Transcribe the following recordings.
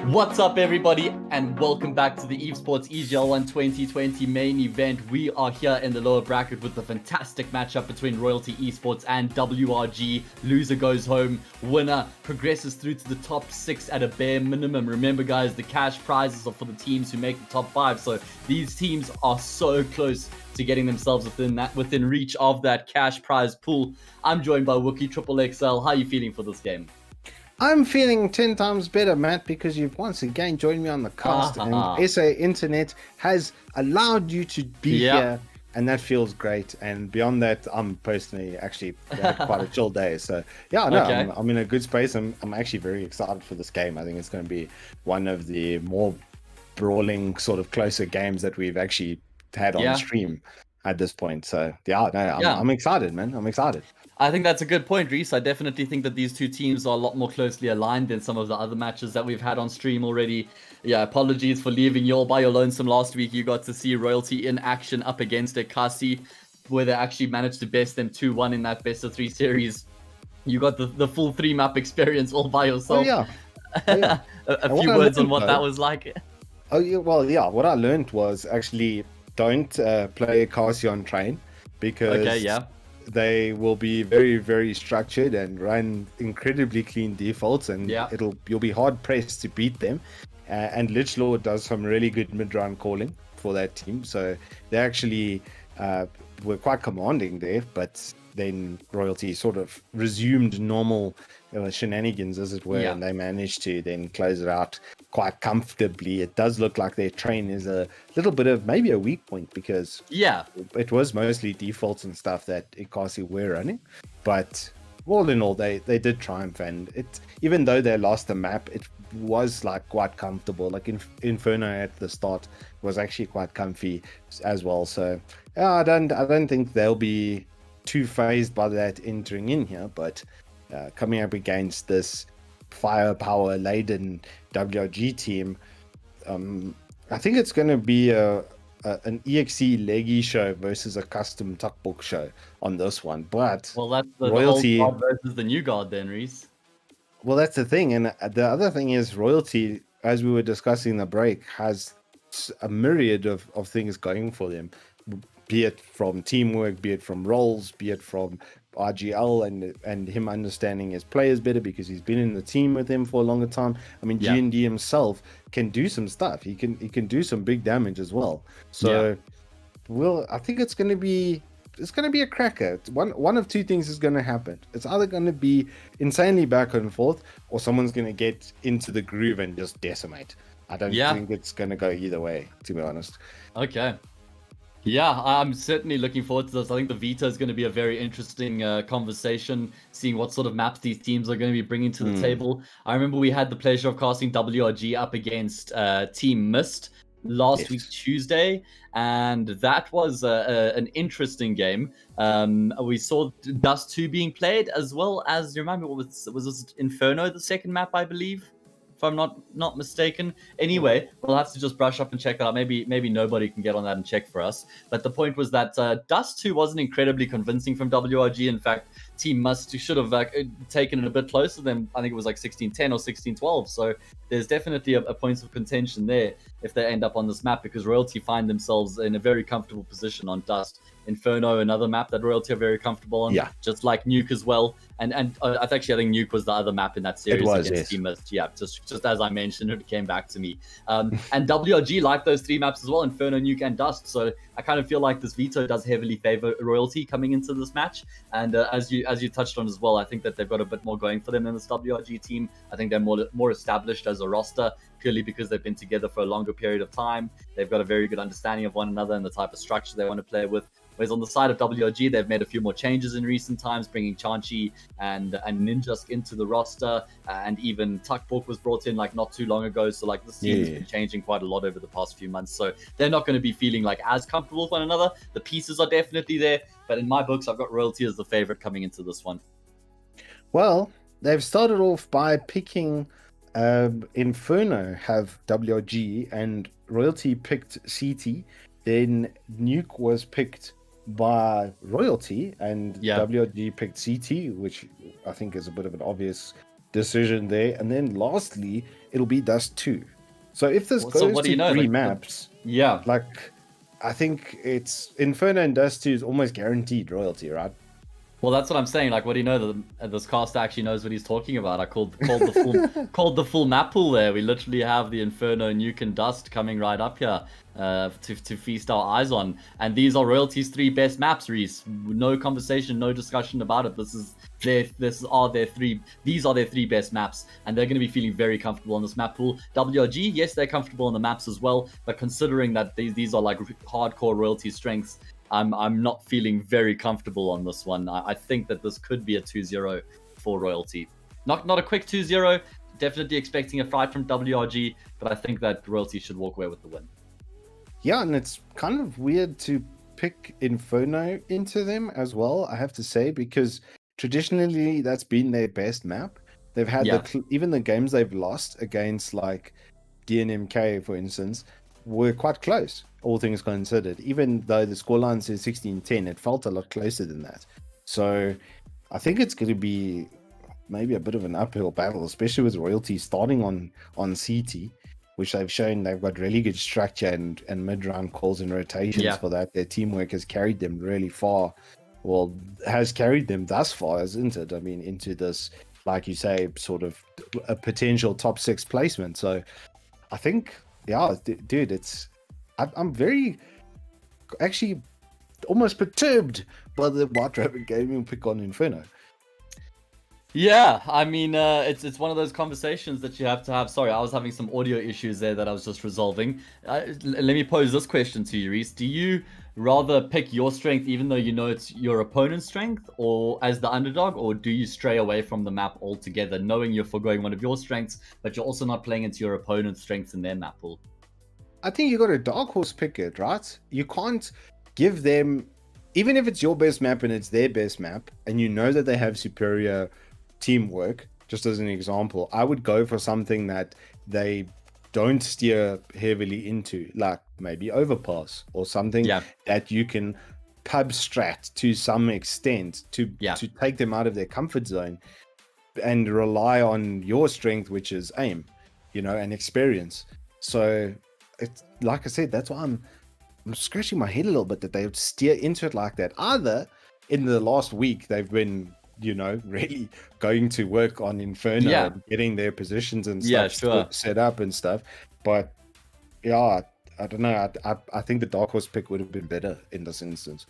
What's up, everybody, and welcome back to the Evesports EGL 1 2020 main event. We are here in the lower bracket with the fantastic matchup between Royalty Esports and WRG. Loser goes home, winner progresses through to the top 6 at a bare minimum. Remember, guys, the cash prizes are for the teams who make the top 5, so these teams are so close to getting themselves within reach of that cash prize pool. I'm joined by Wookie Triple XL. How are you feeling for this game? I'm feeling 10 times better, Matt, because you've once again joined me on the cast and SA Internet has allowed you to be here, and that feels great. And beyond that, I'm personally actually had quite a chill day. So yeah, no, Okay. I'm in a good space. I'm actually very excited for this game. I think it's going to be one of the more brawling, sort of closer games that we've actually had on stream at this point. So yeah, no, I'm excited, man. I'm excited. I think that's a good point, Reese. I definitely think that these two teams are a lot more closely aligned than some of the other matches that we've had on stream already. Yeah, apologies for leaving you all by your lonesome last week. You got to see Royalty in action up against Ekasi, where they actually managed to best them 2-1 in that best of 3 series. You got the full 3-map experience all by yourself. Oh, yeah. a few words on what that was like. Oh, yeah, well, yeah, what I learned was actually don't play Ekasi on train, because they will be very, very structured and run incredibly clean defaults, and you'll be hard pressed to beat them. And Lichlaw does some really good mid-run calling for that team, so they actually were quite commanding there. But then Royalty sort of resumed normal shenanigans, as it were, and they managed to then close it out quite comfortably. It does look like their train is a little bit of maybe a weak point, because it was mostly defaults and stuff that Ekasi were running, but all in all they did triumph. And it, even though they lost the map, it was like quite comfortable. Like Inferno at the start was actually quite comfy as well. So yeah, I don't think they'll be too phased by that entering in here, but coming up against this firepower laden WRG team, I think it's going to be an EXE leggy show versus a custom tuckbook show on this one. But well, that's the Royalty old guard versus the new guard then, Reese. Well, that's the thing. And the other thing is, Royalty, as we were discussing in the break, has a myriad of things going for them, be it from teamwork, be it from roles, be it from RGL and him understanding his players better because he's been in the team with him for a longer time. I mean, G&D himself can do some stuff. He can do some big damage as well. So, I think it's going to be a cracker. One of two things is going to happen. It's either going to be insanely back and forth, or someone's going to get into the groove and just decimate. I don't think it's going to go either way, to be honest. Okay. Yeah, I'm certainly looking forward to this. I think the veto is going to be a very interesting conversation, seeing what sort of maps these teams are going to be bringing to the table. I remember we had the pleasure of casting WRG up against Team Mist last week, Tuesday, and that was an interesting game. We saw Dust 2 being played, as well as, you remember, what was this Inferno, the second map, I believe? If I'm not mistaken. Anyway, we'll have to just brush up and check that out. Maybe nobody can get on that and check for us. But the point was that Dust 2 wasn't incredibly convincing from WRG. In fact, Team Must should have taken it a bit closer than, I think it was like 16-10 or 16-12. So there's definitely a point of contention there if they end up on this map, because Royalty find themselves in a very comfortable position on Dust. Inferno, another map that Royalty are very comfortable on, just like Nuke as well. And I think Nuke was the other map in that series against Team Mist. Yeah, just as I mentioned, it came back to me. And WRG like those 3 maps as well, Inferno, Nuke, and Dust. So I kind of feel like this veto does heavily favor Royalty coming into this match. And as you touched on as well, I think that they've got a bit more going for them than this WRG team. I think they're more established as a roster, purely because they've been together for a longer period of time. They've got a very good understanding of one another and the type of structure they want to play with. Whereas on the side of WRG, they've made a few more changes in recent times, bringing Chanchi and Ninjask into the roster, and even Tuckbook was brought in like not too long ago. So like this team has been changing quite a lot over the past few months. So they're not going to be feeling like as comfortable with one another. The pieces are definitely there, but in my books, I've got Royalty as the favorite coming into this one. Well, they've started off by picking Inferno have WRG, and Royalty picked CT. Then Nuke was picked by Royalty, and WRG picked CT, which I think is a bit of an obvious decision there. And then lastly, it'll be Dust 2. So if this goes what do to you know? 3 maps, yeah, like I think it's Inferno and Dust 2 is almost guaranteed royalty, right? Well, that's what I'm saying. Like, what do you know? That this caster actually knows what he's talking about. I called the full map pool there. We literally have the Inferno, Nuke, and Dust coming right up here to feast our eyes on. And these are royalty's 3 best maps, Reese. No conversation, no discussion about it. These are their 3 best maps, and they're going to be feeling very comfortable on this map pool. WRG, yes, they're comfortable on the maps as well, but considering that these are like hardcore royalty strengths, I'm not feeling very comfortable on this one. I think that this could be a 2-0 for royalty. Not a quick 2-0. Definitely expecting a fight from WRG, but I think that royalty should walk away with the win. Yeah, and it's kind of weird to pick Inferno into them as well, I have to say, because traditionally that's been their best map. They've had even the games they've lost against like DNMK, for instance, were quite close, all things considered. Even though the scoreline says 16-10, it felt a lot closer than that. So I think it's going to be maybe a bit of an uphill battle, especially with royalty starting on CT, which they've shown they've got really good structure and mid-round calls and rotations for that. Their teamwork has carried them really far. Well, has carried them thus far, hasn't it? I mean, into this, like you say, sort of a potential top 6 placement. So I think, yeah, dude, I'm very, actually, almost perturbed by the White Rabbit Gaming pick on Inferno. Yeah, I mean, it's one of those conversations that you have to have. Sorry, I was having some audio issues there that I was just resolving. Let me pose this question to you, Reese. Do you rather pick your strength even though you know it's your opponent's strength, or as the underdog, or do you stray away from the map altogether, knowing you're foregoing one of your strengths, but you're also not playing into your opponent's strengths in their map pool? I think you got a dark horse pick it, right? You can't give them, even if it's your best map and it's their best map, and you know that they have superior teamwork, just as an example, I would go for something that they don't steer heavily into, like maybe overpass or something that you can pub strat to some extent to take them out of their comfort zone and rely on your strength, which is aim, and experience. So it's like I said, that's why I'm scratching my head a little bit that they would steer into it like that. Either in the last week they've been really going to work on Inferno and getting their positions and stuff set up and stuff. But I don't know. I think the dark horse pick would have been better in this instance.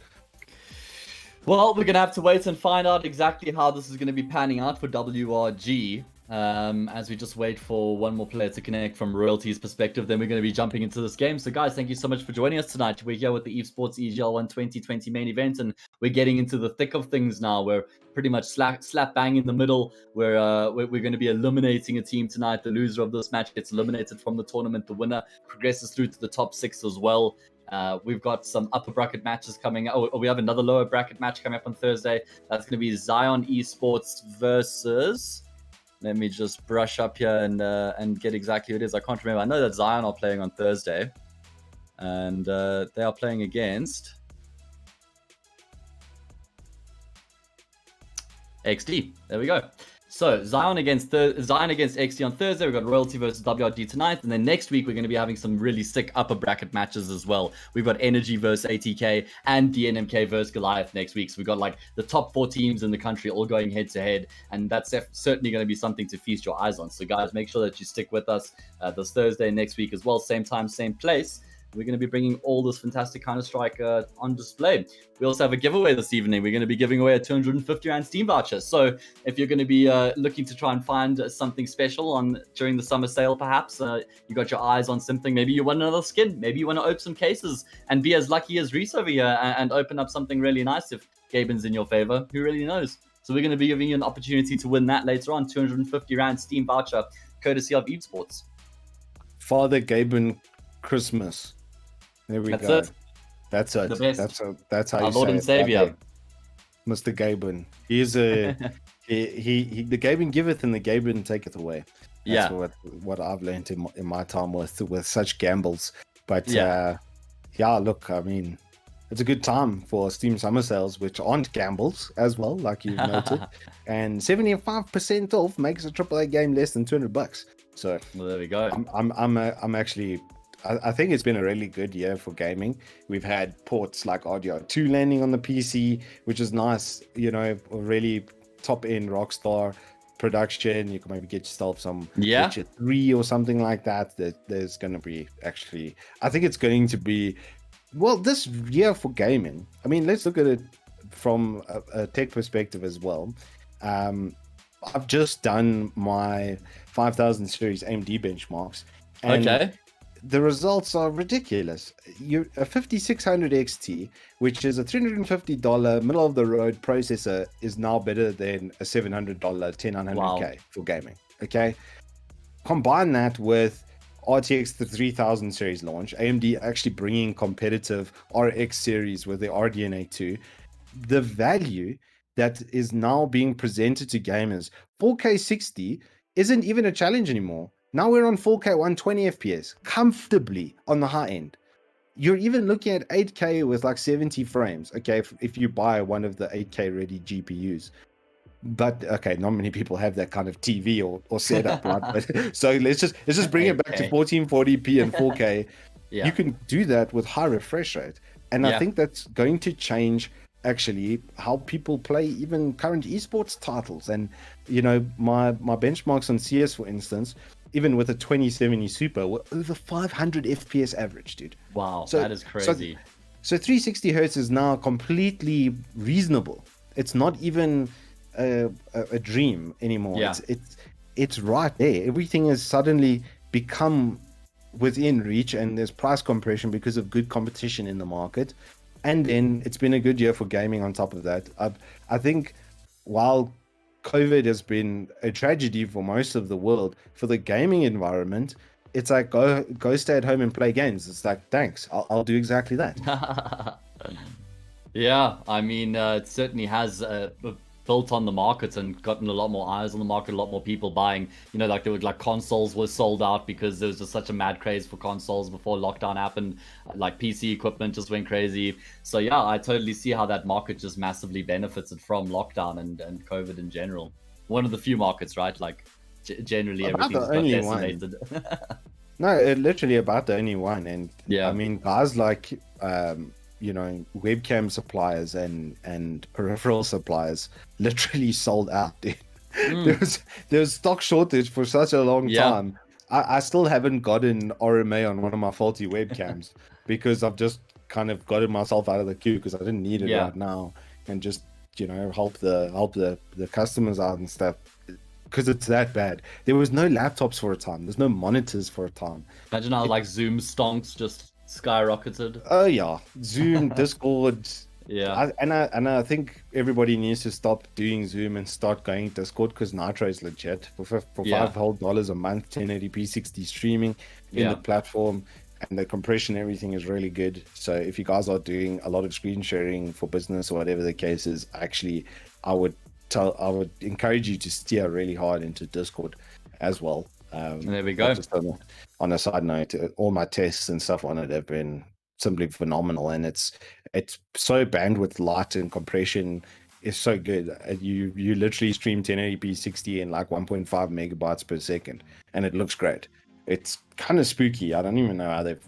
Well, we're gonna have to wait and find out exactly how this is gonna be panning out for WRG. As we just wait for one more player to connect from Royalty's perspective, then we're going to be jumping into this game. So guys, thank you so much for joining us tonight. We're here with the Evesports EGL 1 2020 main event, and we're getting into the thick of things now. We're pretty much slap bang in the middle. We're going to be eliminating a team tonight. The loser of this match gets eliminated from the tournament. The winner progresses through to the top 6 as well. We've got some upper bracket matches coming. We have another lower bracket match coming up on Thursday. That's going to be Zion Esports versus... Let me just brush up here and get exactly who it is. I can't remember. I know that Zion are playing on Thursday. And they are playing against XD. There we go. So Zion against XD on Thursday. We've got Royalty versus WRG tonight. And then next week, we're going to be having some really sick upper bracket matches as well. We've got Energy versus ATK and DNMK versus Goliath next week. So we've got like the top 4 teams in the country all going head to head. And that's certainly going to be something to feast your eyes on. So guys, make sure that you stick with us this Thursday next week as well. Same time, same place. We're going to be bringing all this fantastic Counter-Strike on display. We also have a giveaway this evening. We're going to be giving away a 250 Rand Steam voucher. So if you're going to be looking to try and find something special during the summer sale, perhaps you got your eyes on something. Maybe you want another skin. Maybe you want to open some cases and be as lucky as Reese over here and open up something really nice if Gaben's in your favor. Who really knows? So we're going to be giving you an opportunity to win that later on. 250 Rand Steam voucher, courtesy of Evesports. Father Gaben Christmas. There we go. That's it. That's how our you Lord say and it. Savior, Mr. Gaben. He's a he. The Gaben giveth and the Gaben taketh away. That's what I've learned in my time with such gambles. But look, I mean, it's a good time for Steam summer sales, which aren't gambles as well, like you've noted. And 75% off makes a AAA game less than $200. So well, there we go. I'm actually, I think it's been a really good year for gaming. We've had ports like RDR2 landing on the PC, which is nice. You know, really top end Rockstar production. You can maybe get yourself some Witcher 3 or something like that. There's going to be actually, I think it's going to be, well, this year for gaming. I mean, let's look at it from a tech perspective as well. I've just done my 5000 series AMD benchmarks, and the results are ridiculous. A 5600 XT, which is a $350 middle of the road processor, is now better than a $700 10900K for gaming. Okay, combine that with RTX the 3000 series launch, AMD actually bringing competitive RX series with the RDNA 2, the value that is now being presented to gamers. 4K 60 isn't even a challenge anymore. Now we're on 4K 120 FPS comfortably on the high end. You're even looking at 8K with like 70 frames. Okay, if you buy one of the 8K ready GPUs. But okay, not many people have that kind of TV or setup, right? But, so let's just bring it back to 1440p and 4K. You can do that with high refresh rate, and I think that's going to change actually how people play even current esports titles. And you know, my benchmarks on CS, for instance, even with a 2070 Super, were over 500 FPS average, dude. Wow, so, that is crazy. So 360 hertz is now completely reasonable. It's not even a dream anymore. It's right there. Everything has suddenly become within reach, and there's price compression because of good competition in the market. And then it's been a good year for gaming on top of that. I think while COVID has been a tragedy for most of the world, for the gaming environment, it's like go stay at home and play games. It's like, thanks, I'll do exactly that. Yeah, I mean, it certainly has built on the market and gotten a lot more eyes on the market, a lot more people buying. You know, like there were like consoles were sold out because there was just such a mad craze for consoles before lockdown happened. Like PC equipment just went crazy. So yeah, I totally see how that market just massively benefited from lockdown and COVID in general. One of the few markets, right? Like generally everything's got decimated. No, literally about the only one. And I mean, guys like you know, webcam suppliers and peripheral suppliers literally sold out. There was stock shortage for such a long time. I still haven't gotten RMA on one of my faulty webcams because I've just kind of gotten myself out of the queue because I didn't need it right now, and just, you know, help the customers out and stuff, because it's that bad. There was no laptops for a time. There's no monitors for a time. Imagine how like Zoom stonks just skyrocketed. Oh yeah, Zoom, Discord. I think everybody needs to stop doing Zoom and start going Discord, because Nitro is legit for $5 whole a month, 1080p 60 streaming in the platform, and the compression, everything is really good. So if you guys are doing a lot of screen sharing for business or whatever the case is, actually I would encourage you to steer really hard into Discord as well. There we go. Just on a side note, all my tests and stuff on it have been simply phenomenal, and it's so bandwidth light and compression is so good. You literally stream 1080p 60 in like 1.5 megabytes per second, and it looks great. It's kind of spooky. I don't even know how they've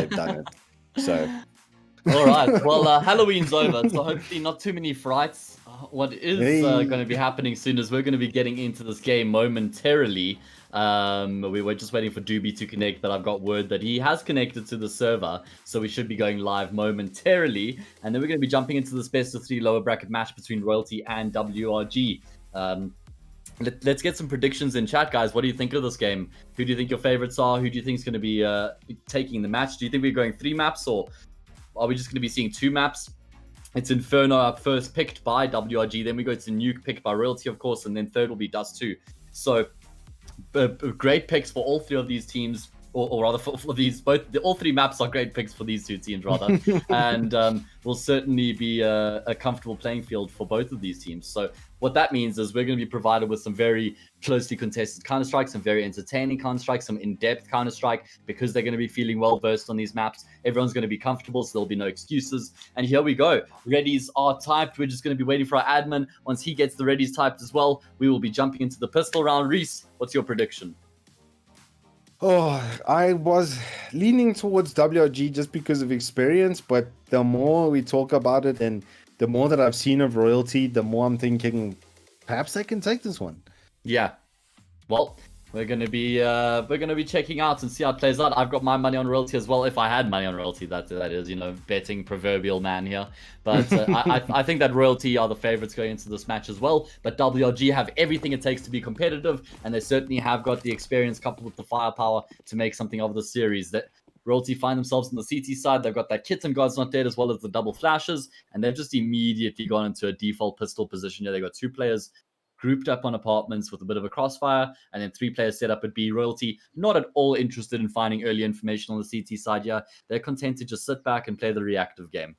done it. So all right, well, Halloween's over, so hopefully not too many frights. What is going to be happening soon is we're going to be getting into this game momentarily. We were just waiting for Doobie to connect, but I've got word that he has connected to the server, so we should be going live momentarily. And then we're going to be jumping into this best of 3 lower bracket match between Royalty and WRG. Let's get some predictions in chat, guys. What do you think of this game? Who do you think your favorites are? Who do you think is going to be taking the match? Do you think we're going 3 maps, or are we just going to be seeing 2 maps? It's Inferno up first, picked by WRG. Then we go to Nuke, picked by Royalty, of course. And then third will be Dust 2. So great picks for all 3 of these teams. or rather for these all three maps are great picks for these two teams rather, and will certainly be a comfortable playing field for both of these teams. So what that means is we're going to be provided with some very closely contested Counter-Strike, some very entertaining Counter-Strike, some in-depth Counter-Strike, because they're going to be feeling well versed on these maps. Everyone's going to be comfortable, so there'll be no excuses. And here we go. Readies are typed. We're just going to be waiting for our admin. Once he gets the readies typed as well, we will be jumping into the pistol round. Reese, what's your prediction? Oh, I was leaning towards WRG just because of experience, but the more we talk about it and the more that I've seen of Royalty, the more I'm thinking perhaps they can take this one. Yeah. Well, we're gonna be checking out and see how it plays out. I've got my money on Royalty as well. If I had money on Royalty, that is, betting proverbial man here. But I think that Royalty are the favorites going into this match as well. But WRG have everything it takes to be competitive, and they certainly have got the experience coupled with the firepower to make something of the series. That Royalty find themselves on the CT side. They've got that kitten God's Not Dead as well as the double flashes, and they've just immediately gone into a default pistol position. Yeah, they've got two players grouped up on apartments with a bit of a crossfire, and then three players set up at B. Royalty not at all interested in finding early information on the CT side. Yeah, they're content to just sit back and play the reactive game.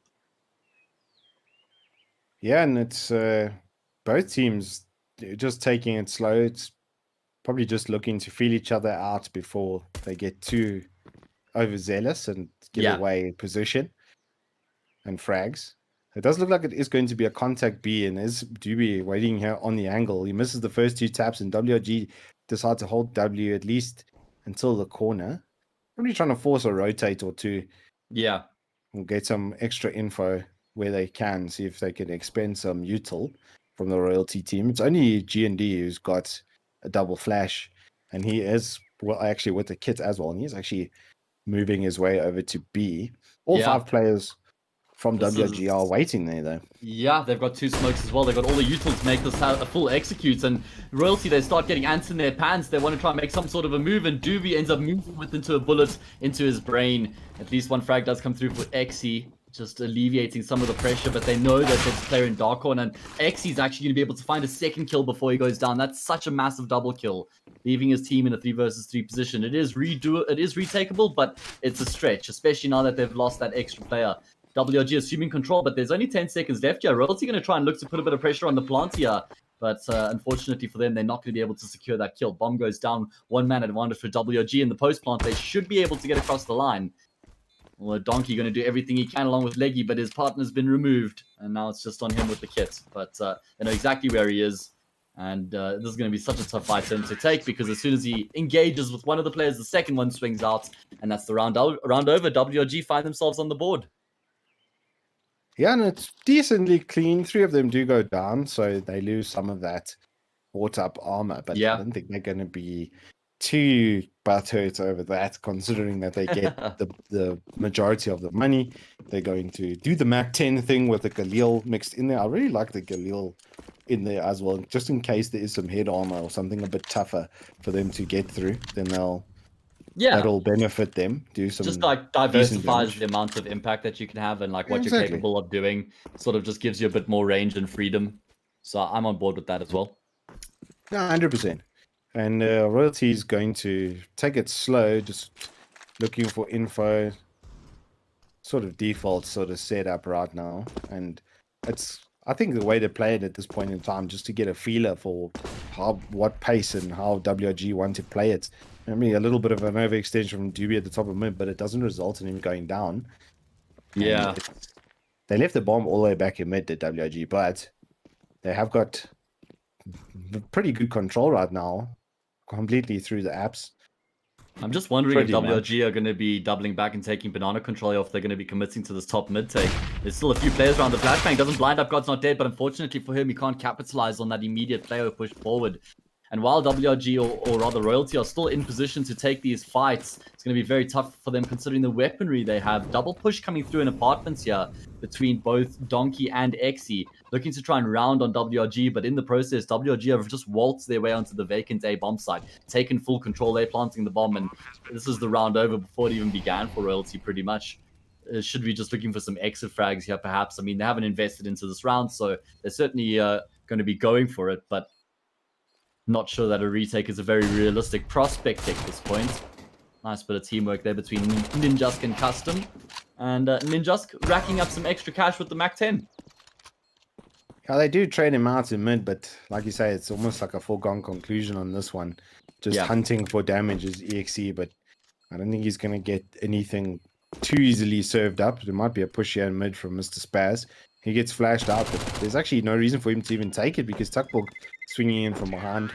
Yeah, and it's both teams just taking it slow. It's probably just looking to feel each other out before they get too overzealous and give away position and frags. It does look like it is going to be a contact B, and is Doobie waiting here on the angle. He misses the first two taps, and WRG decide to hold W at least until the corner. Probably trying to force a rotate or two. Yeah. We'll get some extra info where they can, see if they can expend some util from the Royalty team. It's only G&D who's got a double flash, and he is, well, actually with the kit as well, and he's actually moving his way over to B. All five players from WRG are waiting there, though. Yeah, they've got two smokes as well. They've got all the util to make this a full execute. And Royalty, they start getting ants in their pants. They want to try and make some sort of a move, and Doobie ends up moving into a bullet into his brain. At least one frag does come through for Exy, just alleviating some of the pressure, but they know that there's a player in Dark Horn, and Exy's actually going to be able to find a second kill before he goes down. That's such a massive double kill, leaving his team in a 3 versus 3 position. It is retakeable, but it's a stretch, especially now that they've lost that extra player. WRG assuming control, but there's only 10 seconds left here. Royalty going to try and look to put a bit of pressure on the plant here, but unfortunately for them, they're not going to be able to secure that kill. Bomb goes down, 1-man advantage for WRG in the post plant. They should be able to get across the line. Well, Donkey going to do everything he can along with Leggy, but his partner's been removed, and now it's just on him with the kit. But they know exactly where he is, and this is going to be such a tough fight for him to take, because as soon as he engages with one of the players, the second one swings out, and that's the round over. WRG find themselves on the board. Yeah, and it's decently clean. 3 of them do go down, so they lose some of that bought-up armor, but I don't think they're going to be too butthurt over that, considering that they get the majority of the money. They're going to do the Mac 10 thing with the Galil mixed in there. I really like the Galil in there as well, just in case there is some head armor or something a bit tougher for them to get through. Then that'll benefit them. Do some just like diversifies the amount of impact that you can have, and like what you're capable of doing. Sort of just gives you a bit more range and freedom. So I'm on board with that as well. Yeah, 100%. And Royalty is going to take it slow, just looking for info. Sort of default sort of setup right now, and it's, I think, the way to play it at this point in time, just to get a feeler for what pace and how WRG want to play it. I mean, a little bit of an overextension from Doobie at the top of mid, but it doesn't result in him going down. Yeah. They left the bomb all the way back in mid to WRG, but they have got pretty good control right now, completely through the apps. I'm just wondering if WRG are going to be doubling back and taking banana control, or if they're going to be committing to this top mid take. There's still a few players around. The flashbang doesn't blind up God's Not Dead, but unfortunately for him, he can't capitalize on that immediate player push forward. And while WRG, or rather Royalty, are still in position to take these fights, it's going to be very tough for them considering the weaponry they have. Double push coming through in apartments here between both Donkey and Exy, looking to try and round on WRG, but in the process, WRG have just waltzed their way onto the vacant A bomb site, taken full control. They're planting the bomb, and this is the round over before it even began for Royalty, pretty much. Should be just looking for some exit frags here, perhaps. I mean, they haven't invested into this round, so they're certainly going to be going for it, but not sure that a retake is a very realistic prospect at this point. Nice bit of teamwork there between Ninjask and Custom. And Ninjask racking up some extra cash with the Mac 10. Yeah, they do trade him out in mid, but like you say, it's almost like a foregone conclusion on this one. Just hunting for damage is EXE, but I don't think he's going to get anything too easily served up. There might be a push here in mid from Mr. Spaz. He gets flashed out, but there's actually no reason for him to even take it because Tuckball swinging in from behind.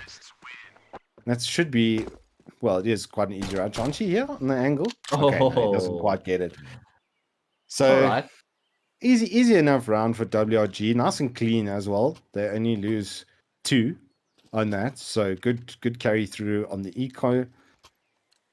That should be, well, it is quite an easy route. Chauncey here on the angle. Okay, no, he doesn't quite get it. So, easy enough round for WRG. Nice and clean as well. They only lose 2 on that. So, good carry through on the eco,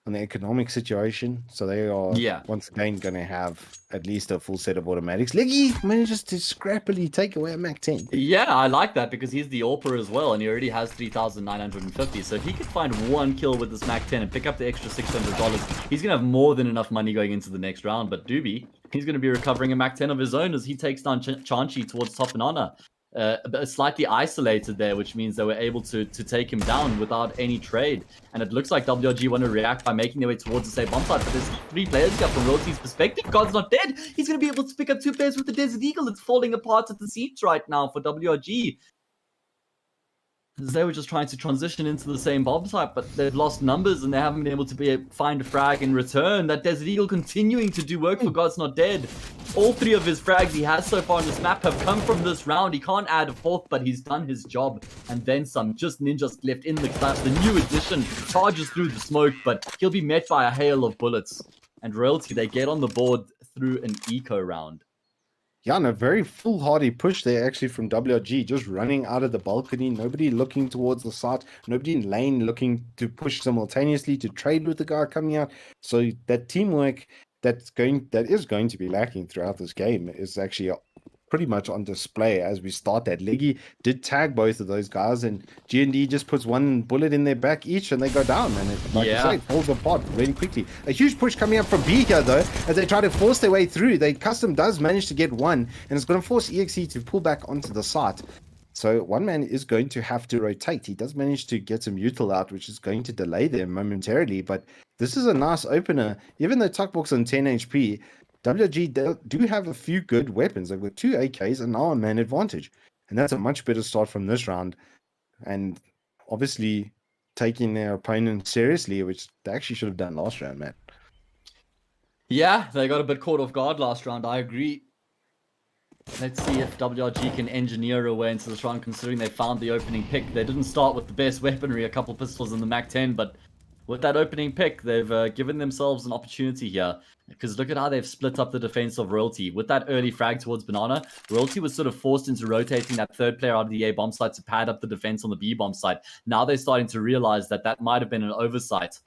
on the economic situation. So, they are once again going to have at least a full set of automatics. Leggy manages to scrappily take away a Mac 10. Yeah, I like that because he's the AWPer as well, and he already has 3,950. So if he could find 1 kill with this Mac 10 and pick up the extra $600, he's going to have more than enough money going into the next round. But Doobie, he's going to be recovering a Mac 10 of his own as he takes down Chanchi towards top banana. Slightly isolated there, which means they were able to take him down without any trade. And it looks like WRG want to react by making their way towards the same bomb site. But there's 3 players here from Royalty's perspective. God's not dead. He's going to be able to pick up 2 players with the Desert Eagle. It's falling apart at the seams right now for WRG. They were just trying to transition into the same bomb site, but they've lost numbers and they haven't been able to find a frag in return. That Desert Eagle continuing to do work for God's Not Dead. All 3 of his frags he has so far on this map have come from this round. He can't add a 4th, but he's done his job. And then some. Just Ninja's left in the clutch. The new addition charges through the smoke, but he'll be met by a hail of bullets. And Royalty, they get on the board through an eco round. Yeah, and a very foolhardy push there actually from WRG, just running out of the balcony, nobody looking towards the site, nobody in lane looking to push simultaneously to trade with the guy coming out. So that teamwork that is going to be lacking throughout this game is actually pretty much on display as we start that. Leggy did tag both of those guys, and G&D just puts 1 bullet in their back each, and they go down. And it, like you say, it falls apart really quickly. A huge push coming up from B here, though, as they try to force their way through. Custom does manage to get 1, and it's going to force EXE to pull back onto the site. So one man is going to have to rotate. He does manage to get some util out, which is going to delay them momentarily, but this is a nice opener. Even though Tuckbox on 10 HP, WG do have a few good weapons. They've got 2 AKs and now a man advantage. And that's a much better start from this round. And obviously taking their opponent seriously, which they actually should have done last round, man. Yeah, they got a bit caught off guard last round. I agree. Let's see if WRG can engineer a way into this round, considering they found the opening pick. They didn't start with the best weaponry, a couple pistols in the Mac 10, but with that opening pick, they've given themselves an opportunity here. Because look at how they've split up the defense of Royalty. With that early frag towards Banana, Royalty was sort of forced into rotating that 3rd player out of the A bomb site to pad up the defense on the B bomb site. Now they're starting to realize that might have been an oversight.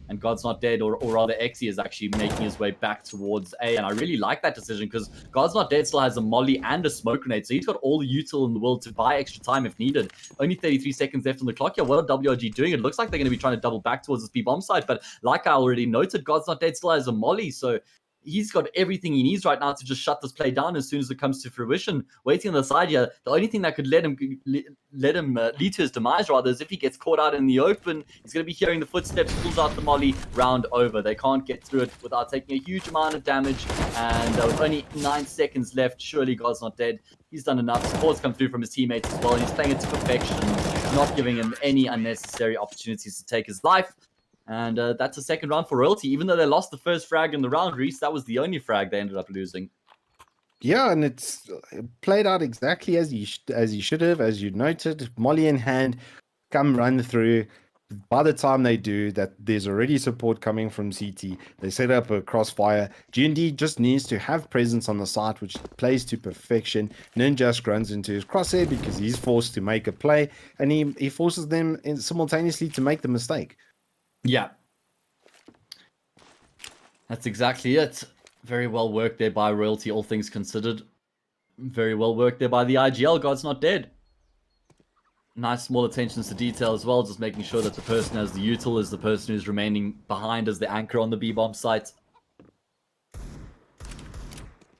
And God's Not Dead, or rather Exe, is actually making his way back towards A. And I really like that decision because God's Not Dead still has a molly and a smoke grenade. So he's got all the util in the world to buy extra time if needed. Only 33 seconds left on the clock here. What are WRG doing? It looks like they're going to be trying to double back towards this B bomb site. But like I already noted, God's Not Dead still has a molly. So he's got everything he needs right now to just shut this play down as soon as it comes to fruition. Waiting on the side here, the only thing that could let him lead to his demise, rather, is if he gets caught out in the open. He's going to be hearing the footsteps, pulls out the molly, round over. They can't get through it without taking a huge amount of damage. And with only 9 seconds left, surely God's Not Dead. He's done enough. Support's come through from his teammates as well. And he's playing it to perfection, not giving him any unnecessary opportunities to take his life. And that's a 2nd round for Royalty. Even though they lost the 1st frag in the round, Reese, that was the only frag they ended up losing. Yeah, and it's played out exactly as you should have, as you noted. Molly in hand, come run through. By the time they do that, there's already support coming from CT. They set up a crossfire. G&D just needs to have presence on the site, which plays to perfection. Ninja runs into his crosshair because he's forced to make a play, and he forces them simultaneously to make the mistake. Yeah. That's exactly it. Very well worked there by Royalty, all things considered. Very well worked there by the EGL. God's Not Dead. Nice small attentions to detail as well, just making sure that the person who has the util is the person who's remaining behind as the anchor on the B-bomb site.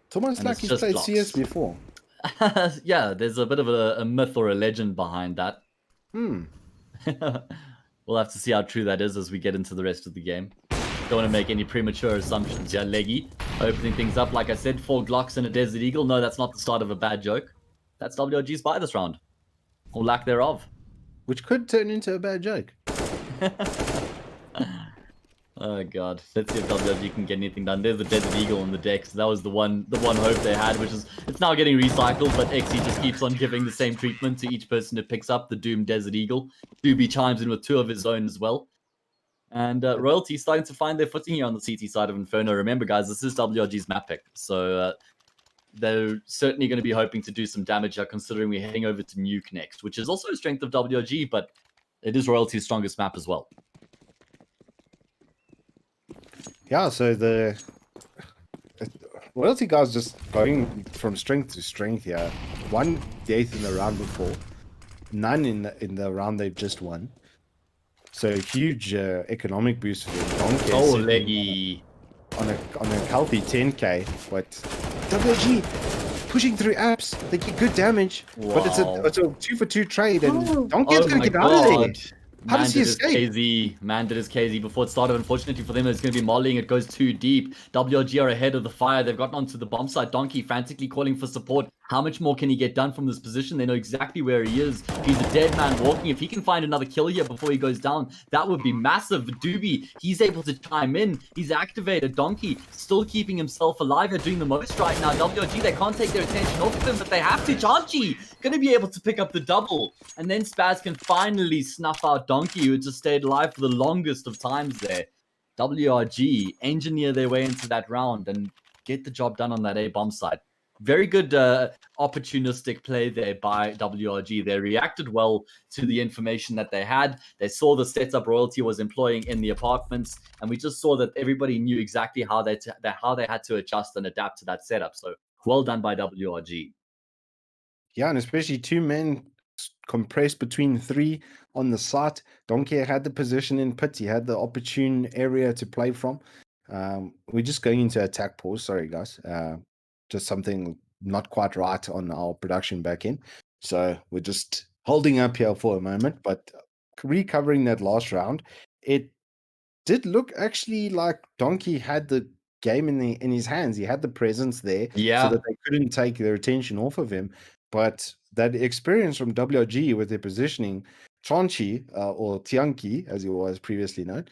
It's almost like he's played CS before. Yeah, there's a bit of a myth or a legend behind that. We'll have to see how true that is as we get into the rest of the game. Don't want to make any premature assumptions. Yeah, Leggy opening things up. Like I said, 4 Glocks and a Desert Eagle. No, that's not the start of a bad joke. That's WRG's buy this round. Or lack thereof. Which could turn into a bad joke. Oh god, let's see if WRG can get anything done. There's the Desert Eagle on the deck, so that was the one hope they had, which is it's now getting recycled, but XE just keeps on giving the same treatment to each person who picks up the doomed Desert Eagle. Doobie chimes in with 2 of his own as well. And Royalty starting to find their footing here on the CT side of Inferno. Remember guys, this is WRG's map pick, so they're certainly going to be hoping to do some damage here, considering we're heading over to Nuke next, which is also a strength of WRG, but it is Royalty's strongest map as well. Yeah, so the Royalty guys just going from strength to strength here. 1 death in the round before, none in the round they've just won. So huge economic boost for them. Oh, Leggy. On a healthy 10k, but WG pushing through apps. They get good damage, wow. But it's a 2-for-2 trade, and Donkey's gonna get out of there. How does he escape? Man did his KZ before it started. Unfortunately for them, it's going to be mollying. It goes too deep. WRG are ahead of the fire. They've gotten onto the bomb site. Donkey frantically calling for support. How much more can he get done from this position? They know exactly where he is. He's a dead man walking. If he can find another kill here before he goes down, that would be massive. Doobie, he's able to chime in. He's activated. Donkey still keeping himself alive. They're doing the most right now. WRG, they can't take their attention off of him, but they have to. Chanchi going to be able to pick up the double. And then Spaz can finally snuff out Donkey, who just stayed alive for the longest of times there. WRG engineer their way into that round and get the job done on that A bomb side. Very good opportunistic play there by WRG. They reacted well to the information that they had. They saw the setup Royalty was employing in the apartments, and we just saw that everybody knew exactly how they had to adjust and adapt to that setup. So well done by WRG. Yeah, and especially 2 men compressed between 3 on the site. Donkey had the position in pit. He had the opportune area to play from. We're just going into attack pause. Sorry, guys. Just something not quite right on our production back end. So we're just holding up here for a moment. But recovering that last round, it did look actually like Donkey had the game in his hands. He had the presence there, so that they couldn't take their attention off of him. But that experience from WRG with their positioning, Chanchi, or Tianqi, as he was previously known,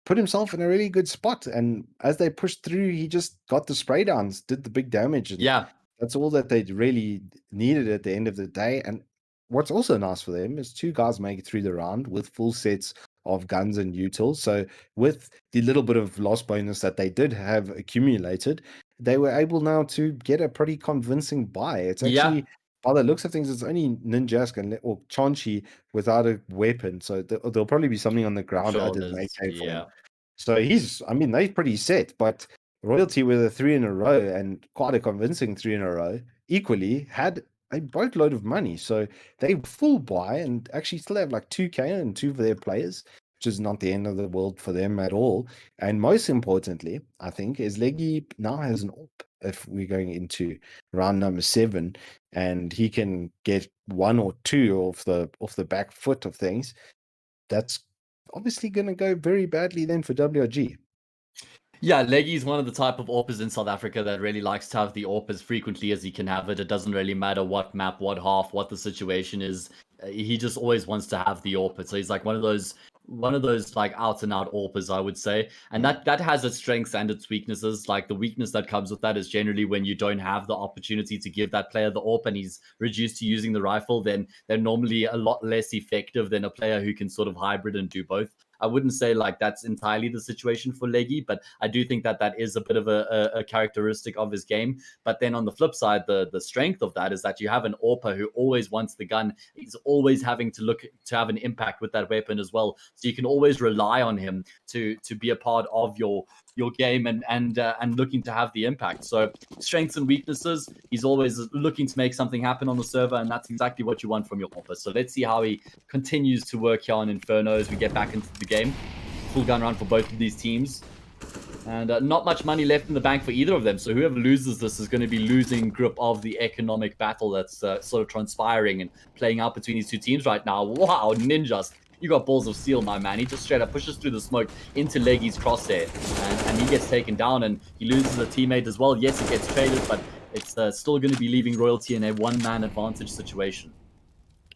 put himself in a really good spot. And as they pushed through, he just got the spray downs, did the big damage. And that's all that they really needed at the end of the day. And what's also nice for them is 2 guys make it through the round with full sets of guns and utils. So with the little bit of loss bonus that they did have accumulated, they were able now to get a pretty convincing buy. It's actually, by the looks of things, it's only Ninjask or Chanchi without a weapon. So there'll probably be something on the ground other than AK for him. So they're pretty set, but Royalty with a 3 in a row, and quite a convincing 3 in a row, equally had a boatload of money. So they full buy and actually still have like 2k and 2 for their players, which is not the end of the world for them at all. And most importantly, I think, is Leggy now has an AWP if we're going into round number 7, and he can get 1 or 2 off the back foot of things. That's obviously going to go very badly then for WRG. Yeah, Leggy is one of the type of AWPers in South Africa that really likes to have the AWP as frequently as he can have it. It doesn't really matter what map, what half, what the situation is. He just always wants to have the AWP. So he's like one of those like out and out AWPers, I would say. And that has its strengths and its weaknesses. Like the weakness that comes with that is generally when you don't have the opportunity to give that player the AWP and he's reduced to using the rifle, then they're normally a lot less effective than a player who can sort of hybrid and do both. I wouldn't say like that's entirely the situation for Leggy, but I do think that is a bit of a characteristic of his game. But then on the flip side, the strength of that is that you have an AWPer who always wants the gun. He's always having to look to have an impact with that weapon as well. So you can always rely on him to be a part of your game and looking to have the impact. So strengths and weaknesses, he's always looking to make something happen on the server, and that's exactly what you want from your AWPer. So let's see how he continues to work here on Inferno as we get back into the game. Full gun round for both of these teams. And not much money left in the bank for either of them. So whoever loses this is going to be losing grip of the economic battle that's sort of transpiring and playing out between these 2 teams right now. Wow, Ninjas You got balls of steel, my man. He just straight up pushes through the smoke into Leggy's crosshair, and he gets taken down, and he loses a teammate as well. Yes, he gets traded, but it's still going to be leaving Royalty in a one-man advantage situation.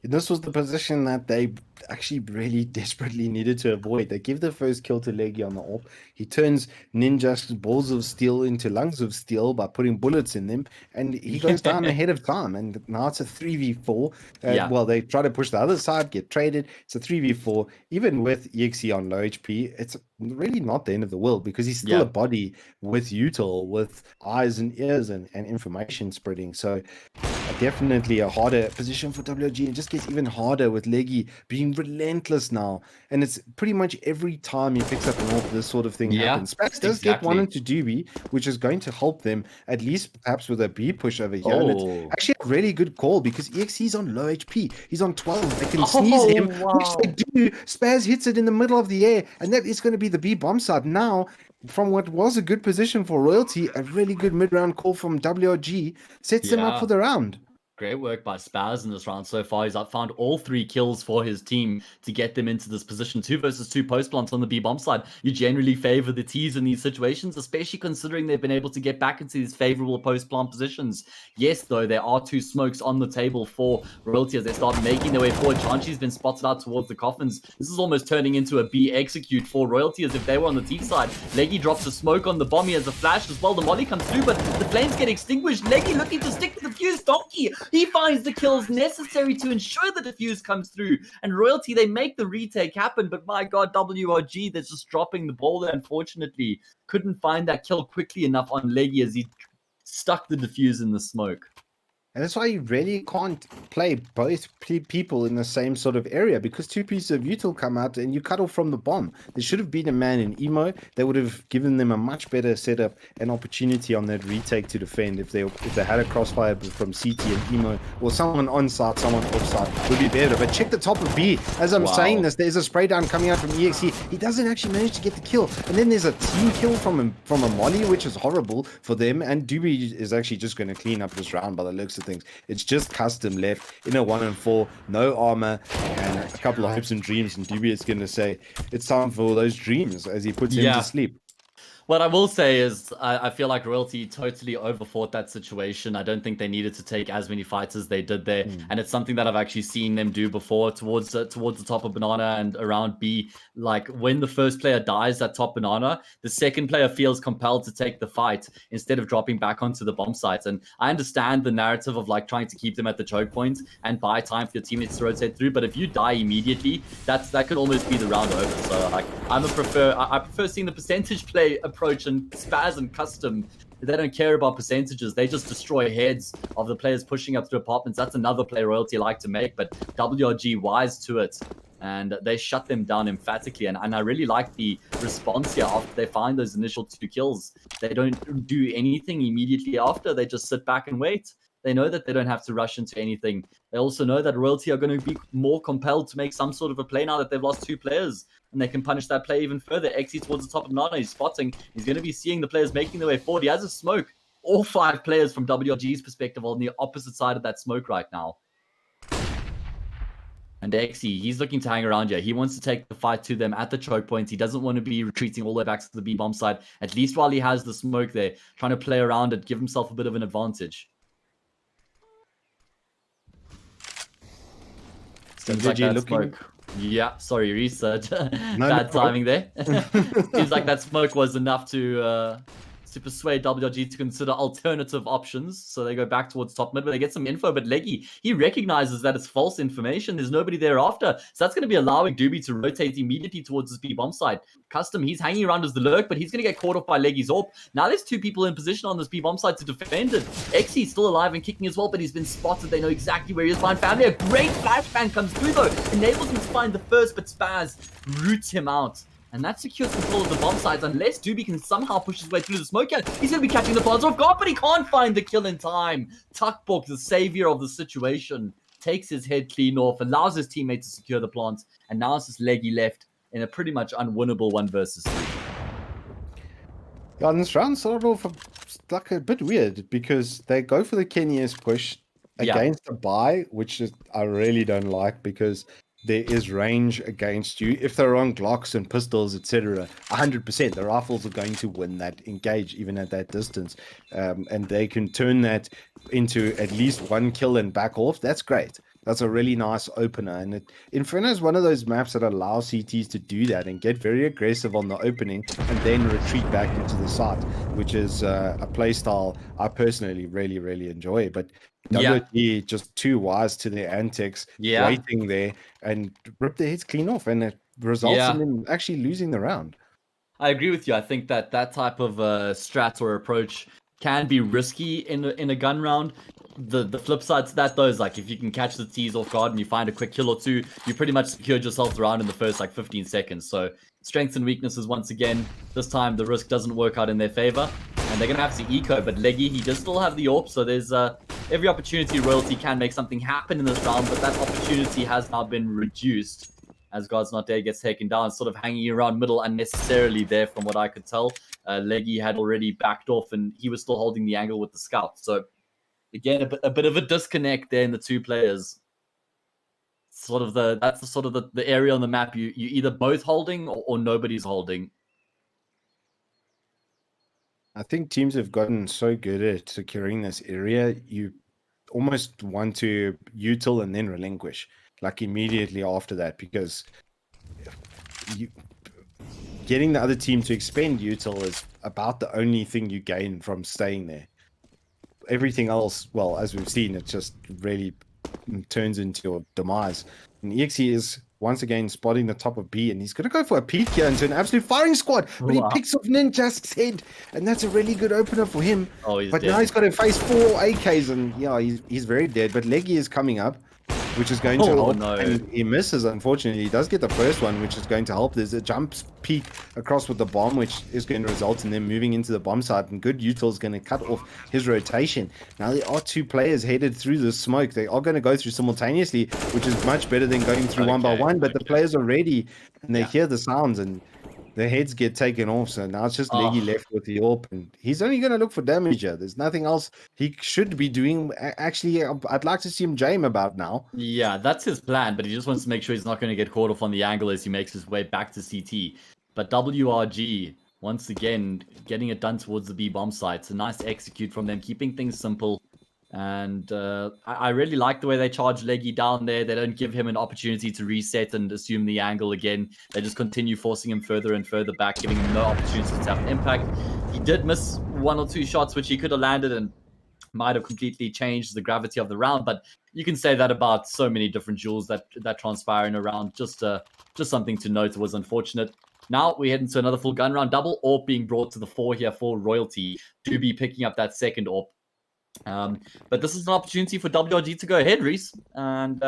This was the position that they actually really desperately needed to avoid. They give the first kill to Leggy on the AWP. He turns Ninja's balls of steel into lungs of steel by putting bullets in them, and he goes down ahead of time. And now it's a 3v4. Well, they try to push the other side, get traded. It's a 3v4. Even with EXE on low HP, it's really not the end of the world because he's still a body with util, with eyes and ears and information spreading. So definitely a harder position for WRG, and just gets even harder with Leggy being relentless now. And it's pretty much every time he picks up an AWP, this sort of thing happens. Spax does get one into Doobie, which is going to help them, at least perhaps with a B push over here. And it's actually a really good call because EXE's on low HP. He's on 12. They can sneeze him, which they do. Spaz hits it in the middle of the air, and that is going to be the B bomb side. Now, from what was a good position for Royalty, a really good mid-round call from WRG sets them up for the round. Great work by Spaz in this round so far. He's found all 3 kills for his team to get them into this position. 2 versus 2 post plants on the B bomb side. You generally favor the T's in these situations, especially considering they've been able to get back into these favorable post plant positions. Yes, though, there are 2 smokes on the table for Royalty as they start making their way forward. Chanchi's been spotted out towards the coffins. This is almost turning into a B execute for Royalty as if they were on the T side. Leggy drops a smoke on the bomb. He has a flash as well. The molly comes through, but the flames get extinguished. Leggy looking to stick to the fuse. Donkey, he finds the kills necessary to ensure the defuse comes through. And Royalty, they make the retake happen, but my god, WRG, they're just dropping the ball there, unfortunately. Couldn't find that kill quickly enough on Leggy as he stuck the defuse in the smoke. And that's why you really can't play both people in the same sort of area, because 2 pieces of util come out and you cut off from the bomb. There should have been a man in emo. They would have given them a much better setup and opportunity on that retake to defend. If they had a crossfire from CT and emo, or someone on side, someone off side, would be better. But check the top of B. As I'm saying this, there's a spray down coming out from EXE. He doesn't actually manage to get the kill. And then there's a team kill from a molly, which is horrible for them. And Doobie is actually just going to clean up this round by the looks of things. It's just custom left in a 1-4, no armor, and a couple of hopes and dreams. And Doobie is going to say it's time for those dreams as he puts him to sleep. What I will say is I feel like Royalty totally overfought that situation. I don't think they needed to take as many fights as they did there. And it's something that I've actually seen them do before towards the top of Banana and around B. Like when the first player dies at top Banana, the second player feels compelled to take the fight instead of dropping back onto the bomb sites. And I understand the narrative of like trying to keep them at the choke point and buy time for your teammates to rotate through. But if you die immediately, that could almost be the round over. So like I prefer seeing the percentage play approach and Spaz and Custom. They don't care about percentages. They just destroy heads of the players pushing up through apartments. That's another play Royalty like to make, but WRG wise to it. And they shut them down emphatically. And I really like the response here after they find those initial 2 kills. They don't do anything immediately after. They just sit back and wait. They know that they don't have to rush into anything. They also know that Royalty are going to be more compelled to make some sort of a play now that they've lost 2 players. And they can punish that play even further. XE towards the top of Nana. He's spotting. He's going to be seeing the players making their way forward. He has a smoke. All 5 players from WRG's perspective are on the opposite side of that smoke right now. And XE, he's looking to hang around here. He wants to take the fight to them at the choke points. He doesn't want to be retreating all the way back to the B bomb side, at least while he has the smoke there, trying to play around it, give himself a bit of an advantage. Seems like that smoke. Yeah, sorry, research. Bad timing there. Seems like that smoke was enough to persuade WRG to consider alternative options. So they go back towards top mid, but they get some info. But Leggy, he recognizes that it's false information. There's nobody there after. So that's going to be allowing Doobie to rotate immediately towards this B bomb side. Custom, he's hanging around as the lurk, but he's going to get caught off by Leggy's AWP. Now there's 2 people in position on this B bomb side to defend it. XE's still alive and kicking as well, but he's been spotted. They know exactly where he is. Find family. A great flashbang comes through though. Enables him to find the first, but Spaz roots him out. And that secures control of the bomb sites. Unless Doobie can somehow push his way through the smoke, he's going to be catching the plants off guard, but he can't find the kill in time. Tuckbook, the savior of the situation, takes his head clean off, allows his teammate to secure the plants, and now it's just Leggy left in a pretty much unwinnable 1 versus 3. Yeah, and this round started off like a bit weird because they go for the Kenya's push against the buy, which I really don't like because there is range against you. If they're on Glocks and pistols, etc., 100%, the rifles are going to win that engage, even at that distance. And they can turn that into at least one kill and back off. That's great. That's a really nice opener. And Inferno is one of those maps that allow CTs to do that and get very aggressive on the opening and then retreat back into the site, which is a playstyle I personally really, really enjoy. But WG just too wise to their antics, waiting there and rip their heads clean off, and it results in them actually losing the round. I agree with you. I think that type of strat or approach can be risky in a gun round. The flip side to that, though, is like if you can catch the T's off guard and you find a quick kill or two, you pretty much secured yourself the round in the first like 15 seconds. So strengths and weaknesses once again. This time the risk doesn't work out in their favor, and they're gonna have to eco. But Leggy, he does still have the AWP, so there's every opportunity Royalty can make something happen in this round, but that opportunity has now been reduced as God's Not Dead gets taken down, sort of hanging around middle unnecessarily there from what I could tell. Leggy had already backed off and he was still holding the angle with the scout. So again, a bit of a disconnect there in the two players. That's the area on the map you either both holding or nobody's holding. I think teams have gotten so good at securing this area, you almost want to util and then relinquish, like immediately after that, because getting the other team to expend util is about the only thing you gain from staying there. Everything else, well, as we've seen, it just really turns into a demise. And EXE is once again spotting the top of B, and he's going to go for a peek here into an absolute firing squad, but he picks off Ninjask's head, and that's a really good opener for him. But dead. Now he's got to face 4 AKs, and yeah, he's very dead. But Leggy is coming up, which is going to help. No. And he misses, unfortunately. He does get the first one, which is going to help. There's a jump peek across with the bomb, which is going to result in them moving into the bomb site, and good util is going to cut off his rotation. Now there are 2 players headed through the smoke. They are going to go through simultaneously, which is much better than going through one by one, but the players are ready, and they hear the sounds, and their heads get taken off. So now it's just Leggy left with the AWP, and he's only going to look for damage here. There's nothing else he should be doing. Actually, I'd like to see him jam about now. Yeah, that's his plan, but he just wants to make sure he's not going to get caught off on the angle as he makes his way back to CT. But WRG, once again, getting it done towards the B bomb site. It's a nice execute from them, keeping things simple. And I really like the way they charge Leggy down there. They don't give him an opportunity to reset and assume the angle again. They just continue forcing him further and further back, giving him no opportunity to have an impact. He did miss 1 or 2 shots, which he could have landed and might have completely changed the gravity of the round. But you can say that about so many different duels that transpire in a round. Just something to note. It was unfortunate. Now we head into another full gun round. Double AWP being brought to the fore here for Royalty to be picking up that second AWP. But this is an opportunity for WRG to go ahead, Reese, and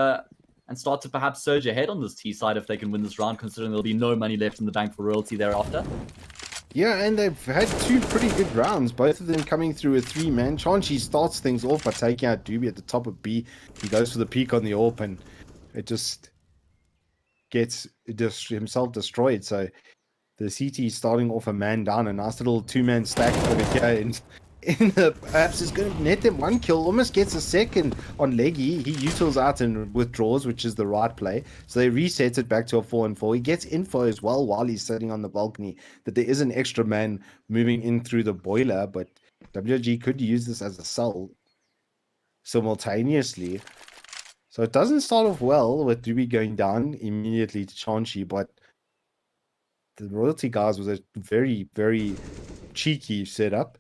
start to perhaps surge ahead on this T side if they can win this round, considering there'll be no money left in the bank for Royalty thereafter. Yeah, and they've had 2 pretty good rounds, both of them coming through a 3-man. Chanchi starts things off by taking out Doobie at the top of B. He goes for the peek on the AWP, and it just gets himself destroyed. So the CT is starting off a man down, a nice little 2-man stack over here, and perhaps is going to net them 1 kill, almost gets a second on Leggy. He utils out and withdraws, which is the right play. So they reset it back to a 4-on-4. He gets info as well while he's sitting on the balcony that there is an extra man moving in through the boiler, but WG could use this as a cell simultaneously. So it doesn't start off well with Doobie going down immediately to Chanchi, but the Royalty guys was a very, very cheeky setup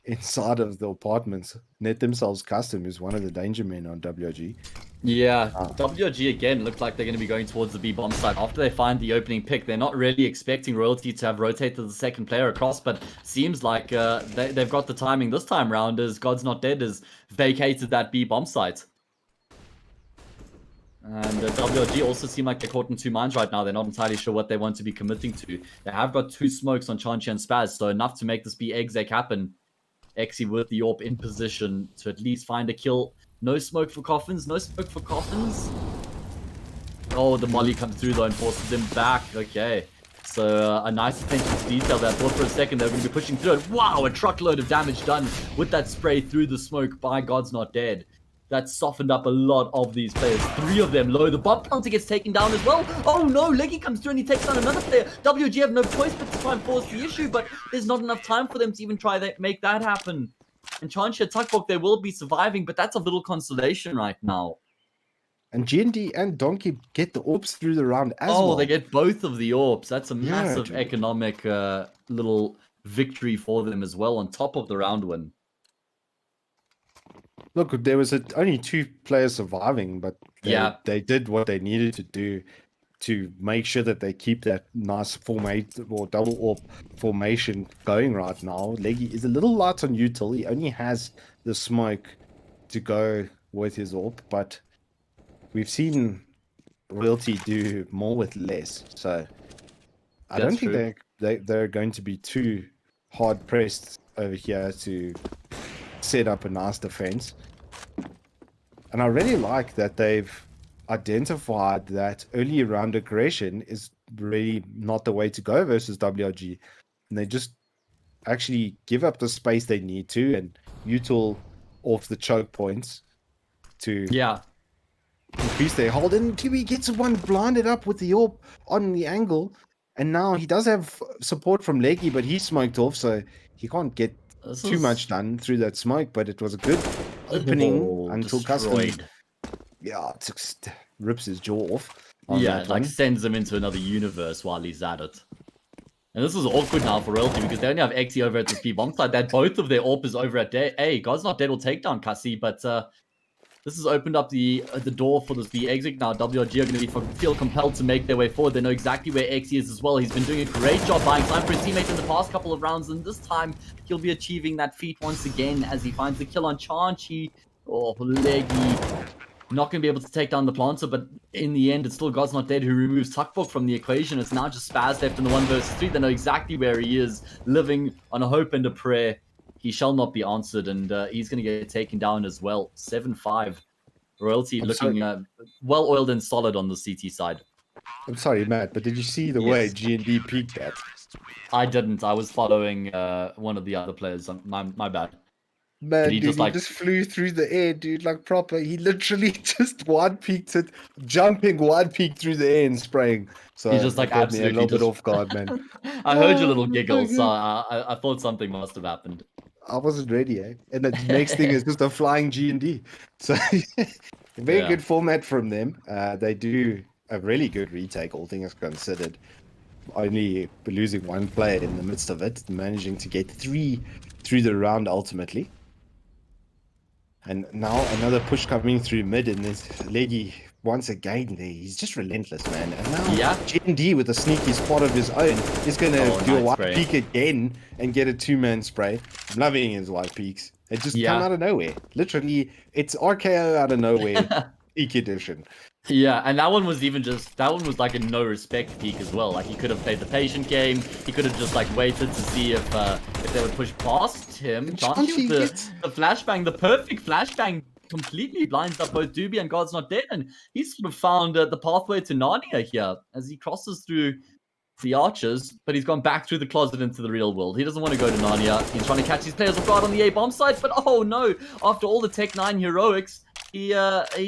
inside of the apartments. Net themselves custom is one of the danger men on WG. Yeah, WG again looked like they're going to be going towards the B bomb site after they find the opening pick. They're not really expecting Royalty to have rotated the second player across, but seems like they've got the timing this time round as God's Not Dead has vacated that B bomb site. And WG also seem like they're caught in 2 minds right now. They're not entirely sure what they want to be committing to. They have got 2 smokes on Chanchi and Spaz, so enough to make this be exec happen. Exe with the AWP in position to at least find a kill. No smoke for Coffins. No smoke for Coffins. Oh, the molly comes through though and forces him back. Okay. So a nice attention to detail there. I thought for a second they were going to be pushing through it. Wow, a truckload of damage done with that spray through the smoke by God's Not Dead. That softened up a lot of these players. 3 of them low. The bomb planter gets taken down as well. Oh no, Leggy comes through and he takes down another player. WG have no choice but to try and force the issue, but there's not enough time for them to even try to make that happen. And Chansha, Tuckbook, they will be surviving, but that's a little consolation right now. And GND and Donkey get the orbs through the round as well. Oh, they get both of the orbs. That's a massive economic little victory for them as well on top of the round win. Look, there was only 2 players surviving, but they did what they needed to do to make sure that they keep that nice formate or double orb formation going right now. Leggy is a little light on util. He only has the smoke to go with his orb, but we've seen Royalty do more with less. So I don't think they're going to be too hard pressed over here to set up a nice defense. And I really like that they've identified that early round aggression is really not the way to go versus WRG. And they just actually give up the space they need to and util off the choke points to increase their hold. And TB gets one blinded up with the orb on the angle. And now he does have support from Leggy, but he's smoked off, so he can't get too much done through that smoke. But it was a good opening until Custom rips his jaw off. Like sends him into another universe while he's at it. And this is awkward now for Royalty because they only have Xe over at the speed bomb side. That both of their AWP over at A. God's Not Dead will take down Cassie, but this has opened up the door for the exit now. WRG are going to feel compelled to make their way forward. They know exactly where Xe is as well. He's been doing a great job buying time for his teammates in the past couple of rounds, and this time he'll be achieving that feat once again as he finds the kill on Chanchi. Oh, Leggy. Not going to be able to take down the planter, but in the end, it's still God's Not Dead who removes Tuckbook from the equation. It's now just Spaz left in the 1 versus 3. They know exactly where he is, living on a hope and a prayer. He shall not be answered, and he's going to get taken down as well. 7-5. Royalty looking well-oiled and solid on the CT side. I'm sorry, Matt, but did you see the way G&D peaked that? I didn't. I was following one of the other players. My bad. Man, dude, he just flew through the air, dude, like proper. He literally just one-peaked it, jumping one-peak through the air and spraying. So he's just like absolutely a little bit off guard, man. I heard your little giggle, so I thought something must have happened. I wasn't ready, eh? And the next thing is just a flying G&D. So very good format from them. They do a really good retake, all things considered. Only losing 1 player in the midst of it, managing to get 3 through the round ultimately. And now another push coming through mid, and there's Leggy once again there. He's just relentless, man. And now G&D with a sneaky spot of his own is going to do a white peak again and get a 2-man spray. I'm loving his white peaks. It just come out of nowhere. Literally, it's RKO out of nowhere. Peak edition. Yeah, and that one was like a no respect peak as well. Like he could have played the patient game. He could have just like waited to see if they would push past him. Chansey with the flashbang, the perfect flashbang, completely blinds up both Doobie and God's Not Dead, and he's sort of found the pathway to Narnia here as he crosses through the archers, but he's gone back through the closet into the real world. He doesn't want to go to Narnia. He's trying to catch his players off guard on the A bomb side, but oh no! After all the Tech 9 heroics, he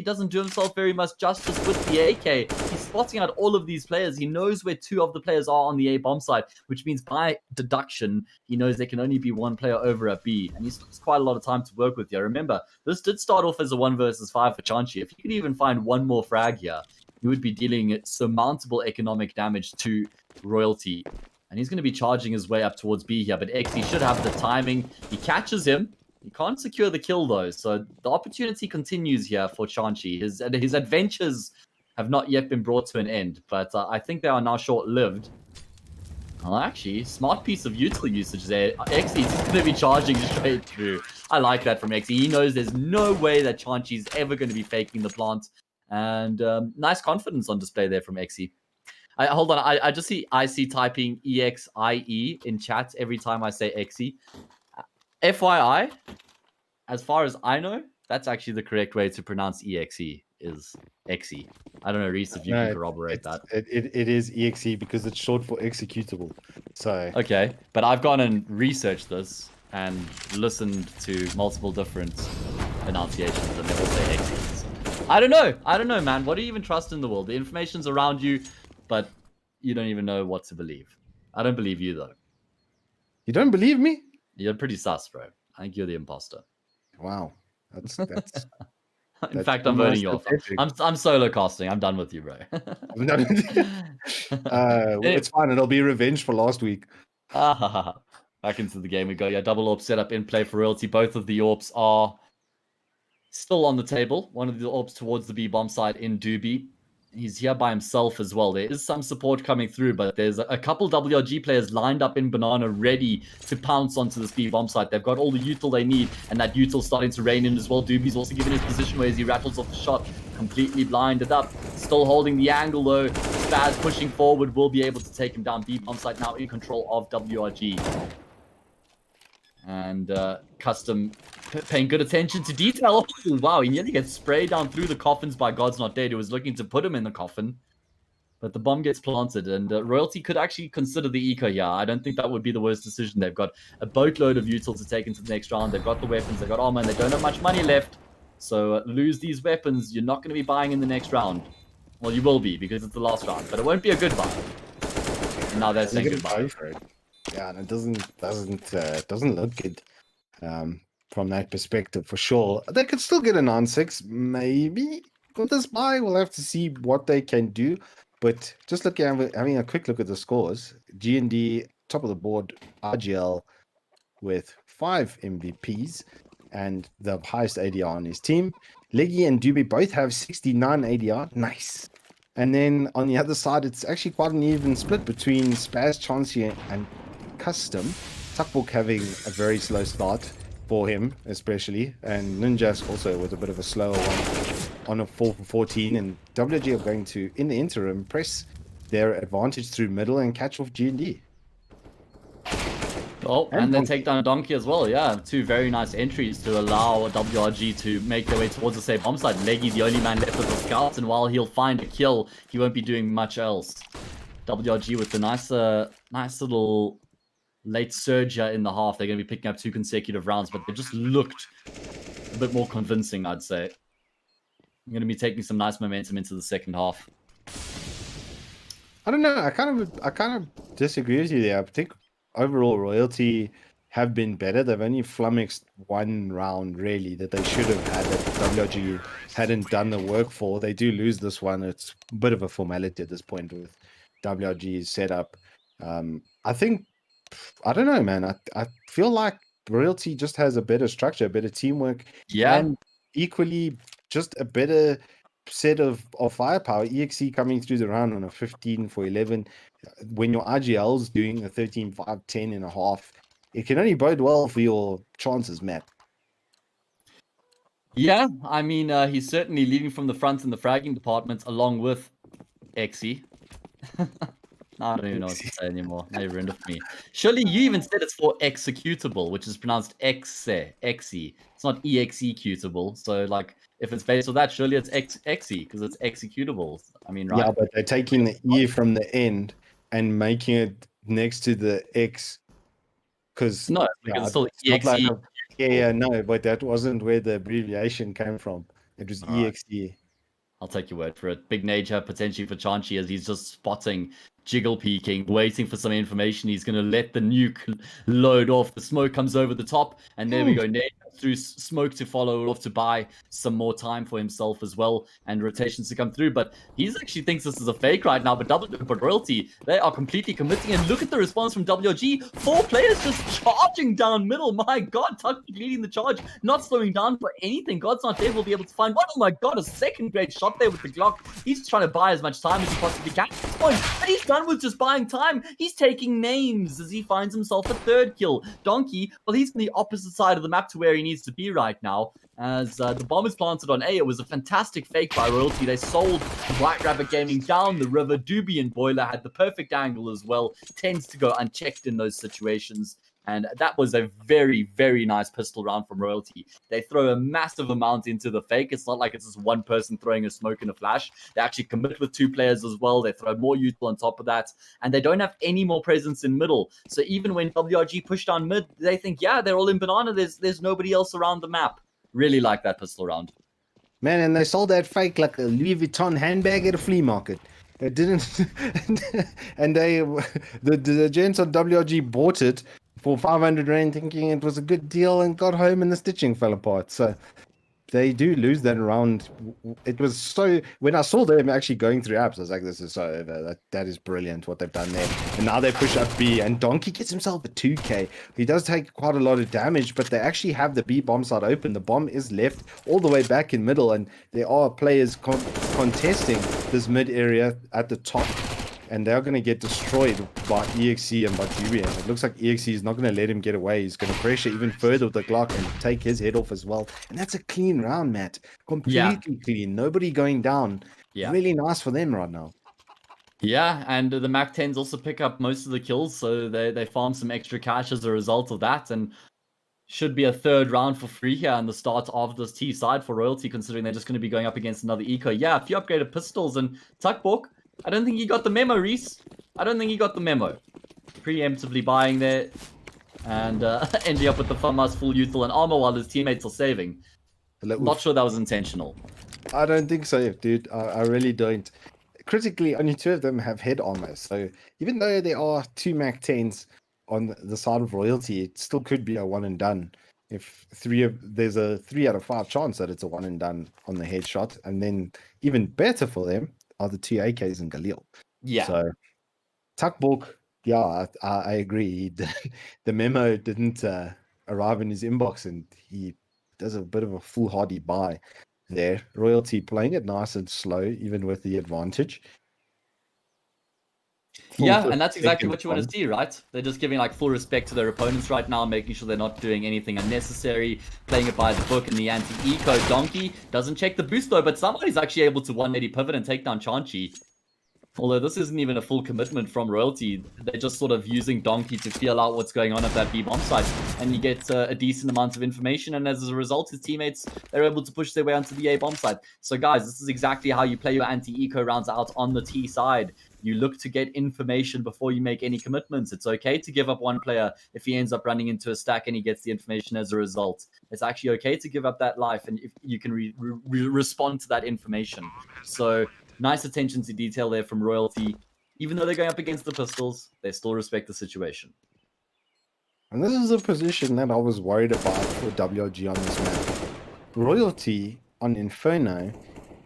doesn't do himself very much justice with the AK. He's spotting out all of these players. He knows where 2 of the players are on the A bomb side, which means by deduction, he knows there can only be 1 player over at B. And he's quite a lot of time to work with here. Remember, this did start off as a 1 versus 5 for Chansey. If he could even find 1 more frag here, he would be dealing surmountable economic damage to Royalty. And he's going to be charging his way up towards B here, but Xe should have the timing. He catches him. He can't secure the kill, though, so the opportunity continues here for Chansey. His adventures have not yet been brought to an end, but I think they are now short-lived. Well, actually, smart piece of util usage there. Xe is going to be charging straight through. I like that from Xe. He knows there's no way that Chansey is ever going to be faking the plant, and nice confidence on display there from Xe. Hold on, I just see IC typing EXIE in chat every time I say Xe. FYI, as far as I know, that's actually the correct way to pronounce EXE is Xe. I don't know, Reese, if you can corroborate that. It is EXE because it's short for executable. So okay, but I've gone and researched this and listened to multiple different pronunciations, and they all say Exi. I don't know, man. What do you even trust in the world? The information's around you, but you don't even know what to believe. I don't believe you, though. You don't believe me? You're pretty sus, bro. I think you're the imposter. Wow. That's In fact, I'm voting you off. I'm solo casting. I'm done with you, bro. It's fine. It'll be revenge for last week. Back into the game we go. Yeah, double AWP setup in play for Royalty. Both of the AWPs are still on the table. One of the AWPs towards the B bomb side in Doobie. He's here by himself as well. There is some support coming through, but there's a couple WRG players lined up in Banana ready to pounce onto this B bomb site. They've got all the util they need, and that util starting to rain in as well. Doobie's also given his position where as he rattles off the shot, completely blinded up. Still holding the angle though. Spaz pushing forward will be able to take him down. B bomb site now in control of WRG. And Custom paying good attention to detail. Oh, wow, he nearly gets sprayed down through the coffins by God's Not Dead, who was looking to put him in the coffin. But the bomb gets planted, and Royalty could actually consider the eco here. I don't think that would be the worst decision. They've got a boatload of util to take into the next round. They've got the weapons, they've got armor, and they don't have much money left. So lose these weapons, you're not going to be buying in the next round. Well, you will be, because it's the last round, but it won't be a good buy. And now they're saying goodbye. Yeah, and it doesn't look good from that perspective for sure. They could still get an on-6, maybe. With this buy, we'll have to see what they can do. But just having a quick look at the scores, G&D top of the board, EGL with 5 MVPs and the highest ADR on his team. Leggy and Doobie both have 69 ADR. Nice. And then on the other side, it's actually quite an even split between Spaz, Chauncey, and Custom. Tuckbook having a very slow start for him, especially. And Ninjas also with a bit of a slower one on a 4 for 14. And WG are going to, in the interim, press their advantage through middle and catch off G&D. Oh, and then take down Donkey as well. Yeah, 2 very nice entries to allow WRG to make their way towards the same bomb site. Leggy, the only man left with the scouts, and while he'll find a kill, he won't be doing much else. WRG with the nice little late surge in the half. They're going to be picking up 2 consecutive rounds, but they just looked a bit more convincing, I'd say. I'm going to be taking some nice momentum into the second half. I don't know. I kind of disagree with you there. I think overall, Royalty have been better. They've only flummoxed one round, really, that they should have had that WRG hadn't done the work for. They do lose this one. It's a bit of a formality at this point with WRG's setup. I don't know, man. I feel like Royalty just has a better structure, better teamwork. Yeah. And equally, just a better set of firepower. EXE coming through the round on a 15 for 11. When your RGL's doing a 13, 5, 10 and a half, it can only bode well for your chances, Matt. Yeah, I mean, he's certainly leading from the front in the fragging department along with Exi. I don't even know what to say anymore. Now you've ruined it for me. Surely you even said it's for executable, which is pronounced Exe. It's not executable. So, like, if it's based on that, surely it's Exe because it's executable. I mean, right? Yeah, but they're taking the E from the end and making it next to the X. Because it's still EXE. No, but that wasn't where the abbreviation came from. It was EXE. I'll take your word for it. Big Nature potentially for Chauncey as he's just spotting jiggle peeking, waiting for some information. He's going to let the nuke load off. The smoke comes over the top, and there we go. Nature through smoke to follow it off to buy some more time for himself as well, and rotations to come through. But he actually thinks this is a fake right now. But Royalty, they are completely committing. And look at the response from WG. 4 players just charging down middle. My God, Tuck leading the charge, not slowing down for anything. God's Not Dead will be able to find one. Oh my God, a second great shot there with the Glock. He's trying to buy as much time as he possibly can at this point. But he's done with just buying time. He's taking names as he finds himself a 3rd kill. Donkey, well, he's on the opposite side of the map to where he needs to be right now. As the bomb is planted on A, it was a fantastic fake by Royalty. They sold White Rabbit Gaming down the river. Doobie and Boiler had the perfect angle as well. Tends to go unchecked in those situations. And that was a very, very nice pistol round from Royalty. They throw a massive amount into the fake. It's not like it's just one person throwing a smoke and a flash. They actually commit with 2 players as well. They throw more util on top of that. And they don't have any more presence in middle. So even when WRG push down mid, they think, yeah, they're all in banana. There's nobody else around the map. Really like that pistol round. Man, and they sold that fake like a Louis Vuitton handbag at a flea market. It didn't, and the gents on WRG bought it for 500 rand, thinking it was a good deal, and got home and the stitching fell apart. So they do lose that round. It was so, when I saw them actually going through apps, I was like, this is so over. That is brilliant what they've done there. And now they push up B, and Donkey gets himself a 2k. He does take quite a lot of damage, but they actually have the B bomb side open. The bomb is left all the way back in middle, and there are players contesting this mid area at the top. And they're going to get destroyed by EXE and by Julian. It looks like EXE is not going to let him get away. He's going to pressure even further with the Glock and take his head off as well. And that's a clean round, Matt. Completely clean. Nobody going down. Yeah. Really nice for them right now. Yeah, and the MAC-10s also pick up most of the kills, so they farm some extra cash as a result of that. And should be a third round for free here on the start of this T side for Royalty, considering they're just going to be going up against another eco. Yeah, a few upgraded pistols, and Tuckbork, I don't think you got the memo, Reese. I don't think you got the memo. Preemptively buying there and ending up with the FAMAS full youthful and armor while his teammates are saving. Not sure that was intentional. I don't think so, dude. I really don't. Critically, only 2 of them have head armor. So even though there are 2 MAC-10s on the side of Royalty, it still could be a one and done. If there's a 3 out of 5 chance that it's a one and done on the headshot. And then even better for them are the 2 AKs and Galil. Yeah. So Tuckbork, yeah, I agree. The memo didn't arrive in his inbox, and he does a bit of a foolhardy buy there. Royalty playing it nice and slow, even with the advantage. Yeah, and that's exactly what you want to see, right? They're just giving like full respect to their opponents right now, making sure they're not doing anything unnecessary, playing it by the book. And the anti-eco Donkey doesn't check the boost though, but somebody's actually able to 180 pivot and take down Chanchi. Although this isn't even a full commitment from Royalty, they're just sort of using Donkey to feel out what's going on at that B bomb site, and you get a decent amount of information, and as a result, his teammates, they're able to push their way onto the A bomb site. So guys, this is exactly how you play your anti-eco rounds out on the T side. You look to get information before you make any commitments. It's okay to give up one player if he ends up running into a stack and he gets the information as a result. It's actually okay to give up that life, and if you can respond to that information. So nice attention to detail there from Royalty. Even though they're going up against the pistols, they still respect the situation. And this is a position that I was worried about for WRG on this map. Royalty on Inferno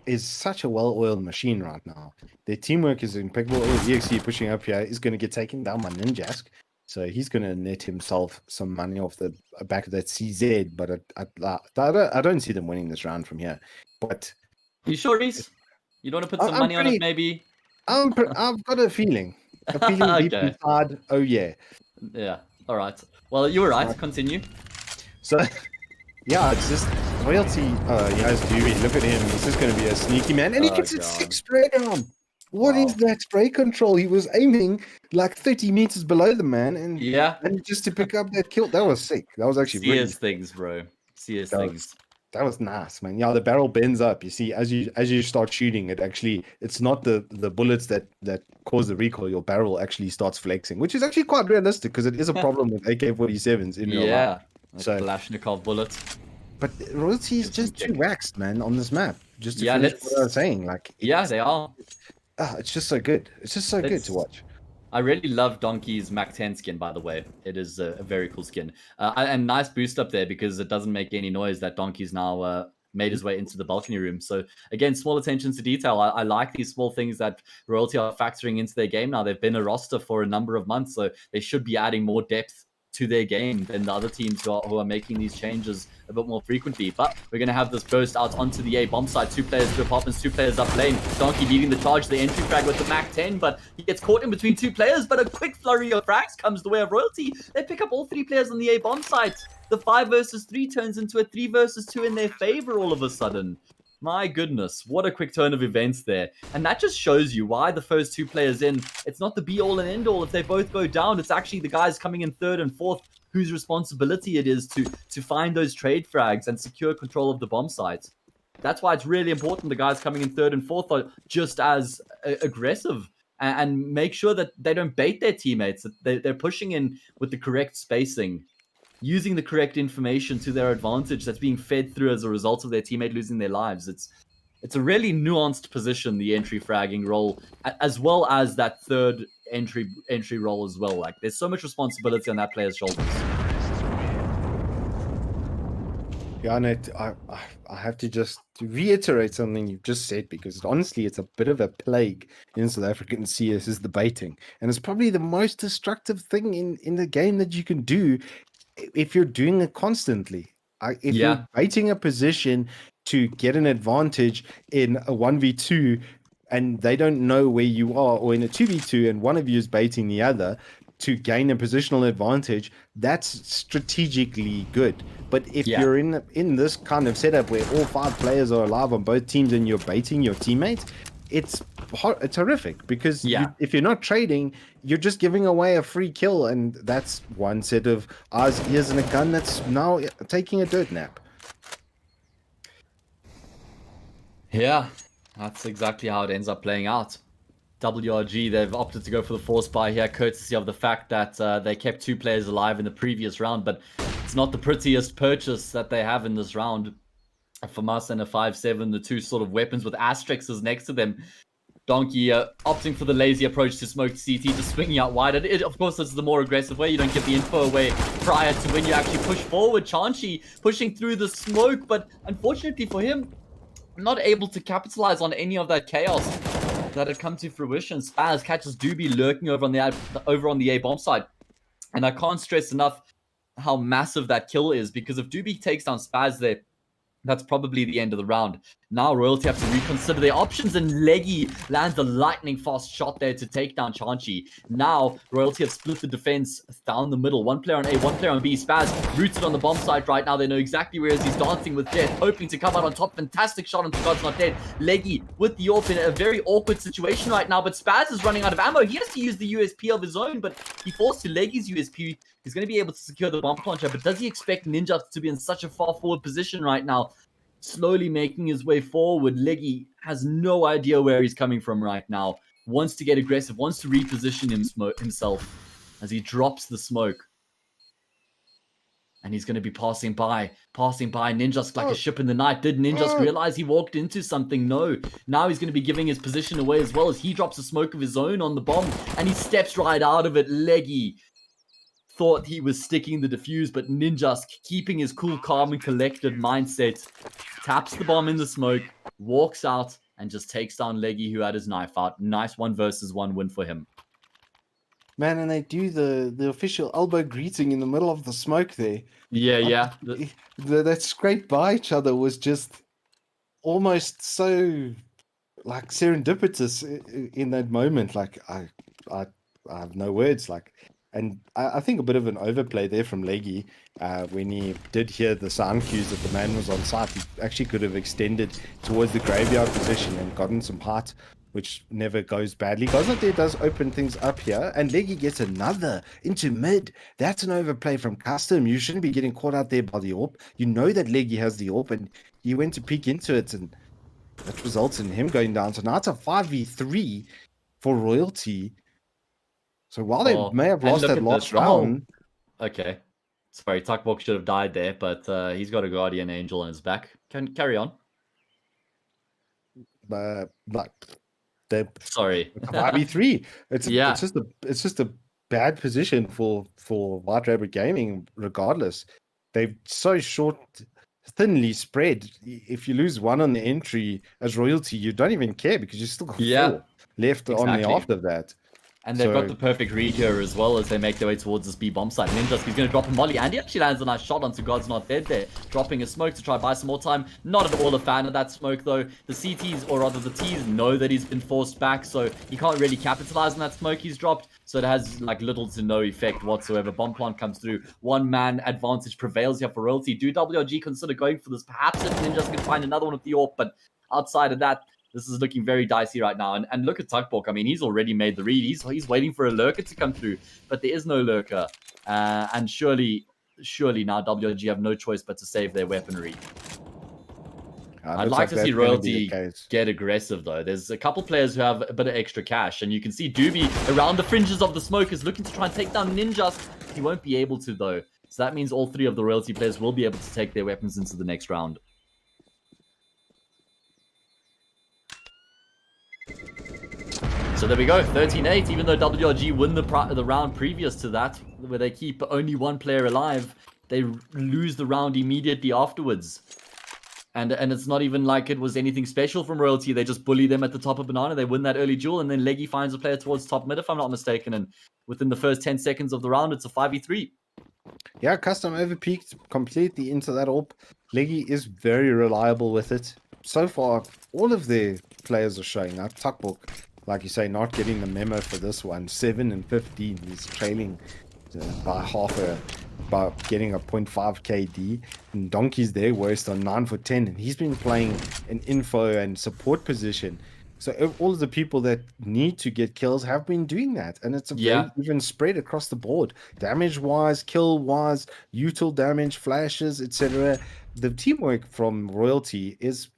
is such a well-oiled machine right now. Their teamwork is impeccable. EXE pushing up here is going to get taken down by Ninjask. So he's going to net himself some money off the back of that CZ. But I don't see them winning this round from here. But you sure, Reese? You don't want to put some money on it, maybe? I've got a feeling. A feeling okay. Deep inside. Oh, yeah. Yeah. All right. Well, you were right. Continue. So, yeah, it's just Royalty. He has Dewey. Look at him. He's just going to be a sneaky man. And he gets a 6 spray down. What is that spray control? He was aiming like 30 meters below the man. And just to pick up that kill. That was sick. That was actually CS things, bro. CS things. That was nice, man. Yeah, the barrel bends up. You see, as you start shooting, it's not the bullets that cause the recoil. Your barrel actually starts flexing, which is actually quite realistic because it is a problem with AK-47s in real life. Yeah, so Kalashnikov bullet. But Royalty is just too waxed, man, on this map. Just to finish what I was saying, like they are. It's just so good. It's just so good to watch. I really love Donkey's MAC-10 skin, by the way. It is a very cool skin. And nice boost up there because it doesn't make any noise that Donkey's now made his way into the balcony room. So, again, small attention to detail. I like these small things that Royalty are factoring into their game now. They've been a roster for a number of months, so they should be adding more depth to their game than the other teams who are making these changes a bit more frequently. But we're going to have this burst out onto the A bomb site. 2 players to apartments, 2 players up lane. Donkey leading the charge, the entry frag with the MAC-10, but he gets caught in between 2 players, but a quick flurry of frags comes the way of Royalty. They pick up all 3 players on the A bomb site. The 5 versus 3 turns into a 3 versus 2 in their favor all of a sudden. My goodness, what a quick turn of events there. And that just shows you why the first 2 players in, it's not the be-all and end-all. If they both go down, it's actually the guys coming in 3rd and 4th whose responsibility it is to find those trade frags and secure control of the bomb site. That's why it's really important the guys coming in 3rd and 4th are just as aggressive and make sure that they don't bait their teammates, that they're pushing in with the correct spacing. using the correct information to their advantage that's being fed through as a result of their teammate losing their lives. It's a really nuanced position, the entry fragging role, as well as that third entry role as well. Like, there's so much responsibility on that player's shoulders. Yeah, and I have to just reiterate something you've just said, because honestly, it's a bit of a plague in South African CS, is the baiting. And it's probably the most destructive thing in the game that you can do if you're doing it constantly. If you're baiting a position to get an advantage in a 1v2 and they don't know where you are, or in a 2v2 and one of you is baiting the other to gain a positional advantage, that's strategically good. But if you're in this kind of setup where all 5 players are alive on both teams and you're baiting your teammates, it's horrific, because if you're not trading, you're just giving away a free kill, and that's one set of eyes, ears, and a gun that's now taking a dirt nap. Yeah, that's exactly how it ends up playing out. WRG, they've opted to go for the force buy here, courtesy of the fact that they kept 2 players alive in the previous round, but it's not the prettiest purchase that they have in this round. A FAMAS and a 5-7, the 2 sort of weapons with asterisks next to them. Donkey opting for the lazy approach to smoke CT, just swinging out wide. Of course, this is the more aggressive way. You don't get the info away prior to when you actually push forward. Chanchi pushing through the smoke, but unfortunately for him, not able to capitalize on any of that chaos that had come to fruition. Spaz catches Doobie lurking over on the A bomb side. And I can't stress enough how massive that kill is, because if Doobie takes down Spaz there, that's probably the end of the round. Now Royalty have to reconsider their options, and Leggy lands a lightning fast shot there to take down Chanchi. Now Royalty have split the defense down the middle. 1 player on A, 1 player on B. Spaz rooted on the bomb site right now. They know exactly where he's dancing with Death, hoping to come out on top. Fantastic shot onto God's Not Dead. Leggy with the AWP in a very awkward situation right now, but Spaz is running out of ammo. He has to use the USP of his own, but he falls to Leggy's USP. He's going to be able to secure the bomb launcher, but does he expect Ninja to be in such a far forward position right now? Slowly making his way forward. Leggy has no idea where he's coming from right now. Wants to get aggressive, wants to reposition himself as he drops the smoke. And he's going to be passing by Ninjask like a ship in the night. Did Ninjask realize he walked into something? No. Now he's going to be giving his position away as well, as he drops a smoke of his own on the bomb, and he steps right out of it. Leggy thought he was sticking the defuse, but Ninjask, keeping his cool, calm, and collected mindset, taps the bomb in the smoke, walks out, and just takes down Leggy, who had his knife out. Nice 1 versus 1 win for him. Man, and they do the official elbow greeting in the middle of the smoke there. Yeah. That scrape by each other was just almost so, like, serendipitous in that moment. Like, I have no words. Like, and I think a bit of an overplay there from Leggy when he did hear the sound cues that the man was on site. He actually could have extended towards the graveyard position and gotten some height, which never goes badly. Gosnate does open things up here, and Leggy gets another into mid. That's an overplay from Custom. You shouldn't be getting caught out there by the AWP. You know that Leggy has the AWP, and he went to peek into it, and that results in him going down. So now it's a 5v3 for Royalty. So while they may have lost that last round... Okay. Sorry, Tuckbox should have died there, but he's got a Guardian Angel on his back. Carry on. Sorry. 5v3. It's just a bad position for White Rabbit Gaming, regardless. They're so thinly spread. If you lose 1 on the entry as Royalty, you don't even care, because you still got 4 left on the after that. And they've got the perfect read here as well, as they make their way towards this B bomb site. Ninjask is going to drop a molly, and he actually lands a nice shot onto God's Not Dead there, dropping a smoke to try buy some more time. Not at all a fan of that smoke, though. The CTs, or rather the Ts, know that he's been forced back, so he can't really capitalize on that smoke he's dropped. So it has like little to no effect whatsoever. Bomb plant comes through. 1-man advantage prevails here for Royalty. Do WRG consider going for this? Perhaps if Ninjask can find another one with the AWP, but outside of that, this is looking very dicey right now. And look at Tuckborg. I mean, he's already made the read. He's waiting for a lurker to come through, but there is no lurker. And surely now WRG have no choice but to save their weaponry. I'd like to see Royalty get aggressive, though. There's a couple players who have a bit of extra cash, and you can see Doobie around the fringes of the smoke is looking to try and take down Ninjask. He won't be able to, though. So that means all 3 of the Royalty players will be able to take their weapons into the next round. So there we go, 13-8, even though WRG win the round previous to that, where they keep only 1 player alive, they lose the round immediately afterwards. And it's not even like it was anything special from Royalty. They just bully them at the top of Banana. They win that early duel, and then Leggy finds a player towards top mid, if I'm not mistaken. And within the first 10 seconds of the round, it's a 5v3. Yeah, Custom overpeaked completely into that AWP. Leggy is very reliable with it. So far, all of their players are showing up. Tuckbook, like you say, not getting the memo for this one. 7 and 15. He's trailing by by getting a 0.5 KD. And Donkey's there, worst on 9 for 10. And he's been playing an info and support position. So all of the people that need to get kills have been doing that. And it's a very even spread across the board. Damage-wise, kill-wise, util damage, flashes, etc. The teamwork from Royalty is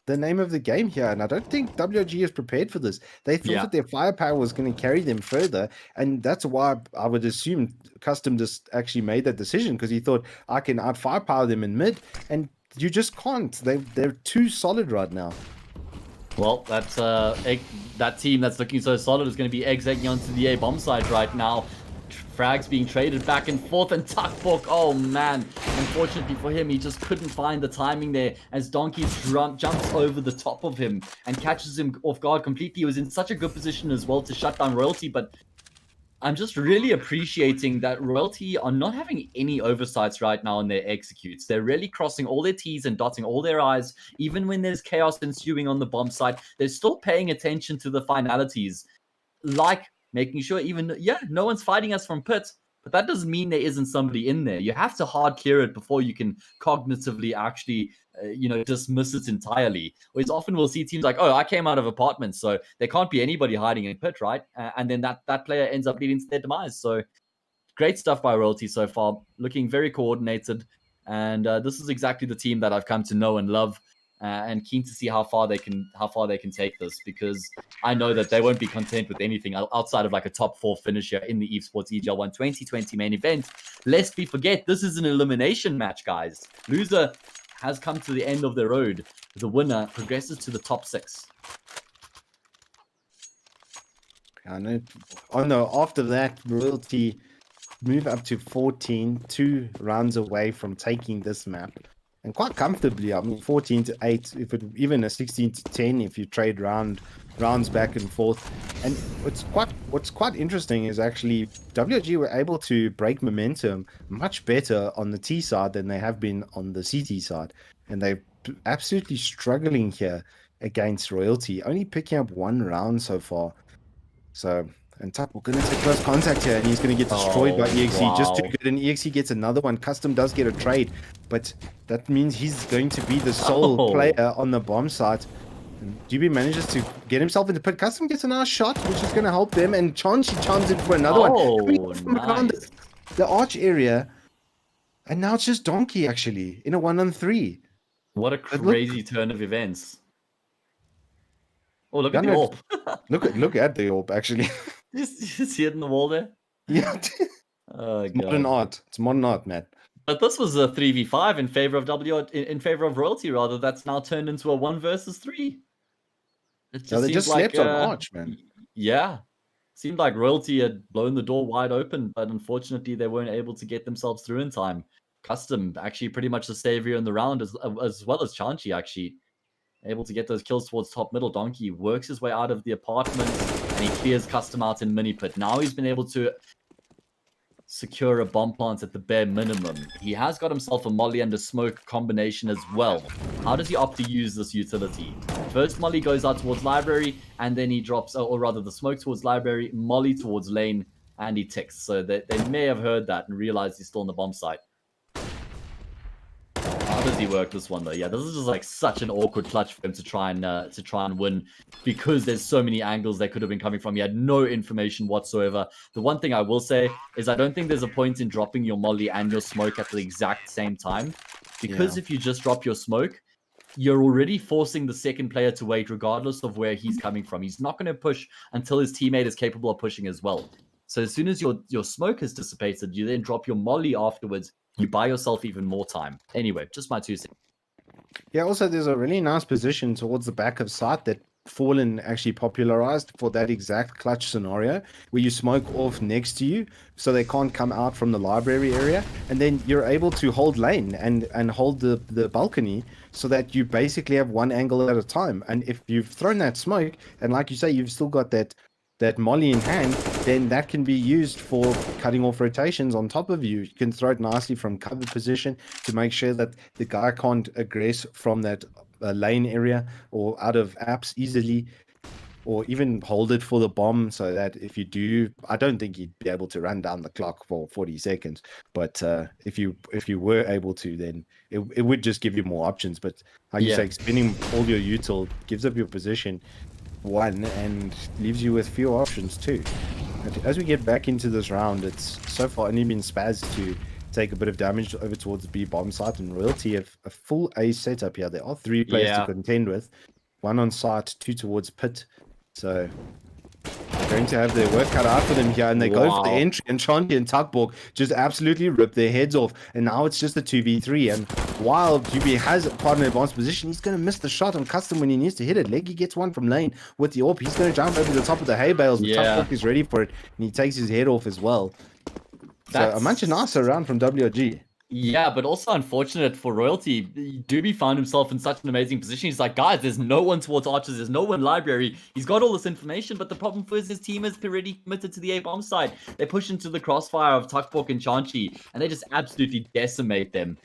the name of the game here. And I don't think WG is prepared for this. They thought that their firepower was going to carry them further. And that's why I would assume Custom just actually made that decision, because he thought, I can out-firepower them in mid. And you just can't. They're too solid right now. Well, that's that team that's looking so solid is going to be egging onto the A bomb side right now. Frags being traded back and forth, and Tuckbook, oh man, unfortunately for him, he just couldn't find the timing there as Donkey jumps over the top of him and catches him off guard completely. He was in such a good position as well to shut down Royalty, but I'm just really appreciating that Royalty are not having any oversights right now in their executes. They're really crossing all their T's and dotting all their I's. Even when there's chaos ensuing on the bomb site, they're still paying attention to the finalities. Like making sure no one's fighting us from pit, but that doesn't mean there isn't somebody in there. You have to hard clear it before you can cognitively actually dismiss it entirely. Whereas often we'll see teams like, oh, I came out of apartments, so there can't be anybody hiding in pit, right? And then that player ends up leading to their demise. So great stuff by Royalty so far, looking very coordinated. And this is exactly the team that I've come to know and love. And keen to see how far they can take this, because I know that they won't be content with anything outside of like a top 4 finisher in the Evesports EGL 1 2020 main event. Lest we forget, this is an elimination match, guys. Loser has come to the end of the road. The winner progresses to the top 6. I know. Oh no! After that, Royalty move up to 14, 2 rounds away from taking this map. And quite comfortably. I mean, 14-8, if it even a 16-10 if you trade rounds back and forth. And what's quite interesting is actually WG were able to break momentum much better on the T side than they have been on the CT side. And they're absolutely struggling here against Royalty, only picking up 1 round so far. So, and Tuck, we're going to take close contact here, and he's going to get destroyed by EXE. Wow. Just too good, and EXE gets another one. Custom does get a trade, but that means he's going to be the sole player on the bomb site. And GB manages to get himself into pit. Custom gets a nice shot, which is going to help them, and Chansey chimes in for another one. From around the arch area, and now it's just Donkey, actually, in a 1-on-3. What a crazy turn of events. Oh, look at the AWP. look at the AWP, actually. You see it in the wall there? Yeah. It's modern art. It's modern art, man. But this was a 3v5 in favor of in favor of Royalty, rather. That's now turned into a 1 versus 3. It just they just slept on Arch, man. Yeah. Seemed like Royalty had blown the door wide open, but unfortunately they weren't able to get themselves through in time. Custom, actually pretty much the savior in the round, as well as Chansey, actually. Able to get those kills towards top middle. Donkey works his way out of the apartment, and he clears Custom out in mini pit. Now he's been able to secure a bomb plant at the bare minimum. He has got himself a molly and a smoke combination as well. How does he opt to use this utility? First molly goes out towards library, and then he drops, or rather the smoke towards library, molly towards lane, and he ticks. So they may have heard that and realized he's still on the bomb site. How does he work this one though? Yeah, this is just like such an awkward clutch for him to try and win, because there's so many angles they could have been coming from. He had no information whatsoever. The one thing I will say is I don't think there's a point in dropping your molly and your smoke at the exact same time, because if you just drop your smoke, you're already forcing the second player to wait regardless of where he's coming from. He's not going to push until his teammate is capable of pushing as well. So as soon as your smoke has dissipated, you then drop your molly afterwards. You buy yourself even more time. Anyway, just my 2 cents. Yeah, also there's a really nice position towards the back of site that Fallen actually popularized for that exact clutch scenario where you smoke off next to you so they can't come out from the library area, and then you're able to hold lane and hold the balcony so that you basically have one angle at a time. And if you've thrown that smoke, and like you say, you've still got that molly in hand, then that can be used for cutting off rotations on top of you. You can throw it nicely from cover position to make sure that the guy can't aggress from that lane area or out of apps easily, or even hold it for the bomb so that if you do, I don't think you'd be able to run down the clock for 40 seconds, but if you were able to, then it would just give you more options. But like you say, spending all your util gives up your position one and leaves you with few options too. As we get back into this round, it's so far only been Spaz to take a bit of damage over towards the B bomb site, and Royalty have a full A setup here. There are 3 players to contend with, 1 on site, 2 towards pit. So they're going to have their work cut out for them here, and they go for the entry, and Chanti and Tuckborg just absolutely rip their heads off, and now it's just a 2v3. And while QB has quite an advanced position, he's going to miss the shot on custom when he needs to hit it. Leggy gets one from lane with the AWP. He's going to jump over the top of the hay bales, and Tuckborg is ready for it, and he takes his head off as well. So a much nicer round from WRG. Yeah, but also unfortunate for Royalty. Doobie found himself in such an amazing position. He's like, guys, there's no one towards Archers. There's no one library. He's got all this information, but the problem is his team is already committed to the A-bomb side. They push into the crossfire of Tuckborg and Chanchi, and they just absolutely decimate them.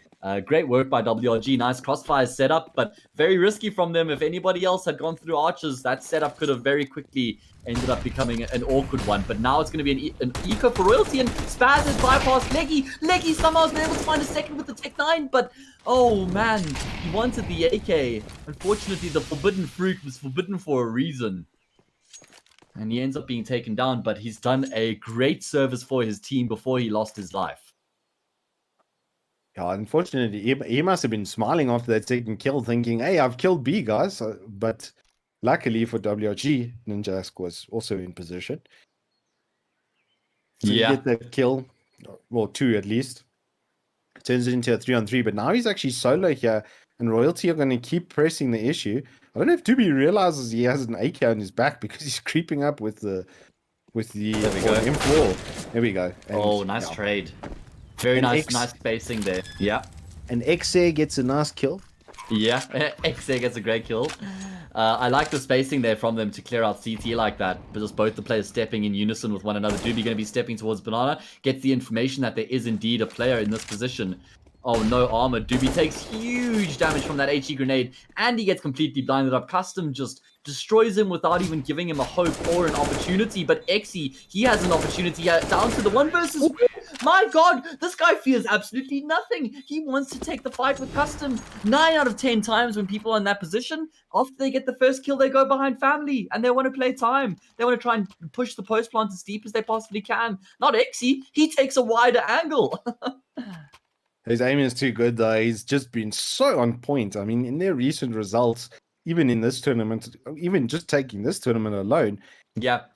Great work by WRG. Nice crossfire setup, but very risky from them. If anybody else had gone through Archers, that setup could have very quickly ended up becoming an awkward one. But now it's going to be an eco for Royalty, and Spaz has bypassed Leggy. Leggy somehow has been able to find a second with the Tech 9, but oh man, he wanted the AK. Unfortunately, the forbidden fruit was forbidden for a reason. And he ends up being taken down, but he's done a great service for his team before he lost his life. Yeah, unfortunately, he must have been smiling after that second kill, thinking, hey, I've killed B, guys. But luckily for WRG, Ninjask was also in position. So you get the kill, well, 2 at least. Turns it into a 3-on-3, but now he's actually solo here, and Royalty are going to keep pressing the issue. I don't know if Doobie realizes he has an AK on his back because he's creeping up with the M4. There we go. And, nice trade. Very nice spacing there. Yeah. And XA gets a nice kill. Yeah, XA gets a great kill. I like the spacing there from them to clear out CT like that, because both the players stepping in unison with one another. Doobie going to be stepping towards Banana, gets the information that there is indeed a player in this position. Oh, no armor. Doobie takes huge damage from that HE grenade, and he gets completely blinded up. Custom just destroys him without even giving him a hope or an opportunity. But Xe, he has an opportunity down to the 1 versus. My god, this guy fears absolutely nothing. He wants to take the fight with Custom. 9 out of 10 times when people are in that position, after they get the first kill, they go behind family and they want to play time. They want to try and push the post plant as deep as they possibly can. Not Xe, he takes a wider angle. His aim is too good, though. He's just been so on point. I mean, in their recent results, even in this tournament, even just taking this tournament alone,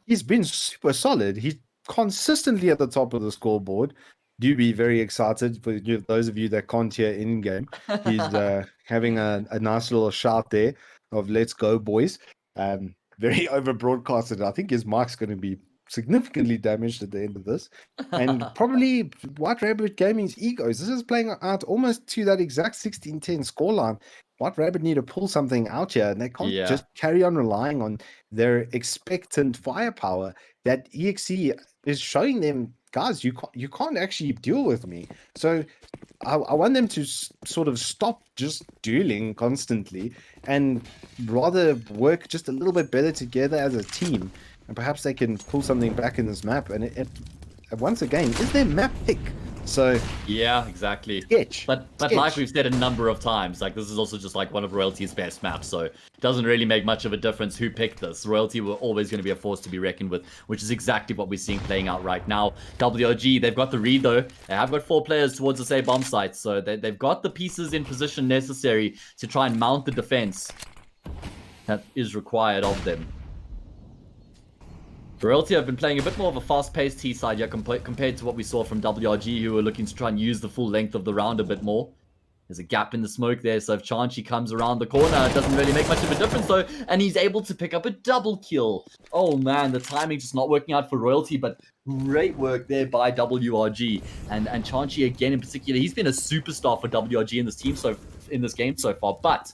he's been super solid. He's consistently at the top of the scoreboard. Do be very excited for those of you that can't hear in game. He's having a nice little shout there of "Let's go, boys!" Very over broadcasted. I think his mic's going to be significantly damaged at the end of this, and probably White Rabbit Gaming's egos. This is playing out almost to that exact 16-10 scoreline. White Rabbit need to pull something out here, and they can't just carry on relying on their expectant firepower that EXE is showing them. Guys, you can't actually deal with me. So I want them to sort of stop just dueling constantly and rather work just a little bit better together as a team. And perhaps they can pull something back in this map. And it once again, is their map pick. So yeah, exactly. Sketch. But like we've said a number of times, like this is also just like one of Royalty's best maps, so it doesn't really make much of a difference who picked this. Royalty were always going to be a force to be reckoned with, which is exactly what we're seeing playing out right now. WRG, they've got the read though. They have got 4 players towards the same bomb site, so they've got the pieces in position necessary to try and mount the defense that is required of them. Royalty have been playing a bit more of a fast-paced T side here compared to what we saw from WRG, who were looking to try and use the full length of the round a bit more. There's a gap in the smoke there, so if Chansey comes around the corner, it doesn't really make much of a difference though, and he's able to pick up a double kill. Oh man, the timing just not working out for Royalty, but great work there by WRG. And Chansey again in particular, he's been a superstar for WRG in this game so far, but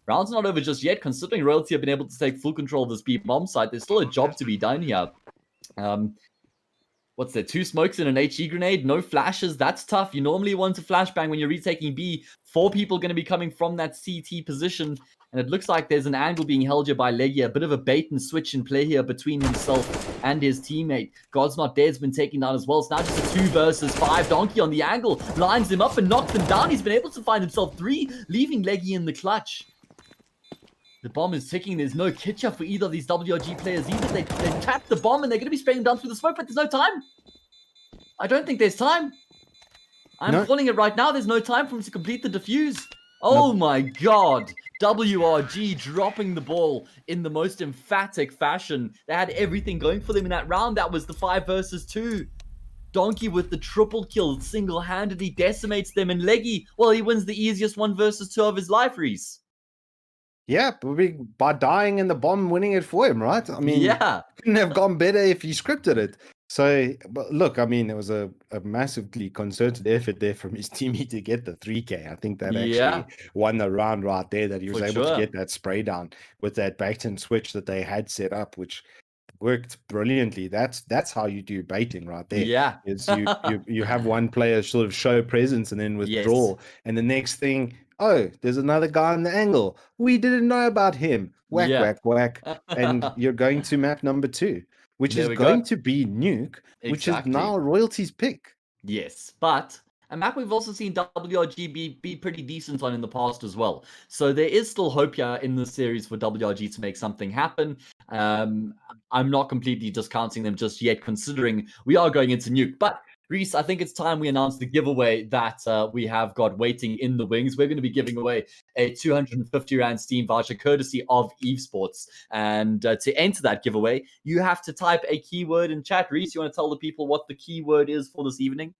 round's not over just yet. Considering Royalty have been able to take full control of this B bomb site, there's still a job to be done here. What's there? 2 smokes and an HE grenade, no flashes. That's tough. You normally want to flashbang when you're retaking B. 4 people going to be coming from that CT position. And it looks like there's an angle being held here by Leggy. A bit of a bait and switch in play here between himself and his teammate. God's Not Dead's been taken down as well. It's now just a 2 versus 5. Donkey on the angle lines him up and knocks him down. He's been able to find himself 3, leaving Leggy in the clutch. The bomb is ticking. There's no catch up for either of these WRG players either. They tap the bomb and they're going to be spraying down through the smoke, but there's no time. I don't think there's time. I'm calling it right now. There's no time for him to complete the defuse. Oh my god. WRG dropping the ball in the most emphatic fashion. They had everything going for them in that round. That was the 5 versus 2. Donkey with the triple kill single-handedly decimates them. And Leggy, well, he wins the easiest 1 versus 2 of his life, Reese. Yeah, by dying in the bomb, winning it for him, right? I mean, couldn't have gone better if he scripted it. So, but look, I mean, it was a massively concerted effort there from his teammate to get the 3K. I think that actually won the round right there, that he was able to get that spray down with that bait and switch that they had set up, which worked brilliantly. That's how you do baiting right there. Yeah. Is you have one player sort of show presence and then withdraw. And the next thing, oh, there's another guy on the angle. We didn't know about him. Whack, whack, whack. And you're going to map number 2, which is going to be Nuke, which is now Royalty's pick. Yes, but a map we've also seen WRG be pretty decent on in the past as well. So there is still hope here in this series for WRG to make something happen. I'm not completely discounting them just yet, considering we are going into Nuke. But Reese, I think it's time we announce the giveaway that we have got waiting in the wings. We're going to be giving away a 250 Rand Steam voucher courtesy of Evesports. And to enter that giveaway, you have to type a keyword in chat. Reese, you want to tell the people what the keyword is for this evening?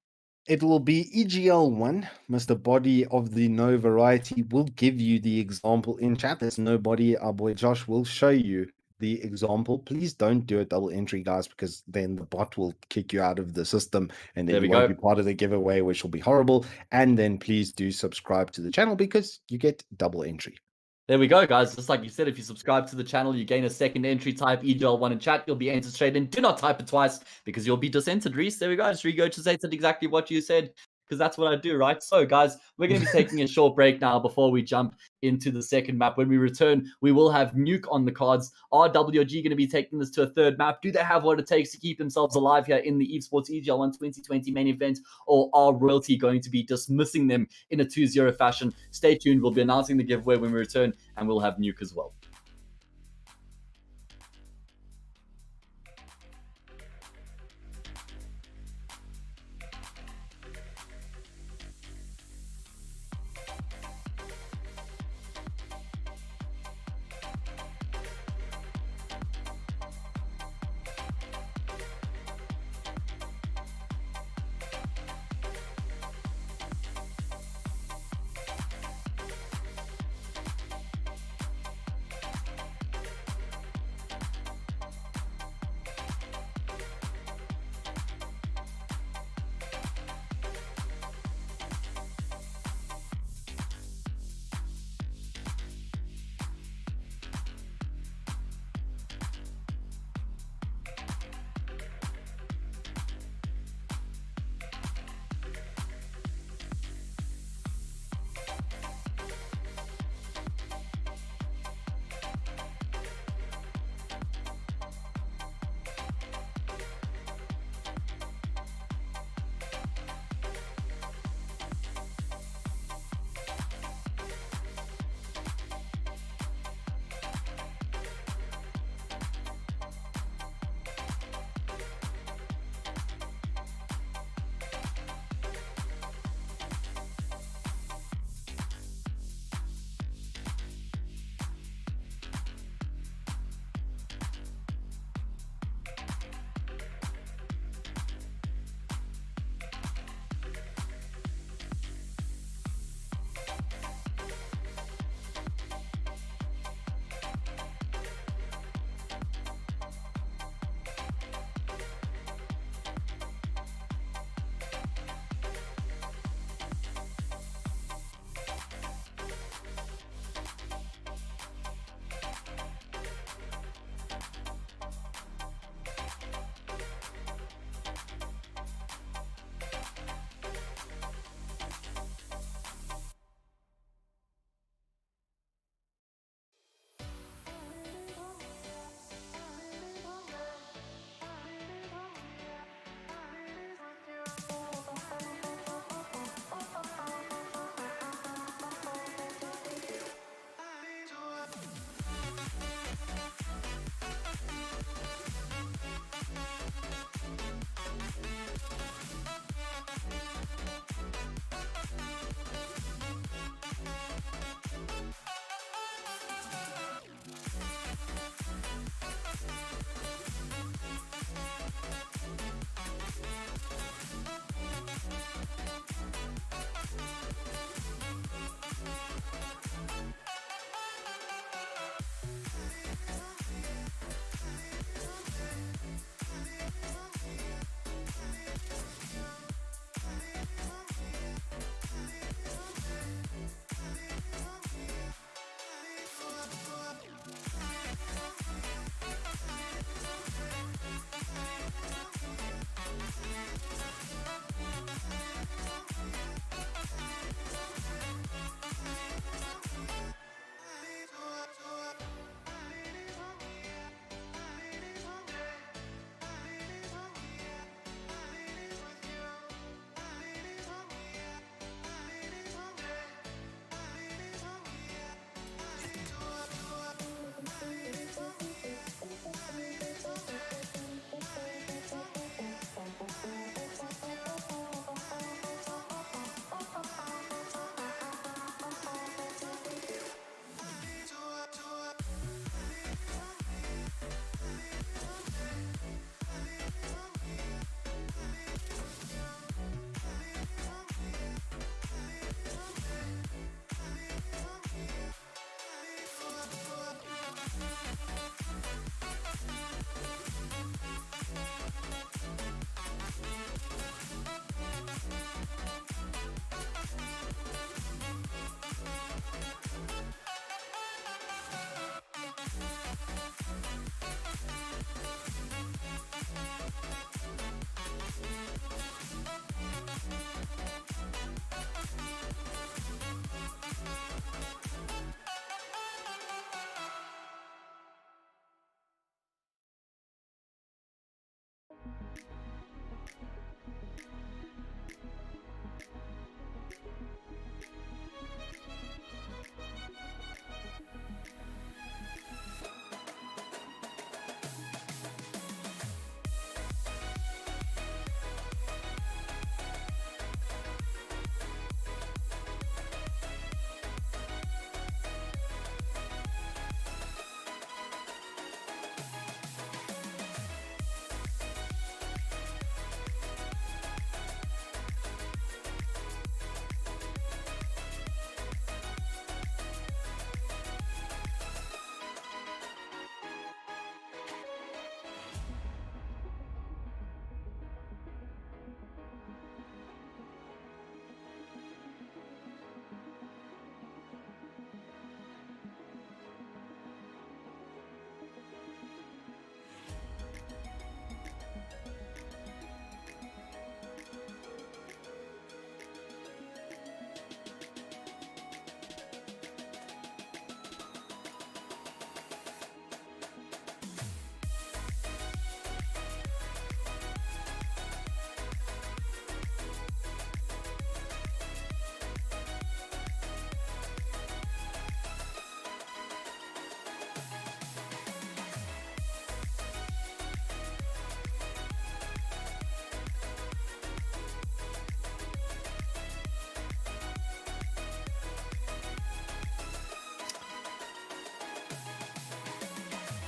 It will be EGL1. Mr. Body of the No Variety will give you the example in chat. There's nobody. Our boy Josh will show you the example. Please don't do a double entry, guys, because then the bot will kick you out of the system and then you won't be part of the giveaway, which will be horrible. And then please do subscribe to the channel because you get double entry. There we go, guys. Just like you said, if you subscribe to the channel, you gain a second entry. Type EGL1 in chat. You'll be entered straight in. Do not type it twice because you'll be disentered, Reese. There we go. Just regurgitated exactly what you said, because that's what I do, right? So, guys, we're going to be taking a short break now before we jump into the second map. When we return, we will have Nuke on the cards. Are WRG going to be taking this to a third map? Do they have what it takes to keep themselves alive here in the Evesports EGL1 2020 main event? Or are Royalty going to be dismissing them in a 2-0 fashion? Stay tuned. We'll be announcing the giveaway when we return, and we'll have Nuke as well.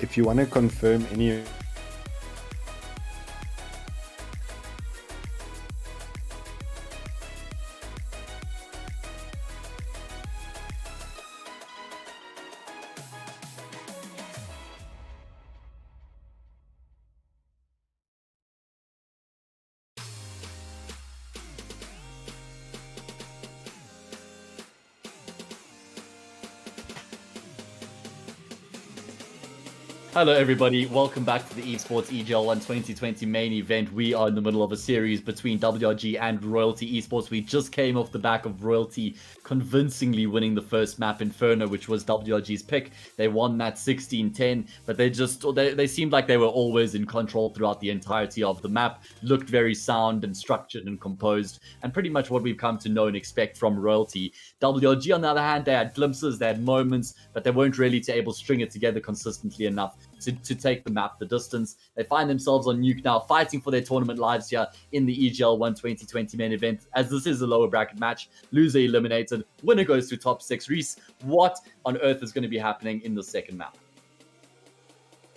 if you want to confirm any Hello everybody, welcome back to the Evesports EGL 1 2020 main event. We are in the middle of a series between WRG and Royalty Esports. We just came off the back of Royalty convincingly winning the first map, Inferno, which was WRG's pick. They won that 16-10, but they seemed like they were always in control throughout the entirety of the map. Looked very sound and structured and composed, and pretty much what we've come to know and expect from Royalty. WRG, on the other hand, they had glimpses, they had moments, but they weren't really able to string it together consistently enough to take the map the distance. They find themselves on Nuke now, fighting for their tournament lives here in the EGL 1 2020 main event, as this is a lower bracket match. Loser eliminated, winner goes to top 6. Reese, what on earth is going to be happening in the second map?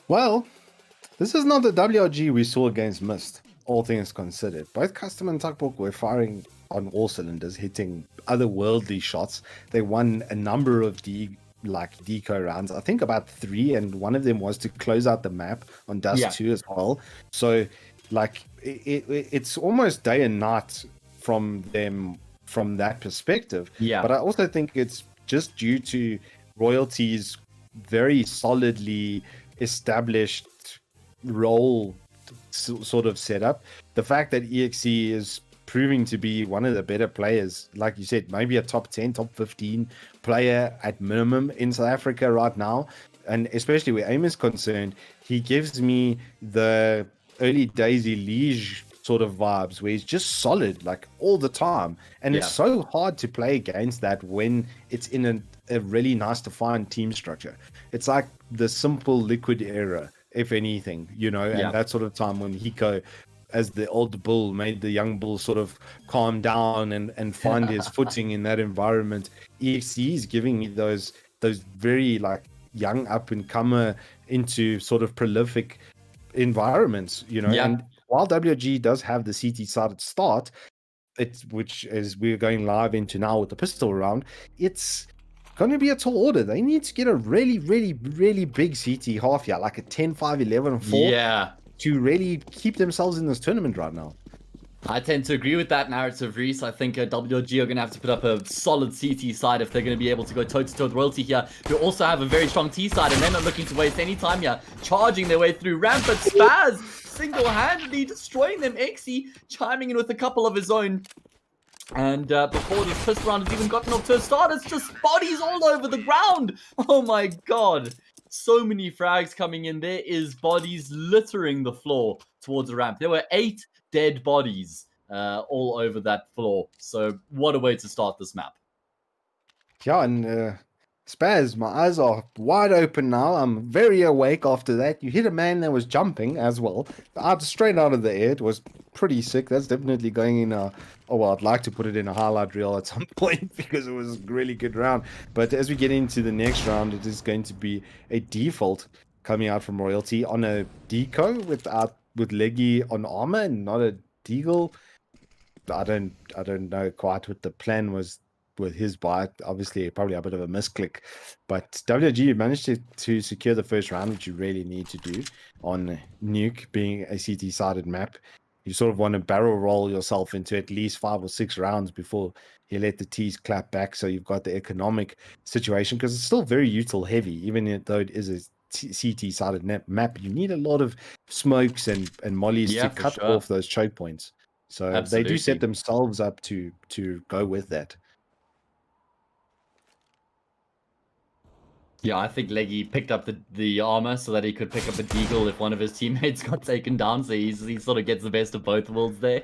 Well, this is not the WRG we saw against Mist, all things considered. Both Custom and Tuckbook were firing on all cylinders, hitting otherworldly shots. They won a number of deco rounds, I think about 3, and one of them was to close out the map on Dust 2 as well. So like it's almost day and night from them from that perspective. But I also think it's just due to Royalty's very solidly established role sort of setup. The fact that EXE is proving to be one of the better players, like you said, maybe a top 10, top 15 player at minimum in South Africa right now, and especially where AIM is concerned, he gives me the early Daisy Liege sort of vibes, where he's just solid like all the time, and it's so hard to play against that when it's in a really nice defined team structure. It's like the simple Liquid era, if anything, you know, and that sort of time when Hiko, as the old bull, made the young bull sort of calm down and find his footing in that environment. EXE is giving me those very like young up and comer into sort of prolific environments, you know. And while WG does have the CT sided start, which is we're going live into now with the pistol round, it's going to be a tall order. They need to get a really, really, really big CT half here, like a 10, 5, 11, 4. To really keep themselves in this tournament right now. I tend to agree with that narrative, Reese. I think WG are going to have to put up a solid CT side if they're going to be able to go toe-to-toe with Royalty here, who also have a very strong T side, and they're not looking to waste any time here, charging their way through Rampant. Spaz single-handedly destroying them. Exe chiming in with a couple of his own. And before this first round has even gotten off to a start, it's just bodies all over the ground. Oh my god. So many frags coming in. There is bodies littering the floor towards the ramp. There were 8 dead bodies all over that floor. So what a way to start this map. Yeah, and Spaz, my eyes are wide open now. I'm very awake after that. You hit a man that was jumping as well. Straight out of the air. It was pretty sick. That's definitely going in a... Oh, well, I'd like to put it in a highlight reel at some point because it was a really good round. But as we get into the next round, it is going to be a default coming out from Royalty on a deco with Leggy on armor and not a deagle. I don't know quite what the plan was with his buy. Obviously, probably a bit of a misclick. But WG managed to secure the first round, which you really need to do on Nuke being a CT-sided map. You sort of want to barrel roll yourself into at least 5 or 6 rounds before you let the T's clap back, so you've got the economic situation, because it's still very util heavy, even though it is a CT-sided map. You need a lot of smokes and mollies to cut off those choke points. So they do set themselves up to go with that. Yeah, I think Leggy picked up the armor so that he could pick up a deagle if one of his teammates got taken down. So he sort of gets the best of both worlds there.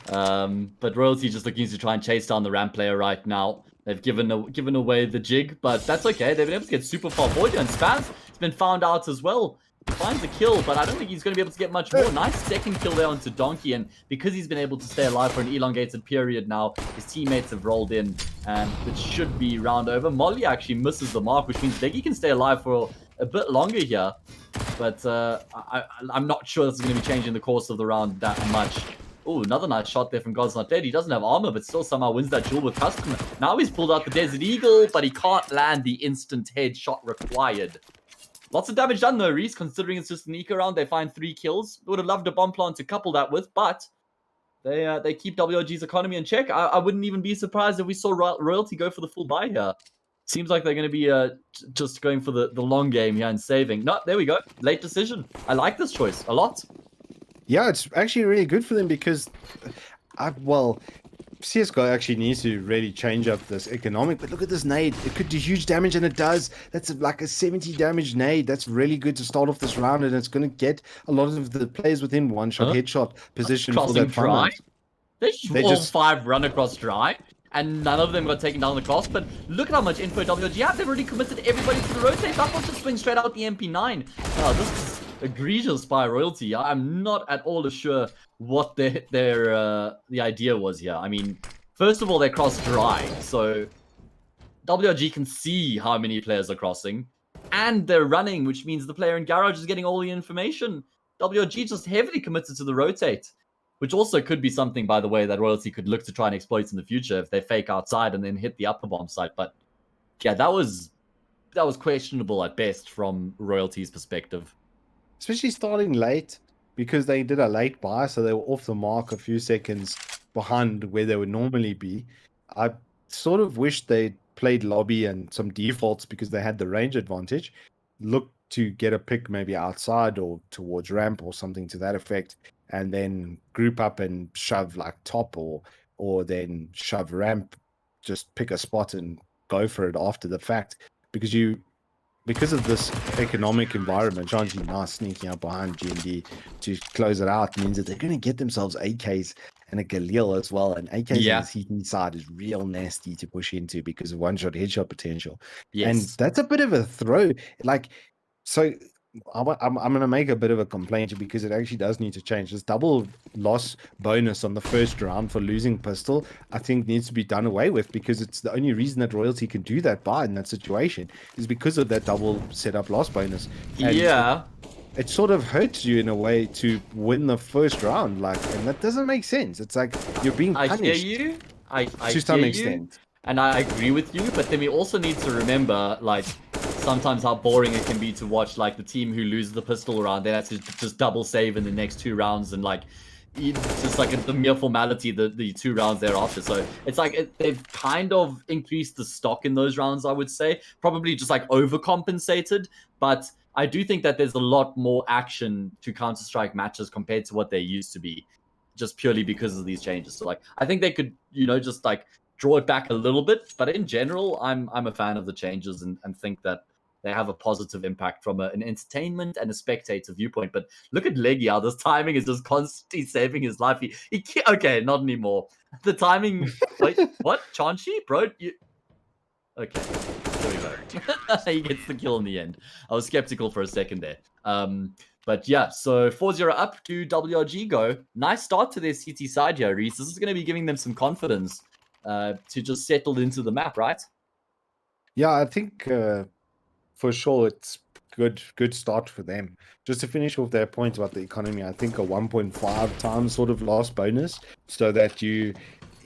But Royalty just looking to try and chase down the ramp player right now. They've given away the jig, but that's okay. They've been able to get super far forward, and Spaz has been found out as well. He finds a kill, but I don't think he's going to be able to get much more. Nice second kill there onto Donkey, and because he's been able to stay alive for an elongated period now, his teammates have rolled in, and it should be round over. Molly actually misses the mark, which means Leggy can stay alive for a bit longer here. But I'm not sure this is going to be changing the course of the round that much. Oh, another nice shot there from God's Not Dead. He doesn't have armor, but still somehow wins that duel with Custom. Now he's pulled out the Desert Eagle, but he can't land the instant headshot required. Lots of damage done though, Reese, considering it's just an eco round. They find 3 kills. Would have loved a bomb plant to couple that with, but they keep WRG's economy in check. I wouldn't even be surprised if we saw Royalty go for the full buy here. Seems like they're going to be just going for the long game here and saving. No, there we go. Late decision. I like this choice a lot. Yeah, it's actually really good for them because, well, CSGO actually needs to really change up this economic. But look at this nade. It could do huge damage, and it does. That's like a 70 damage nade. That's really good to start off this round, and it's going to get a lot of the players within one-shot headshot position for that dry. They just 5 run across dry. And none of them got taken down the cross, but look at how much info WRG have. They've already committed everybody to the rotate. That one just swing straight out the MP9. Oh, this is egregious by Royalty. I'm not at all sure what the idea was here. I mean, first of all, they crossed dry, so WRG can see how many players are crossing, and they're running, which means the player in garage is getting all the information. WRG just heavily committed to the rotate. Which also could be something, by the way, that Royalty could look to try and exploit in the future if they fake outside and then hit the upper bomb site. But yeah, that was questionable at best from Royalty's perspective. Especially starting late, because they did a late buy, so they were off the mark a few seconds behind where they would normally be. I sort of wish they played lobby and some defaults because they had the range advantage. Look to get a pick maybe outside or towards ramp or something to that effect. And then group up and shove like top or then shove ramp, just pick a spot and go for it after the fact. Because of this economic environment, Janji now sneaking up behind GND to close it out means that they're going to get themselves AKs and a Galil as well. And AKs on the CT side is real nasty to push into because of one-shot headshot potential. Yes. And that's a bit of a throw. Like, so... I'm going to make a bit of a complaint because it actually does need to change. This double loss bonus on the first round for losing pistol, I think needs to be done away with because it's the only reason that Royalty can do that buy in that situation is because of that double setup loss bonus. And it sort of hurts you in a way to win the first round, and that doesn't make sense. It's like you're being punished. I hear you. I to some extent. And I agree with you, but then we also need to remember, sometimes how boring it can be to watch, the team who loses the pistol round, they have to just double save in the next 2 rounds, and, it's just, the mere formality, the 2 rounds thereafter. So, it's they've kind of increased the stock in those rounds, I would say. Probably just, overcompensated, but I do think that there's a lot more action to Counter-Strike matches compared to what they used to be, just purely because of these changes. So, I think they could, just, draw it back a little bit, but in general, I'm a fan of the changes and think that they have a positive impact from an entertainment and a spectator viewpoint. But look at Leggy, how this timing is just constantly saving his life. Okay, not anymore. The timing. Wait, what? Chanchi, bro? Okay, there we go. He gets the kill in the end. I was skeptical for a second there. But yeah, so 4-0 up to WRG go. Nice start to their CT side here, Reese. This is going to be giving them some confidence. To just settle into the map, right? Yeah, I think for sure it's good start for them. Just to finish off their point about the economy, I think a 1.5 times sort of loss bonus, so that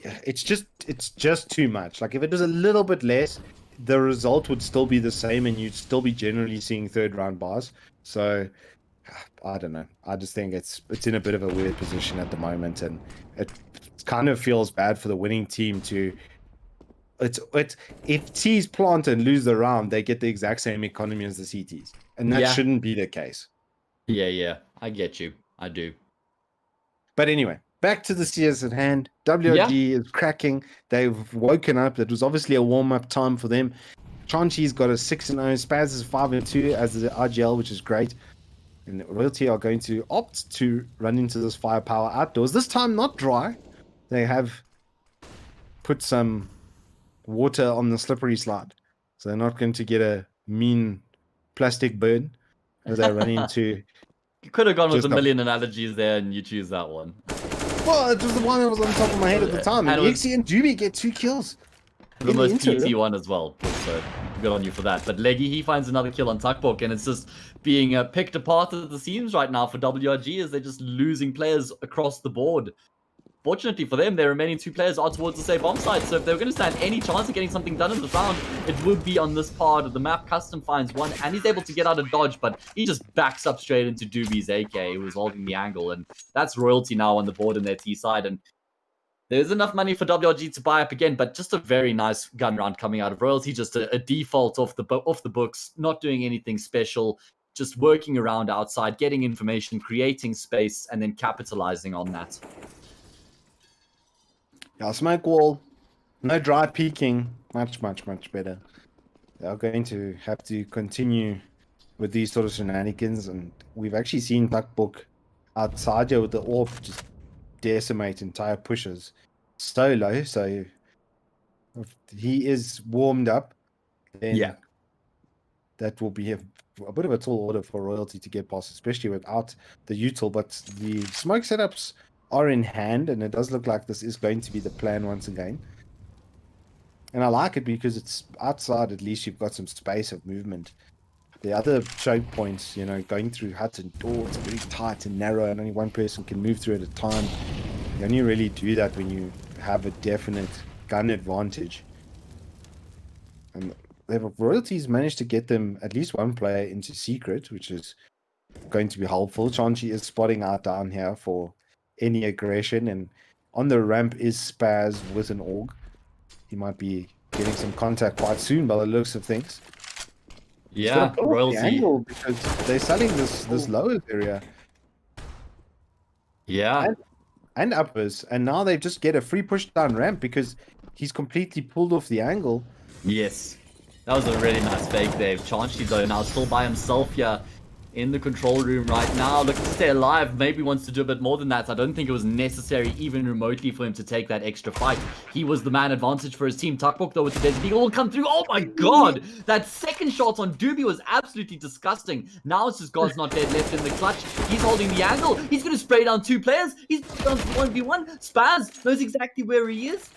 it's just too much. If it was a little bit less, the result would still be the same, and you'd still be generally seeing 3rd round bars. So I don't know. I just think it's in a bit of a weird position at the moment, and it kind of feels bad for the winning team to. If T's plant and lose the round, they get the exact same economy as the CTs, and that shouldn't be the case. Yeah, I get you. I do. But anyway, back to the CS at hand. WRG is cracking. They've woken up. It was obviously a warm-up time for them. Chanchi's got a 6-0. Spaz is 5-2 as the EGL, which is great. And Royalty are going to opt to run into this firepower outdoors. This time not dry. They have put some water on the slippery slide. So they're not going to get a mean plastic burn as they run into... You could have gone with a million analogies there and you choose that one. Well, it was the one that was on top of my head at the time. And Yixi and Juby get 2 kills. The most PT one as well. So. good on you for that. But Leggy, he finds another kill on Tuckbook, and it's just being picked apart at the seams right now for WRG as they're just losing players across the board. Fortunately for them, their remaining 2 players are towards the same bomb site, so if they were going to stand any chance of getting something done in this round, it would be on this part of the map. Custom finds one, and he's able to get out of dodge, but he just backs up straight into Doobie's AK, who was holding the angle, and that's Royalty now on the board in their T side, and there's enough money for WRG to buy up again, but just a very nice gun round coming out of Royalty, just a default off the books, not doing anything special, just working around outside, getting information, creating space, and then capitalizing on that. Yeah, smoke wall, no dry peeking, much better. They're going to have to continue with these sort of shenanigans, and we've actually seen Tuckbook outside here with the AWP just decimate entire pushes solo, so if he is warmed up, then that will be a bit of a tall order for Royalty to get past, especially without the util, but the smoke setups are in hand, and it does look like this is going to be the plan once again. And I like it because it's outside, at least you've got some space of movement. The other choke points, you know, going through hut and door, it's very tight and narrow, and only one person can move through at a time. You only really do that when you have a definite gun advantage. And Royalties managed to get them at least one player into secret, which is going to be helpful. Chanchi is spotting out down here for any aggression, and on the ramp is Spaz with an AUG. He might be getting some contact quite soon by the looks of things. Yeah, Royalty. Angle because they're selling this lower area. Yeah. And uppers, and now they just get a free push down ramp because he's completely pulled off the angle. Yes. That was a really nice fake there. Chanchi though now still by himself here in the control room right now, looking to stay alive. Maybe wants to do a bit more than that. I don't think it was necessary even remotely for him to take that extra fight. He was the man advantage for his team. Tuckbook though with the Desert Eagle will come through. Oh my god! That second shot on Doobie was absolutely disgusting. Now it's just God's Not Dead left in the clutch. He's holding the angle. He's going to spray down 2 players. He's down 1v1. Spaz knows exactly where he is.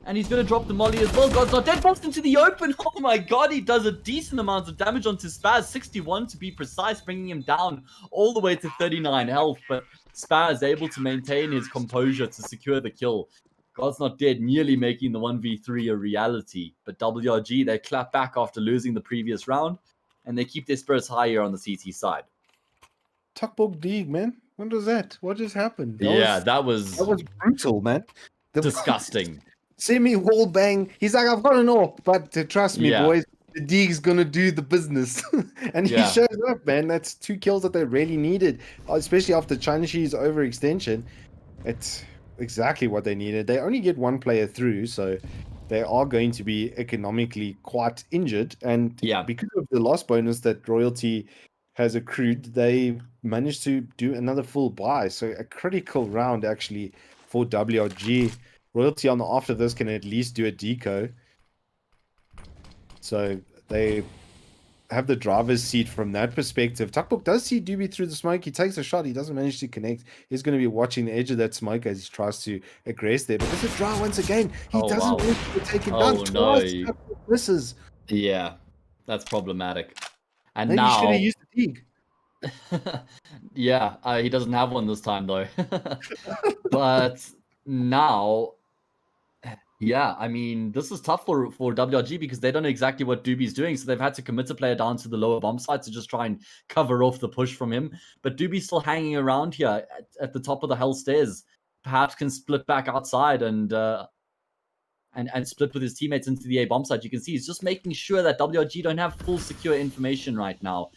And he's going to drop the molly as well. God's Not Dead falls into the open. Oh my god, he does a decent amount of damage onto Spaz. 61 to be precise, bringing him down all the way to 39 health. But Spaz able to maintain his composure to secure the kill. God's Not Dead nearly making the 1v3 a reality. But WRG, they clap back after losing the previous round. And they keep their spirits higher on the CT side. Tuckbook Deeg, man. What was that? What just happened? That was brutal, man. Disgusting. Semi-wall bang. He's like, I've got an AWP, but trust me, boys, the Deeg's gonna do the business. And he shows up, man. That's 2 kills that they really needed, especially after Chanshi's overextension. It's exactly what they needed. They only get 1 player through, so they are going to be economically quite injured. And because of the loss bonus that Royalty has accrued, they managed to do another full buy. So a critical round, actually, for WRG. Royalty on the after this can at least do a deco. So they have the driver's seat from that perspective. Tuckbook does see Doobie through the smoke. He takes a shot. He doesn't manage to connect. He's going to be watching the edge of that smoke as he tries to aggress there. But there's a draw once again. He doesn't manage to take him down twice. Misses. Yeah, that's problematic. And maybe now... he should have used the Deeg. He doesn't have one this time, though. But now... Yeah, I mean, this is tough for WRG because they don't know exactly what Doobie's doing, so they've had to commit a player down to the lower bomb site to just try and cover off the push from him. But Doobie's still hanging around here at the top of the hell stairs. Perhaps can split back outside and split with his teammates into the A bomb site. You can see he's just making sure that WRG don't have full secure information right now.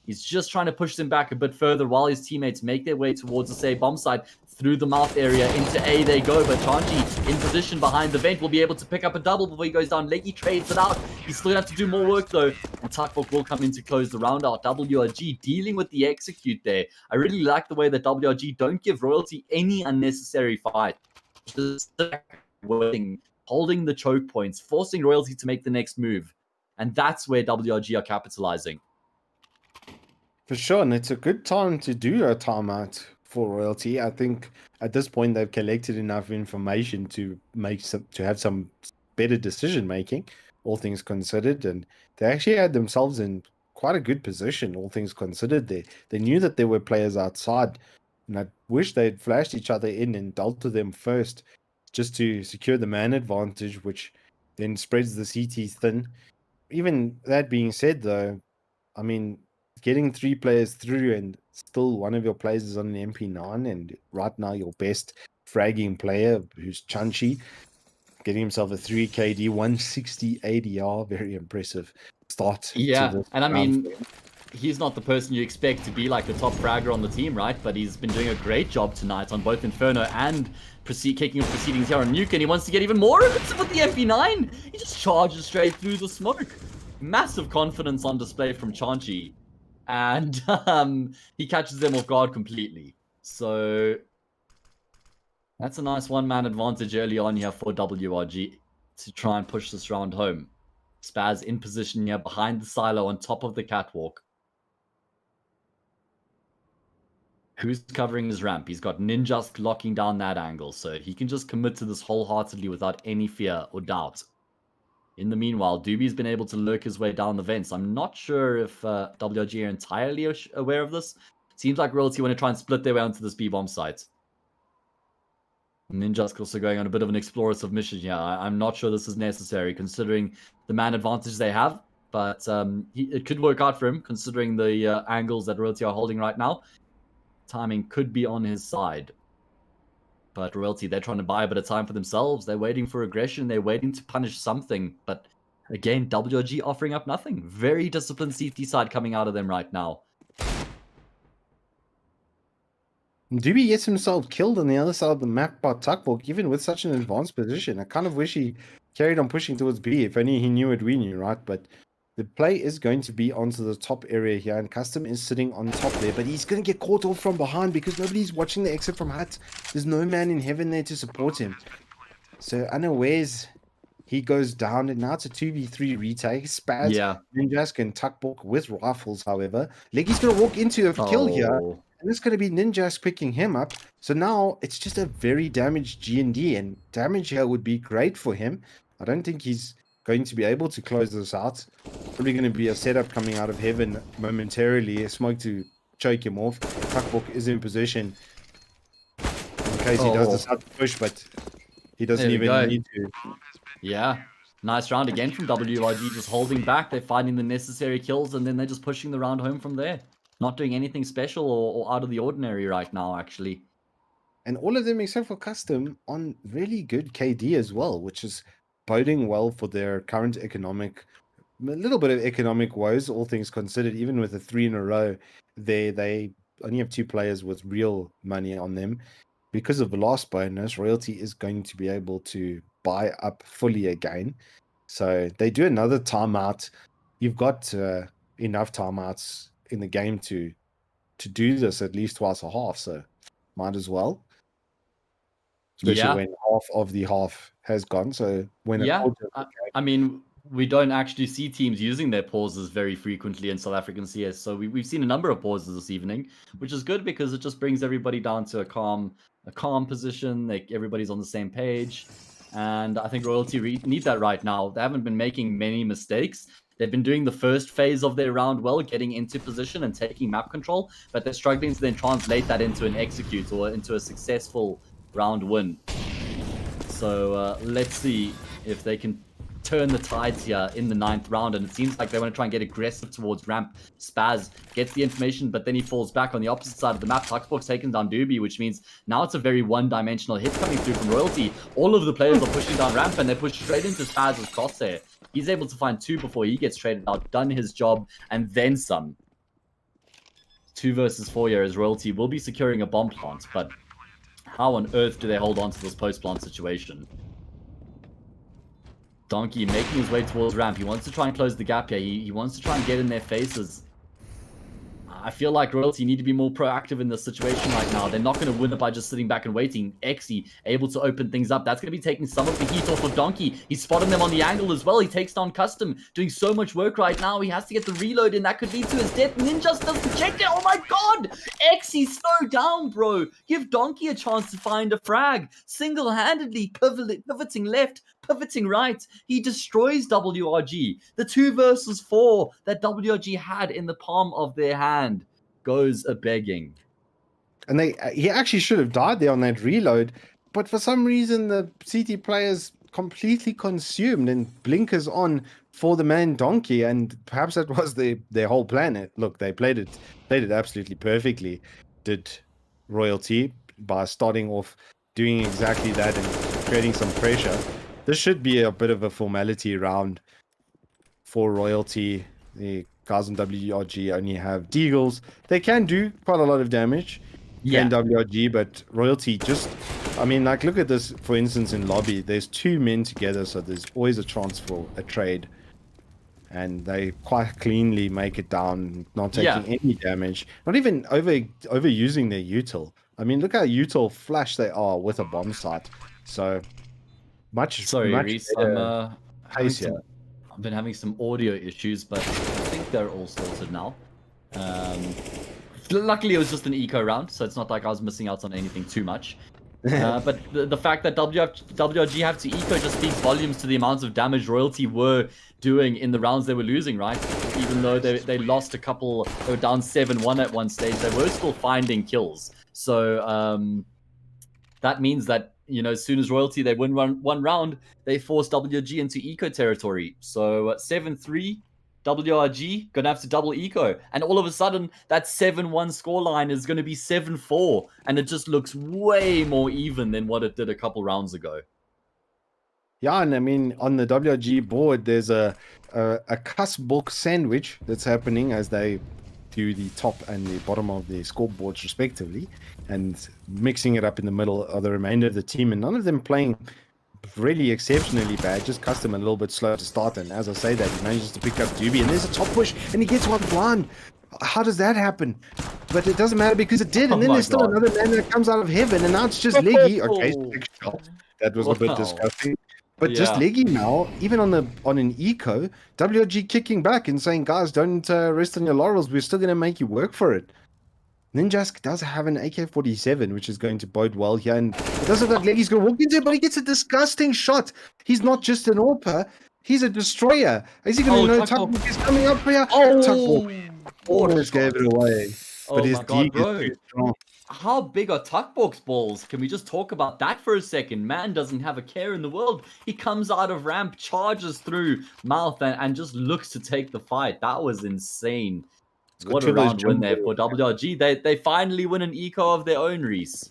He's just trying to push them back a bit further while his teammates make their way towards the say bomb site. Through the mouth area into A they go, but Chanchi in position behind the vent will be able to pick up a double before he goes down. Leggy trades it out. He's still going to have to do more work though, and Tuckbook will come in to close the round out. WRG dealing with the execute there. I really like the way that WRG don't give Royalty any unnecessary fight. Just waiting, holding the choke points, forcing Royalty to make the next move. And that's where WRG are capitalizing. For sure, and it's a good time to do a timeout for Royalty. I think at this point they've collected enough information to have some better decision making. all things considered, and they actually had themselves in quite a good position, all things considered. They knew that there were players outside, and I wish they'd flashed each other in and dealt to them first, just to secure the man advantage, which then spreads the CT thin. Even that being said, though, I mean, getting 3 players through and still one of your players is on an MP9, and right now your best fragging player, who's Chunchi, getting himself a 3 KD, 160 ADR, very impressive start to this and I round. mean, he's not the person you expect to be like the top fragger on the team, right? But he's been doing a great job tonight on both Inferno and kicking off proceedings here on Nuke, and he wants to get even more of it with the MP9. He just charges straight through the smoke. Massive confidence on display from Chanchi, and he catches them off guard completely. So that's a nice one-man advantage early on here for WRG to try and push this round home. Spaz in position here behind the silo on top of the catwalk. Who's covering his ramp? He's got Ninjas locking down that angle, so he can just commit to this wholeheartedly without any fear or doubt. In the meanwhile, Doobie's been able to lurk his way down the vents. I'm not sure if WRG are entirely aware of this. Seems like Royalty want to try and split their way onto this B-bomb site. Ninja's also going on a bit of an explorative mission here. I'm not sure this is necessary considering the man advantage they have, but it could work out for him considering the angles that Royalty are holding right now. Timing could be on his side. But Royalty, they're trying to buy a bit of time for themselves. They're waiting for aggression. They're waiting to punish something. But again, WRG offering up nothing. Very disciplined CT side coming out of them right now. Doobie gets himself killed on the other side of the map by Tuckbok, even with such an advanced position. I kind of wish he carried on pushing towards B, if only he knew what we knew, right? But the play is going to be onto the top area here, and Custom is sitting on top there, but he's going to get caught off from behind because nobody's watching the exit from Hut. There's no man in heaven there to support him. So unawares, he goes down, and now it's a 2v3 retake. Spaz, Ninjask, and Tuckbok with rifles, however. Leggy's going to walk into a kill here, and it's going to be Ninjask picking him up. So now it's just a very damaged G&D, and damage here would be great for him. I don't think he's going to be able to close this out. Probably going to be a setup coming out of heaven momentarily. A smoke to choke him off. Tuckbok is in position in case he does decide to push, but he doesn't even need to. Yeah. Nice round again from WRG, just holding back. They're finding the necessary kills, and then they're just pushing the round home from there. Not doing anything special or out of the ordinary right now, actually. And all of them, except for Custom, on really good KD as well, which is boding well for their current a little bit of economic woes, all things considered. Even with the 3 in a row, they only have 2 players with real money on them. Because of the last bonus, Royalty is going to be able to buy up fully again. So they do another timeout. You've got enough timeouts in the game to do this at least twice a half, so might as well. Especially when half of the half has gone. So when I mean, we don't actually see teams using their pauses very frequently in South African CS. So we've seen a number of pauses this evening, which is good because it just brings everybody down to a calm position. Like everybody's on the same page. And I think Royalty need that right now. They haven't been making many mistakes. They've been doing the first phase of their round well, getting into position and taking map control, but they're struggling to then translate that into an execute or into a successful round win. So let's see if they can turn the tides here in the 9th round, and it seems like they want to try and get aggressive towards ramp. Spaz gets the information, but then he falls back on the opposite side of the map. Tuckbok's taken down Doobie, which means now it's a very one-dimensional hit coming through from Royalty. All of the players are pushing down ramp, and they push straight into Spaz's crosshair. He's able to find 2 before he gets traded out, done his job, and then some. 2 versus 4 here as Royalty will be securing a bomb plant, but how on earth do they hold on to this post-plant situation? Donkey making his way towards ramp. He wants to try and close the gap here. He wants to try and get in their faces. I feel like Royalty need to be more proactive in this situation right now. They're not going to win it by just sitting back and waiting. Exy able to open things up. That's going to be taking some of the heat off of Donkey. He's spotting them on the angle as well. He takes down Custom. Doing so much work right now. He has to get the reload in. That could lead to his death. Ninjas doesn't check it. Oh my god! Exy, slow down, bro. Give Donkey a chance to find a frag. Single-handedly pivoting left. pivoting right. He destroys WRG. The 2 versus 4 that WRG had in the palm of their hand goes a-begging. And he actually should have died there on that reload, but for some reason the CT players completely consumed and blinkers on for the man Donkey, and perhaps that was their whole plan. Look, they played it absolutely perfectly. Did Royalty by starting off doing exactly that and creating some pressure. This should be a bit of a formality round for Royalty. The guys in WRG only have Deagles. They can do quite a lot of damage. Yeah. WRG, but Royalty just, I mean, like, look at this, for instance, in lobby, there's 2 men together, so there's always a chance for a trade. And they quite cleanly make it down, not taking any damage, not even overusing their util. I mean, look how util flash they are with a bomb site. So much. Sorry, much Reese, I've been having some audio issues, but I think they're all sorted now. Luckily, it was just an eco round, so it's not like I was missing out on anything too much. But the fact that WRG have to eco just speaks volumes to the amount of damage Royalty were doing in the rounds they were losing, right? Even though they lost a couple, they were down 7-1 at one stage, they were still finding kills. So that means that, you know, as soon as Royalty, they win one round, they force WRG into eco territory. So 7-3. WRG gonna have to double eco, and all of a sudden that 7-1 scoreline is gonna be 7-4, and it just looks way more even than what it did a couple rounds ago. Yeah, and I mean, on the WRG board, there's a cusp book sandwich that's happening as they do the top and the bottom of the scoreboards respectively, and mixing it up in the middle of the remainder of the team, and none of them playing really exceptionally bad, just custom a little bit slow to start. And as I say that, he manages to pick up Doobie, and there's a top push, and he gets one blind. How does that happen? But it doesn't matter because it did, and then there's still another man that comes out of heaven, and now it's just Leggy. Okay, that was a bit disgusting. But just Leggy now, even on an eco, WRG kicking back and saying, guys, don't rest on your laurels, we're still going to make you work for it. Ninjask does have an AK-47, which is going to bode well here, and it doesn't look like Leggy's going to walk into it, but he gets a disgusting shot. He's not just an AWPer, he's a destroyer. Is he going to know Tuckbook is coming up here? Tuckbook almost gave it away. But his D is too strong. How big are Tuckbook's balls? Can we just talk about that for a second? Man doesn't have a care in the world. He comes out of ramp, charges through mouth, and just looks to take the fight. That was insane. What a round win there for WRG. They finally win an eco of their own, Reese.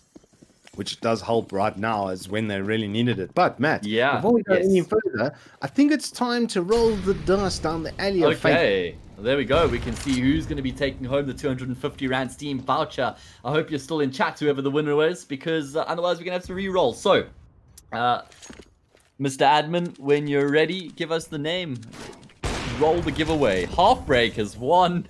Which does help right now, as when they really needed it. But Matt, before we go any further, I think it's time to roll the dice down the alley of fate. Okay, well, there we go. We can see who's going to be taking home the 250 Rand Steam voucher. I hope you're still in chat, whoever the winner is, because otherwise we're going to have to re-roll. So, Mr. Admin, when you're ready, give us the name. Roll the giveaway. Heartbreak has won.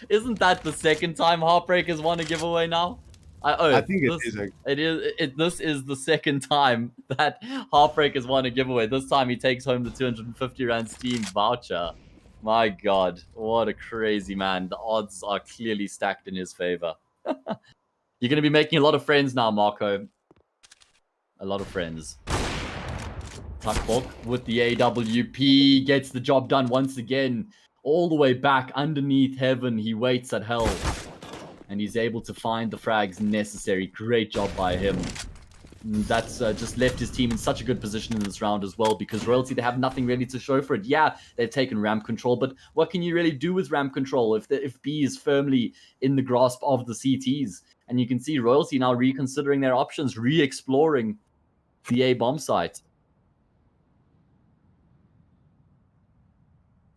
Isn't that the second time Heartbreak has won a giveaway now? I think it is. This is the second time that Heartbreak has won a giveaway. This time he takes home the 250 Rand Steam voucher. My God, what a crazy man. The odds are clearly stacked in his favor. You're going to be making a lot of friends now, Marco. A lot of friends. Tuckbook with the AWP gets the job done once again. All the way back underneath heaven, he waits at hell. And he's able to find the frags necessary. Great job by him. That's just left his team in such a good position in this round as well, because Royalty, they have nothing really to show for it. Yeah, they've taken ramp control, but what can you really do with ramp control if B is firmly in the grasp of the CTs? And you can see Royalty now reconsidering their options, re-exploring the A bomb site.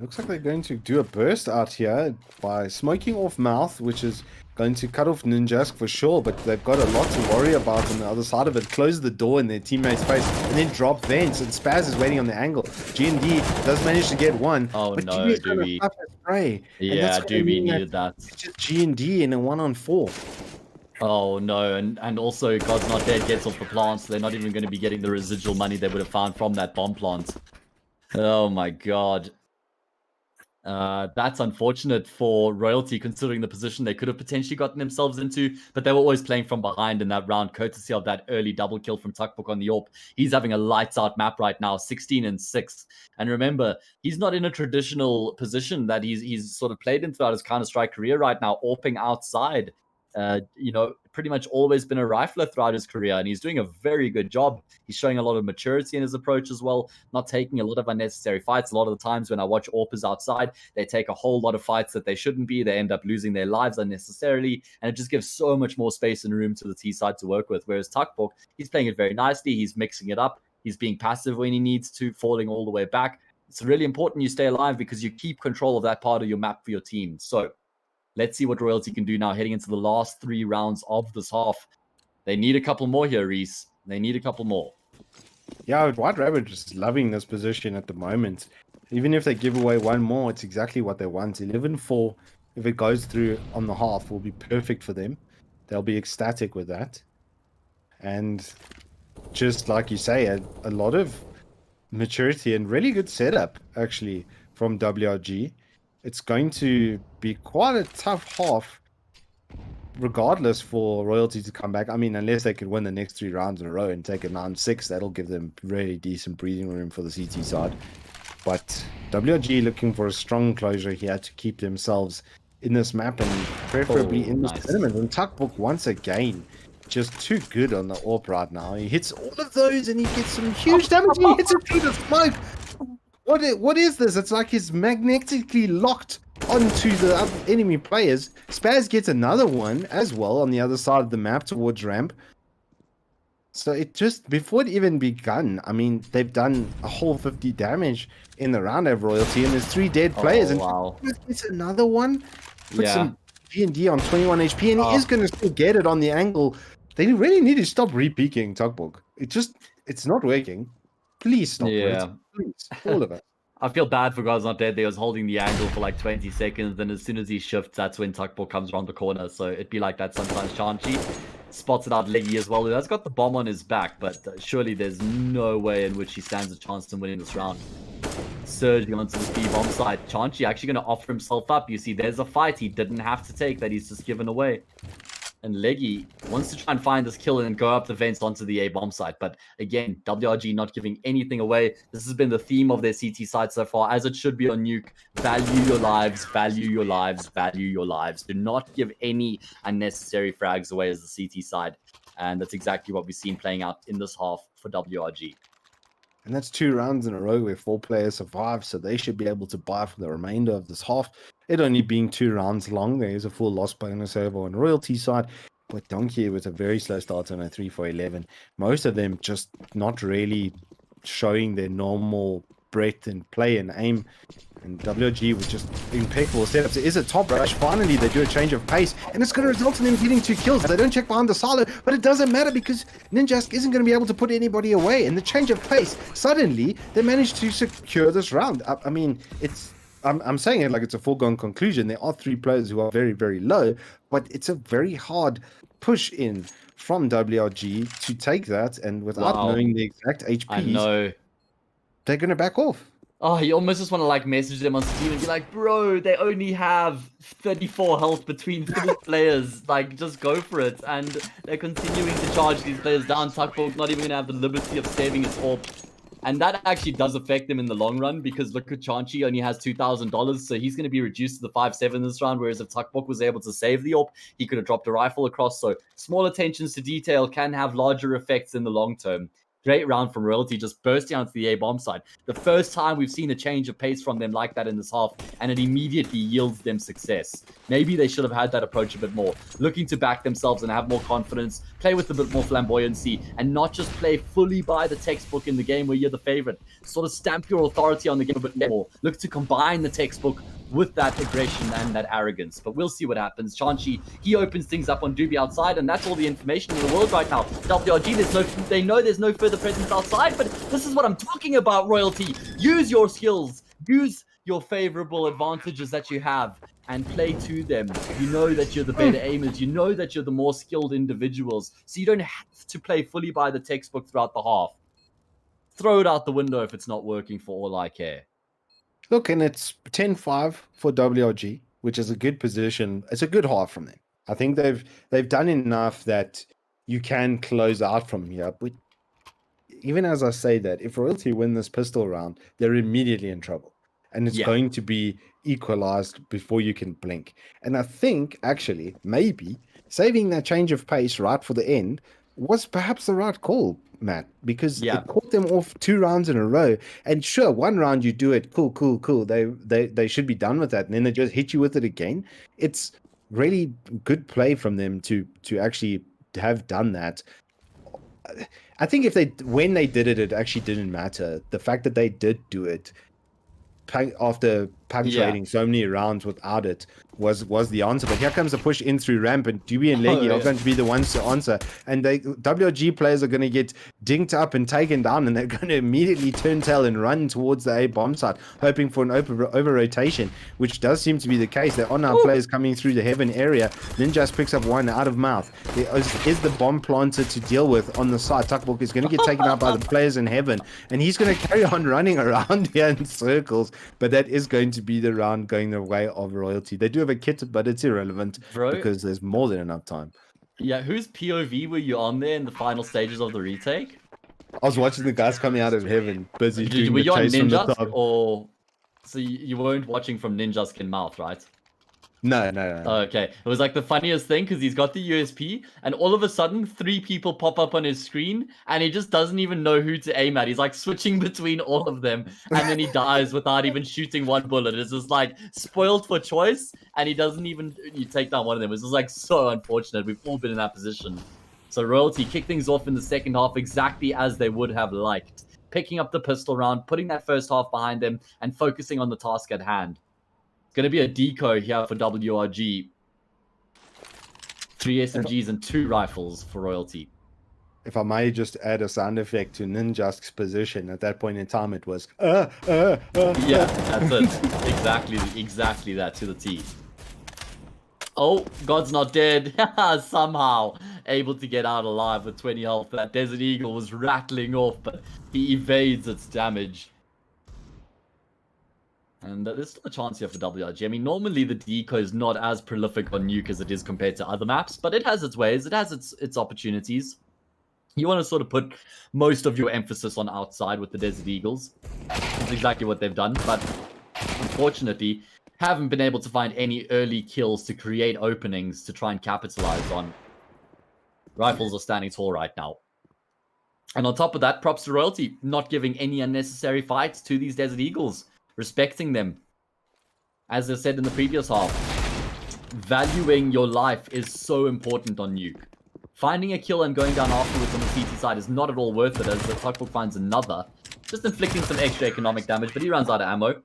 Looks like they're going to do a burst out here by smoking off mouth, which is going to cut off Ninjask for sure, but they've got a lot to worry about on the other side of it. Close the door in their teammate's face and then drop vents, and Spaz is waiting on the angle. G&D does manage to get one, but no, Doobie. Yeah, Doobie needed that. It's just G&D in a 1-on-4. Oh no, and also God's Not Dead gets off the plant, so they're not even going to be getting the residual money they would have found from that bomb plant. Oh my God. That's unfortunate for Royalty, considering the position they could have potentially gotten themselves into, but they were always playing from behind in that round, courtesy of that early double kill from Tuckbook on the AWP. He's having a lights-out map right now, 16-6. And remember, he's not in a traditional position that he's sort of played in throughout his Counter-Strike career right now, AWPing outside. Pretty much always been a rifler throughout his career, and he's doing a very good job. He's showing a lot of maturity in his approach as well, not taking a lot of unnecessary fights. A lot of the times when I watch AWPers outside, they take a whole lot of fights that they shouldn't be. They end up losing their lives unnecessarily, and it just gives so much more space and room to the T side to work with. Whereas Tuckbook, he's playing it very nicely. He's mixing it up. He's being passive when he needs to, falling all the way back. It's really important you stay alive because you keep control of that part of your map for your team. So let's see what Royalty can do now heading into the last 3 rounds of this half. They need a couple more here, Reese. They need a couple more. Yeah, White Rabbit just loving this position at the moment. Even if they give away one more, it's exactly what they want. 11-4, if it goes through on the half, will be perfect for them. They'll be ecstatic with that. And just like you say, a lot of maturity and really good setup, actually, from WRG. It's going to be quite a tough half, regardless, for Royalty to come back. I mean, unless they could win the next 3 rounds in a row and take a 9-6, that'll give them really decent breathing room for the CT side. But WRG looking for a strong closure here to keep themselves in this map and preferably in this tournament. And Tuckbook, once again, just too good on the AWP right now. He hits all of those and he gets some huge damage. He hits it through the smoke. What is this? It's like he's magnetically locked onto the other enemy players. Spaz gets another one as well on the other side of the map towards ramp. So it just, before it even begun, I mean, they've done a whole 50 damage in the round of Royalty, and there's 3 dead players. And wow. Gets another one. Put some G&D on 21 HP, and he is going to still get it on the angle. They really need to stop re-peeking Tuckbook. It's not working. Please stop it. Please, all of it. I feel bad for guys not dead. They was holding the angle for like 20 seconds, and as soon as he shifts, that's when Tuckbook comes around the corner. So it'd be like that sometimes. Chanchi spots it out Leggy as well. He has got the bomb on his back, but surely there's no way in which he stands a chance to winning this round. Surging onto the B bomb side. Chanchi actually going to offer himself up. You see, there's a fight he didn't have to take that he's just given away. And Leggy wants to try and find this kill and go up the vents onto the A bomb site. But again, WRG not giving anything away. This has been the theme of their CT side so far, as it should be on Nuke. Value your lives, value your lives, value your lives. Do not give any unnecessary frags away as the CT side. And that's exactly what we've seen playing out in this half for WRG. And that's 2 rounds in a row where 4 players survive, so they should be able to buy for the remainder of this half. It only being 2 rounds long, there is a full loss bonus over on Royalty side, but Donkey with a very slow start on a 3-4-11. Most of them just not really showing their normal breadth and play and aim. And WG was just impeccable setups. It is a top rush. Finally, they do a change of pace, and it's going to result in them getting 2 kills. They don't check behind the silo, but it doesn't matter because Ninjask isn't going to be able to put anybody away. And the change of pace, suddenly, they managed to secure this round. I mean, I'm saying it like it's a foregone conclusion. There are 3 players who are very, very low, but it's a very hard push in from WRG to take that, and without knowing the exact HPs, they're going to back off. Oh, you almost just want to like message them on Steam and be like, bro, they only have 34 health between 3 players. Like, just go for it. And they're continuing to charge these players down. Tuckbook not even going to have the liberty of saving his AWP. And that actually does affect him in the long run, because look at Chanchi only has $2,000, so he's going to be reduced to the 5-7 this round, whereas if Tuckbook was able to save the AWP, he could have dropped a rifle across. So small attentions to detail can have larger effects in the long term. Great round from Royalty, just bursting onto the A-bomb side. The first time we've seen a change of pace from them like that in this half, and it immediately yields them success. Maybe they should have had that approach a bit more. Looking to back themselves and have more confidence, play with a bit more flamboyancy, and not just play fully by the textbook in the game where you're the favorite. Sort of stamp your authority on the game a bit more. Look to combine the textbook with that aggression and that arrogance. But we'll see what happens. Chanchi, he opens things up on Doobie outside, and that's all the information in the world right now. WRG, they know there's no further presence outside, but this is what I'm talking about, Royalty. Use your skills. Use your favorable advantages that you have and play to them. You know that you're the better aimers. You know that you're the more skilled individuals. So you don't have to play fully by the textbook throughout the half. Throw it out the window if it's not working, for all I care. Look, and it's 10-5 for WRG, which is a good position. It's a good half from them. I think they've done enough that you can close out from here. But even as I say that, if Royalty win this pistol round, they're immediately in trouble. And it's going to be equalized before you can blink. And I think, actually, maybe saving that change of pace right for the end was perhaps the right call, Matt, because it caught them off 2 rounds in a row. And sure, 1 round you do it, cool. They should be done with that. And then they just hit you with it again. It's really good play from them to actually have done that. I think when they did it, it actually didn't matter. The fact that they did do it after punctuating so many rounds without it was the answer. But here comes the push in through ramp, and Dubie and Leggy are going to be the ones to answer. And WRG players are going to get dinked up and taken down, and they're going to immediately turn tail and run towards the A bomb site, hoping for an over rotation, which does seem to be the case. There are now players coming through the heaven area. Ninjas picks up one out of mouth. There is the bomb planter to deal with on the side. Tuckbook is going to get taken out by the players in heaven, and he's going to carry on running around here in circles. But that is going to be the round going the way of Royalty. They do have a kit, but it's irrelevant because there's more than enough time. Yeah, whose POV were you on there in the final stages of the retake? I was watching the guys coming out of heaven, busy doing the chase on from the Ninjas, top. or so you weren't watching from Ninja's skin mouth, right? No. Okay, it was like the funniest thing because he's got the USP, and all of a sudden 3 people pop up on his screen, and he just doesn't even know who to aim at. He's like switching between all of them, and then he dies without even shooting 1 bullet. It's just like spoiled for choice, and he doesn't even take down one of them. It's just like so unfortunate. We've all been in that position. So Royalty kick things off in the second half exactly as they would have liked, picking up the pistol round, putting that first half behind them, and focusing on the task at hand. Going to be a decoy here for WRG. 3 SMGs and 2 rifles for Royalty. If I may just add a sound effect to Ninja's position, at that point in time it was Yeah, that's it. Exactly that to the T. Oh, God's not dead. Somehow able to get out alive with 20 health. That Desert Eagle was rattling off, but he evades its damage. And there's still a chance here for WRG. I mean, normally the decoy is not as prolific on Nuke as it is compared to other maps, but it has its ways. It has its opportunities. You want to sort of put most of your emphasis on outside with the Desert Eagles. That's exactly what they've done, but unfortunately, haven't been able to find any early kills to create openings to try and capitalize on. Rifles are standing tall right now. And on top of that, props to Royalty, not giving any unnecessary fights to these Desert Eagles. Respecting them. As I said in the previous half, valuing your life is so important on Nuke. Finding a kill and going down afterwards on the CT side is not at all worth it, as the Tuckbook finds another. Just inflicting some extra economic damage, but he runs out of ammo.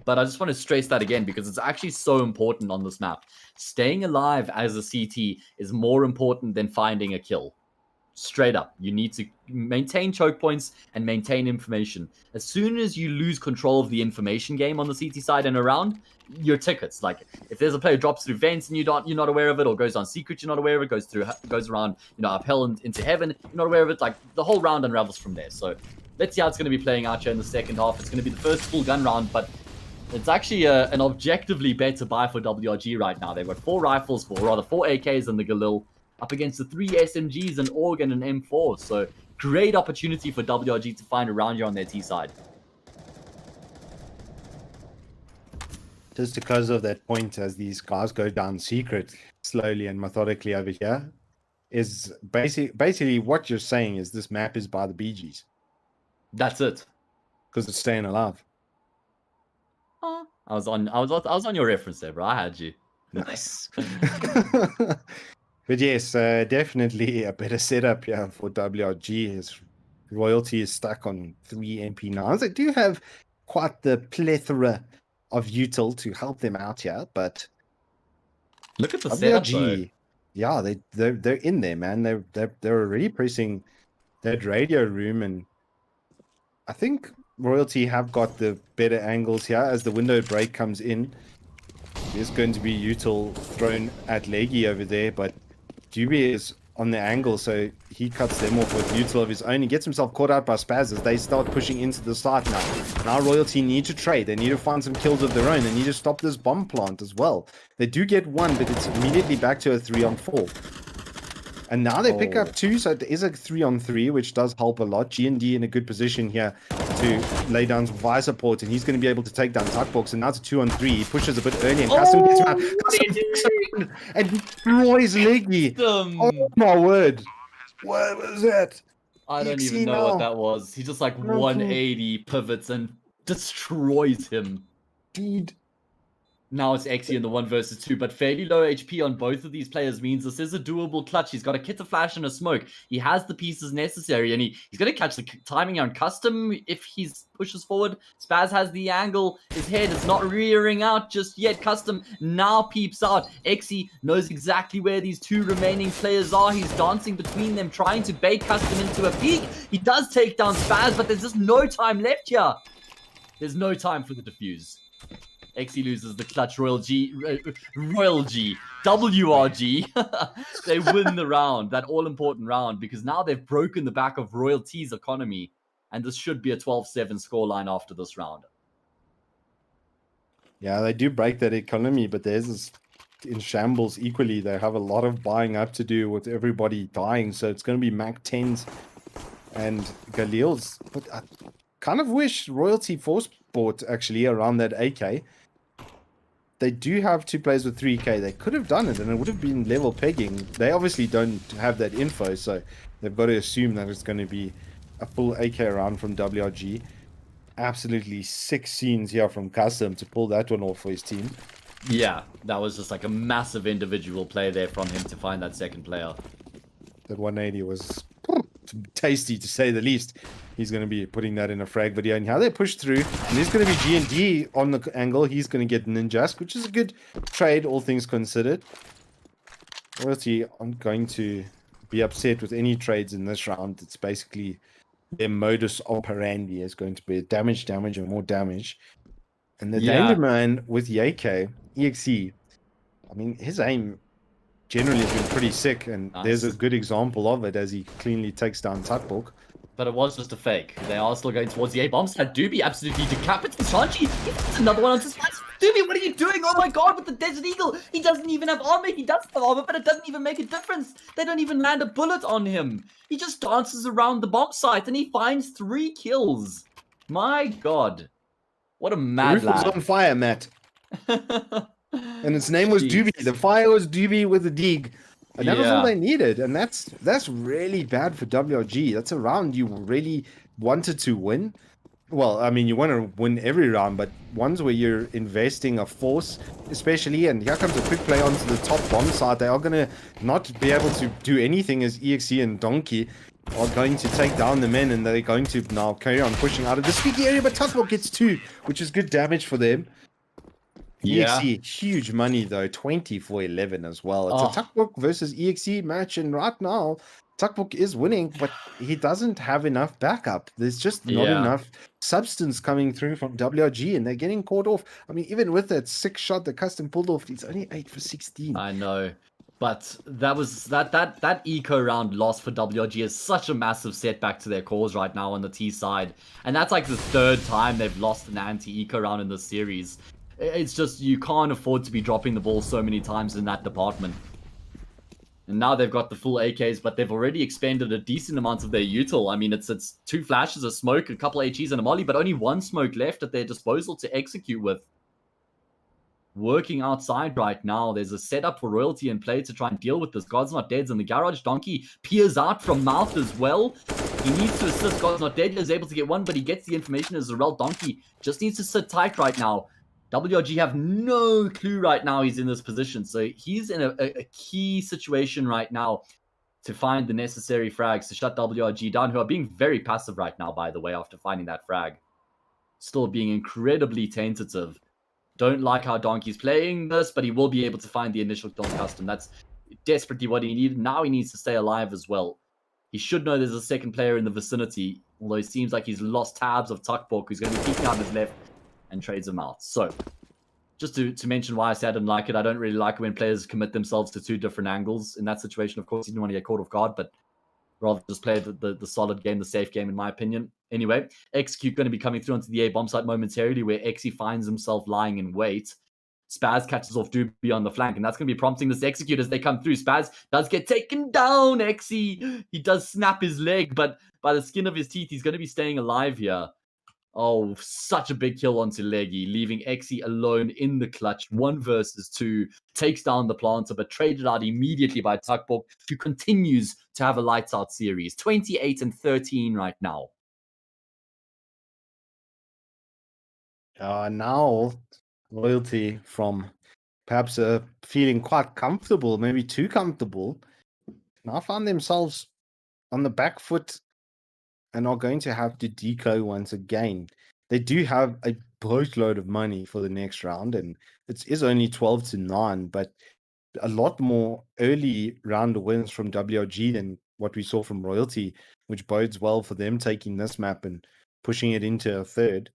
But I just want to stress that again, because it's actually so important on this map. Staying alive as a CT is more important than finding a kill. Straight up, you need to maintain choke points and maintain information. As soon as you lose control of the information game on the CT side and around, your tickets. Like if there's a player drops through vents and you're not aware of it, or goes on secret, you're not aware of it, goes around, up hell and into heaven, you're not aware of it. Like the whole round unravels from there. So let's see how it's going to be playing out here in the second half. It's going to be the first full gun round, but it's actually an objectively better buy for WRG right now. They've got 4 rifles, or rather 4 AKs and the Galil, up against the 3 SMGs, an AUG and an M4. So great opportunity for WRG to find a round here on their T side. Just because of that point, as these guys go down secret slowly and methodically over here, is basically what you're saying is this map is by the BGs. That's it. Because it's staying alive. Oh, I was on your reference there, bro. I had you. Nice. But yes, definitely a better setup here for WRG. His Royalty is stuck on 3 MP9s. They do have quite the plethora of util to help them out here, but look at the setup, WRG, yeah, they're in there, man. They're already pressing that radio room, and I think Royalty have got the better angles here as the window break comes in. There's going to be util thrown at Leggy over there, but Dubie is on the angle, so he cuts them off with util of his own. He gets himself caught out by Spaz as they start pushing into the site now. Now Royalty need to trade. They need to find some kills of their own. They need to stop this bomb plant as well. They do get one, but it's immediately back to a 3-on-4. And now they pick up 2, so it is a 3-on-3, which does help a lot. G&D in a good position here to lay down some fire support, and he's going to be able to take down Tuckbox, and now it's a 2-on-3. He pushes a bit early, and Custom gets him out. Custom and destroys Leggy. Oh my word. What was that? I don't even know what that was. He just like 180 pivots and destroys him. Indeed. Now it's Xe in the 1 versus 2, but fairly low HP on both of these players means this is a doable clutch. He's got a kit, a flash, and a smoke. He has the pieces necessary, and he's going to catch the timing on Custom if he pushes forward. Spaz has the angle. His head is not rearing out just yet. Custom now peeps out. Xe knows exactly where these 2 remaining players are. He's dancing between them, trying to bait Custom into a peek. He does take down Spaz, but there's just no time left here. There's no time for the defuse. Xe loses the clutch. Royal G, WRG. They win the round, that all-important round, because now they've broken the back of Royalty's economy, and this should be a 12-7 scoreline after this round. Yeah, they do break that economy, but theirs is in shambles equally. They have a lot of buying up to do with everybody dying, so it's going to be Mac 10s and Galil's. But I kind of wish Royalty force bought actually around that AK. They do have 2 players with 3k. They could have done it, and it would have been level pegging. They obviously don't have that info, so they've got to assume that it's going to be a full AK round from WRG. Absolutely sick scenes here from Custom to pull that one off for his team. Yeah, that was just like a massive individual play there from him to find that second player. That 180 was tasty, to say the least. He's going to be putting that in a frag video. And how they push through, and there's going to be G&D on the angle. He's going to get Ninjask, which is a good trade, all things considered. Royalty aren't going to be upset with any trades in this round. It's basically their modus operandi is going to be damage, and more damage. And the Danger Man with Yake, EXE, I mean, his aim generally has been pretty sick, and there's a good example of it as he cleanly takes down Tuckbook. But it was just a fake. They are still going towards the A-bomb side. Doobie absolutely decapitates Sanchi. He puts another one on his face. Doobie, what are you doing? Oh my god, with the Desert Eagle. He doesn't even have armor. He does have armor, but it doesn't even make a difference. They don't even land a bullet on him. He just dances around the bomb site, and he finds 3 kills. My god. What a mad lad. The roof was on fire, Matt. And its name was Doobie. The fire was Doobie with a dig. And that was all they needed. And that's really bad for WRG. That's a round you really wanted to win. Well, I mean, you want to win every round, but ones where you're investing a force, especially, and here comes a quick play onto the top bomb side. They are going to not be able to do anything as EXE and Donkey are going to take down the men, and they're going to now carry on pushing out of the squeaky area, but Tuckbook gets 2, which is good damage for them. EXE, huge money though, 20 for 11 as well. It's a Tuckbook versus EXE match, and right now, Tuckbook is winning, but he doesn't have enough backup. There's just not enough substance coming through from WRG, and they're getting caught off. I mean, even with that 6 shot that Custom pulled off, it's only 8 for 16. I know. But that was that eco round loss for WRG is such a massive setback to their cause right now on the T side. And that's like the 3rd time they've lost an anti-eco round in this series. It's just, you can't afford to be dropping the ball so many times in that department. And now they've got the full AKs, but they've already expended a decent amount of their util. I mean, it's 2 flashes, a smoke, a couple HEs, and a molly, but only 1 smoke left at their disposal to execute with. Working outside right now, there's a setup for Royalty in play to try and deal with this. God's Not Dead's in the garage. Donkey peers out from mouth as well. He needs to assist. God's Not Dead is able to get 1, but he gets the information as Zarel. Donkey just needs to sit tight right now. WRG have no clue right now he's in this position. So he's in a key situation right now to find the necessary frags to shut WRG down, who are being very passive right now, by the way, after finding that frag. Still being incredibly tentative. Don't like how Donkey's playing this, but he will be able to find the initial kill on Custom. That's desperately what he needed. Now he needs to stay alive as well. He should know there's a second player in the vicinity, although it seems like he's lost tabs of Tuckbook, who's going to be peeking out his left and trades him out. So, just to mention why I said I didn't like it, I don't really like it when players commit themselves to 2 different angles. In that situation, of course, you didn't want to get caught off guard, but rather just play the solid game, the safe game, in my opinion. Anyway, Execute going to be coming through onto the A bomb site momentarily, where Exy finds himself lying in wait. Spaz catches off Doobie on the flank, and that's going to be prompting this Execute as they come through. Spaz does get taken down, Exy. He does snap his leg, but by the skin of his teeth, he's going to be staying alive here. Oh, such a big kill onto Leggy, leaving Exy alone in the clutch. 1 versus 2, takes down the planter, but traded out immediately by Tuckborg, who continues to have a lights out series. 28 and 13 right now. Now, Loyalty, from perhaps feeling quite comfortable, maybe too comfortable, now find themselves on the back foot and are going to have to deco once again. They do have a boatload of money for the next round, and it is only 12-9, but a lot more early round wins from WRG than what we saw from Royalty, which bodes well for them taking this map and pushing it into a third.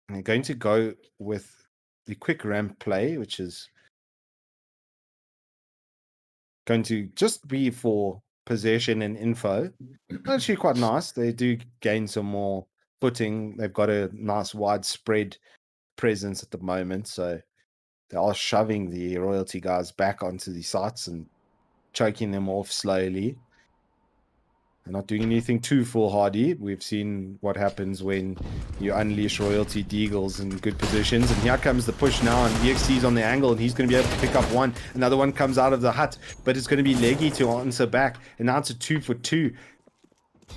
And they're going to go with the quick ramp play, which is going to just be for possession and info. Actually quite nice. They do gain some more footing. They've got a nice widespread presence at the moment, so they are shoving the Royalty guys back onto the sites and choking them off slowly. They're not doing anything too foolhardy. We've seen what happens when you unleash Royalty Deagles in good positions. And here comes the push now, and EXT's on the angle, and he's going to be able to pick up one. Another one comes out of the hut, but it's going to be Leggy to answer back. And now it's a 2-for-2.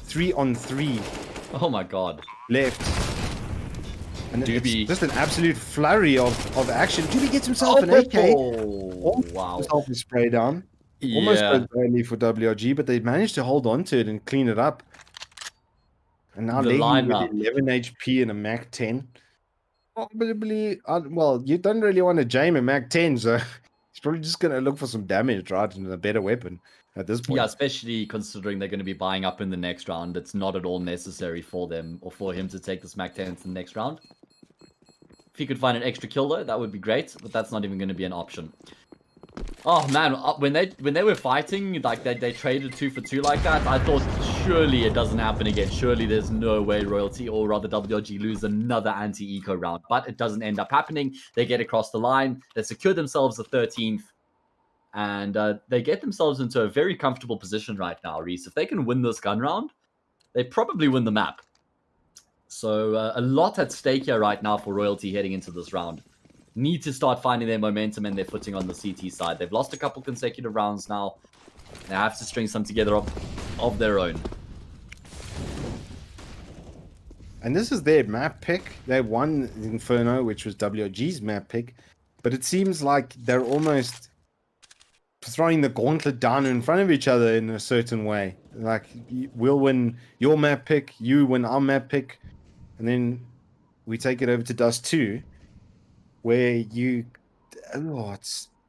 3-on-3. Oh my god. Left. And Doobie. It's just an absolute flurry of action. Doobie gets himself an AK. Oh, wow. Himself a spray down. Yeah. Almost goes badly for WRG, but they managed to hold on to it and clean it up. And now Leggy with 11 HP and a Mac 10. Probably, well, you don't really want to jam a Mac 10, so he's probably just going to look for some damage, right? And a better weapon at this point. Yeah, especially considering they're going to be buying up in the next round. It's not at all necessary for them or for him to take this Mac 10 to the next round. If he could find an extra kill, though, that would be great, but that's not even going to be an option. Oh man, when they were fighting, like they traded 2-for-2 like that, I thought surely it doesn't happen again. Surely there's no way Royalty, or rather WRG, lose another anti-eco round. But it doesn't end up happening. They get across the line. They secure themselves the 13th. And they get themselves into a very comfortable position right now, Reese. If they can win this gun round, they probably win the map. So a lot at stake here right now for Royalty heading into this round. Need to start finding their momentum and their footing on the CT side. They've lost a couple consecutive rounds now. They have to string some together of their own. And this is their map pick. They won Inferno, which was WRG's map pick. But it seems like they're almost throwing the gauntlet down in front of each other in a certain way. Like, we'll win your map pick, you win our map pick, and then we take it over to Dust 2. Where you,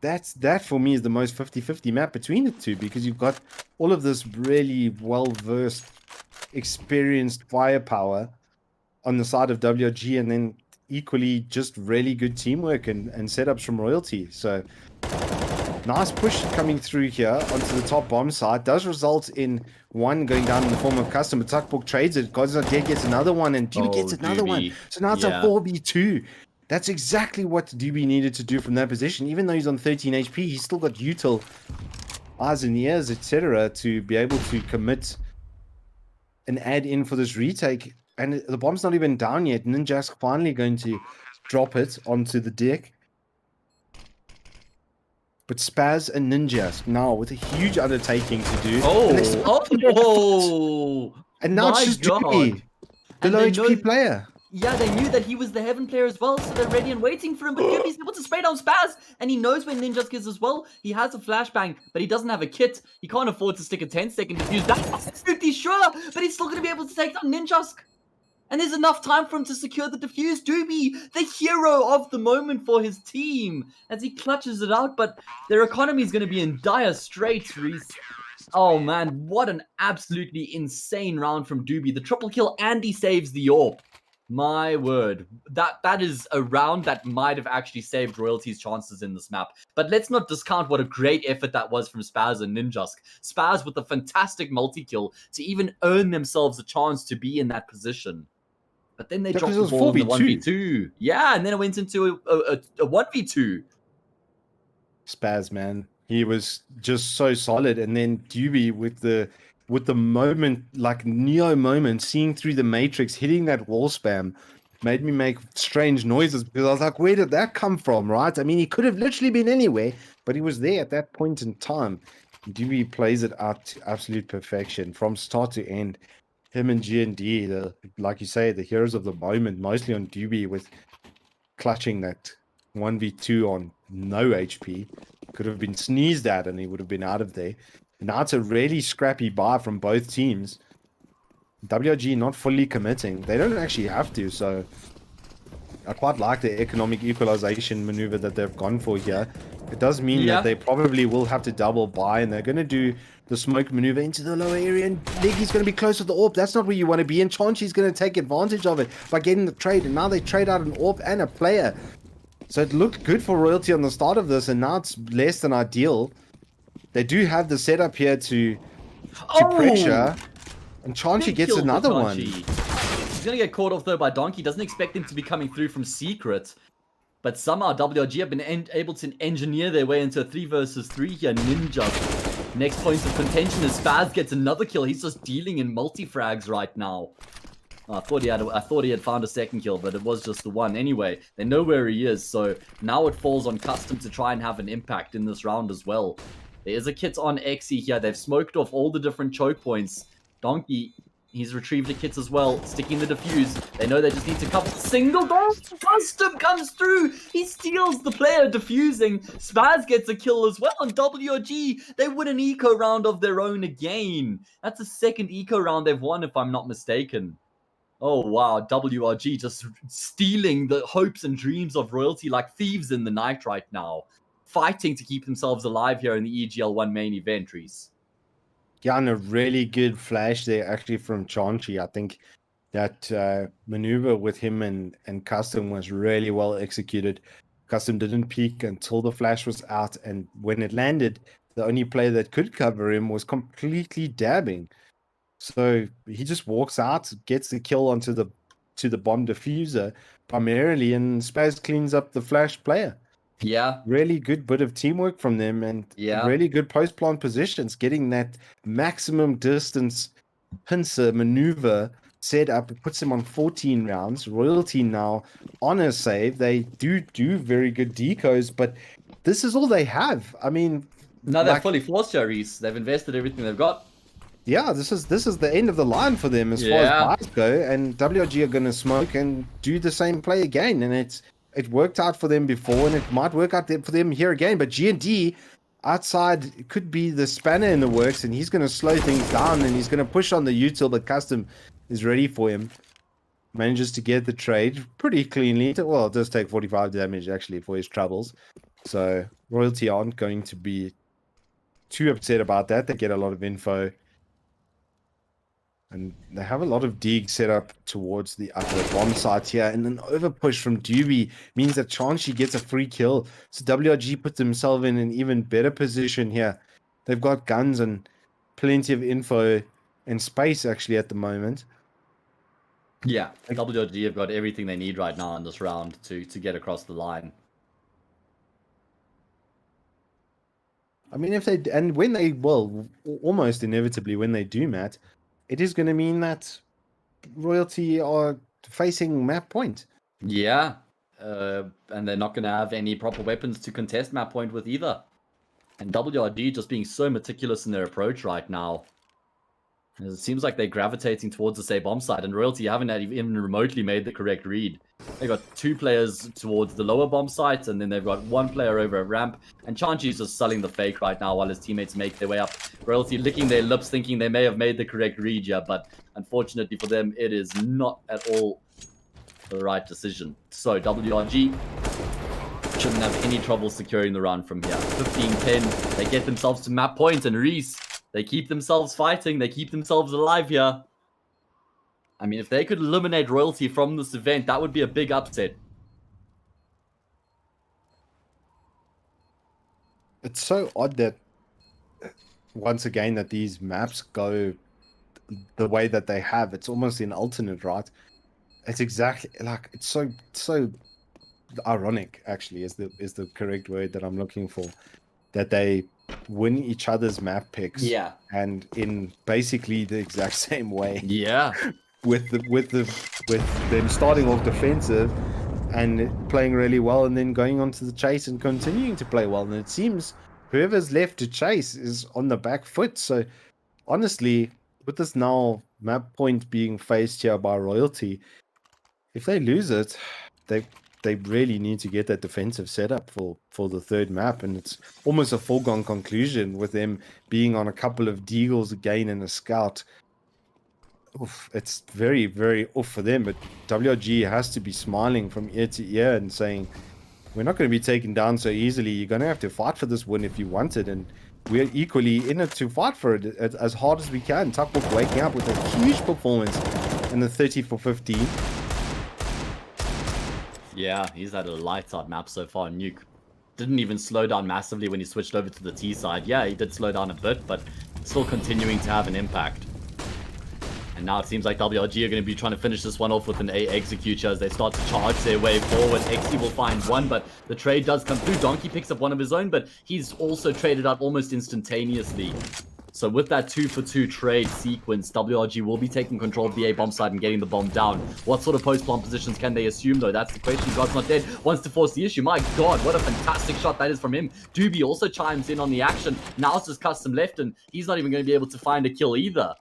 that for me is the most 50-50 map between the two, because you've got all of this really well-versed, experienced firepower on the side of WRG, and then equally just really good teamwork and setups from Royalty. So nice push coming through here onto the top bomb side. Does result in one going down in the form of custom, but Tuckborg trades it. God's Not Dead gets another one, and Doobie gets another one. So now it's a 4v2. That's exactly what Doobie needed to do from that position. Even though he's on 13 HP, he's still got util, eyes and ears, etc., to be able to commit and add in for this retake. And the bomb's not even down yet. Ninja's finally going to drop it onto the deck. But Spaz and Ninjas now with a huge undertaking to do. And now it's just Doobie, the low HP player. Yeah, they knew that he was the Heaven player as well, so they're ready and waiting for him. But Doobie's able to spray down Spaz, and he knows where Ninja's is as well. He has a flashbang, but he doesn't have a kit. He can't afford to stick a 10-second defuse. That's absolutely sure, but he's still going to be able to take down Ninja's. And there's enough time for him to secure the defuse. Doobie, the hero of the moment for his team, as he clutches it out, but their economy is going to be in dire straits, Reese. Oh man, what an absolutely insane round from Doobie. The triple kill, and he saves the AWP. My word. That is a round that might have actually saved Royalty's chances in this map. But let's not discount what a great effort that was from Spaz and Ninjask. Spaz with a fantastic multi-kill to even earn themselves a chance to be in that position. But then they dropped the ball in the 1v2. Yeah, and then it went into a 1v2. Spaz, man. He was just so solid. And then Dewey with the moment, like Neo moment, seeing through the matrix, hitting that wall spam, made me make strange noises because I was like, where did that come from, right? I mean, he could have literally been anywhere, but he was there at that point in time. Dewey plays it out to absolute perfection from start to end. Him and G&D, like you say, the heroes of the moment, mostly on Dewey with clutching that 1v2 on no HP. Could have been sneezed at and he would have been out of there. Now it's a really scrappy buy from both teams. WRG not fully committing. They don't actually have to, so I quite like the economic equalization maneuver that they've gone for here. It does mean that they probably will have to double buy, and they're going to do the smoke maneuver into the lower area, and Leggy's going to be close with the AWP. That's not where you want to be, and Chauncey's going to take advantage of it by getting the trade, and now they trade out an AWP and a player. So it looked good for Royalty on the start of this, and now it's less than ideal. They do have the setup here to pressure, and Chauncey gets another one. He's going to get caught off, though, by Donkey. Doesn't expect him to be coming through from Secret. But somehow WRG have been able to engineer their way into a 3 versus 3 here. Ninja. Next point of contention is Spaz gets another kill. He's just dealing in multi-frags right now. I thought he had found a second kill, but it was just the one. Anyway, they know where he is, so now it falls on Custom to try and have an impact in this round as well. There is a kit on Exy here. They've smoked off all the different choke points. Donkey, he's retrieved the kits as well, sticking the defuse. They know they just need to cover. Single goal. Custom comes through. He steals the player defusing. Spaz gets a kill as well. And WRG, they win an eco round of their own again. That's the second eco round they've won, if I'm not mistaken. Oh, wow. WRG just stealing the hopes and dreams of Royalty like thieves in the night right now. Fighting to keep themselves alive here in the EGL 1 main event, Reese. Yeah, and a really good flash there actually from Chauncey. I think that maneuver with him and Custom was really well executed. Custom didn't peek until the flash was out, and when it landed, the only player that could cover him was completely dabbing. So he just walks out, gets the kill onto the bomb diffuser primarily, and Spaz cleans up the flash player. Yeah. Really good bit of teamwork from them, and really good post-plant positions, getting that maximum distance pincer maneuver set up. It puts him on 14 rounds. Royalty now on a save. They do very good decos, but this is all they have. I mean... No, they're fully forced, Reese. They've invested everything they've got. Yeah, this is the end of the line for them as far as buys go, and WRG are going to smoke and do the same play again, and it worked out for them before, and it might work out for them here again. But G&D outside could be the spanner in the works, and he's going to slow things down, and he's going to push on the util, but Custom is ready for him. Manages to get the trade pretty cleanly. Well, it does take 45 damage, actually, for his troubles. So Royalty aren't going to be too upset about that. They get a lot of info. And they have a lot of dig set up towards the upper bomb site here. And an overpush from Dewey means that Chauncey gets a free kill. So WRG puts themselves in an even better position here. They've got guns and plenty of info and space, actually, at the moment. Yeah, WRG have got everything they need right now in this round to get across the line. I mean, when they, well, almost inevitably when they do, Matt, it is going to mean that Royalty are facing map point. Yeah, and they're not going to have any proper weapons to contest map point with either. And WRG just being so meticulous in their approach right now. It seems like they're gravitating towards the same bomb site, and Royalty haven't even remotely made the correct read. They've got 2 players towards the lower bomb site, and then they've got 1 player over at ramp. And Chauncey's just selling the fake right now while his teammates make their way up. Royalty licking their lips, thinking they may have made the correct read, yeah, but unfortunately for them, it is not at all the right decision. So WRG shouldn't have any trouble securing the round from here. 15-10, they get themselves to map point, and Reese, they keep themselves fighting, they keep themselves alive here. I mean, if they could eliminate Royalty from this event, that would be a big upset. It's so odd that, once again, that these maps go the way that they have. It's almost an alternate, right? It's exactly like, it's so ironic, actually, is the correct word that I'm looking for, that they win each other's map picks, and in basically the exact same way, with them starting off defensive and playing really well, and then going on to the chase and continuing to play well. And it seems whoever's left to chase is on the back foot. So honestly, with this now map point being faced here by Royalty, if they lose it, they really need to get that defensive setup for the third map, and it's almost a foregone conclusion with them being on a couple of deagles again and a scout. Oof, it's very, very off for them, but WRG has to be smiling from ear to ear and saying, we're not going to be taken down so easily. You're going to have to fight for this win if you want it, and we're equally in it to fight for it as hard as we can. Tuckbook waking up with a huge performance in the 30 for 15. Yeah, he's had a lights out map so far. Nuke didn't even slow down massively when he switched over to the T side. Yeah, he did slow down a bit, but still continuing to have an impact. And now it seems like WRG are going to be trying to finish this one off with an A executor as they start to charge their way forward. XE will find one, but the trade does come through. Donkey picks up one of his own, but he's also traded out almost instantaneously. So with that 2-for-2 trade sequence, WRG will be taking control of the A bomb side and getting the bomb down. What sort of post-plant positions can they assume, though? That's the question. God's Not Dead wants to force the issue. My God, what a fantastic shot that is from him. Doobie also chimes in on the action. Now it's just custom left, and he's not even going to be able to find a kill either.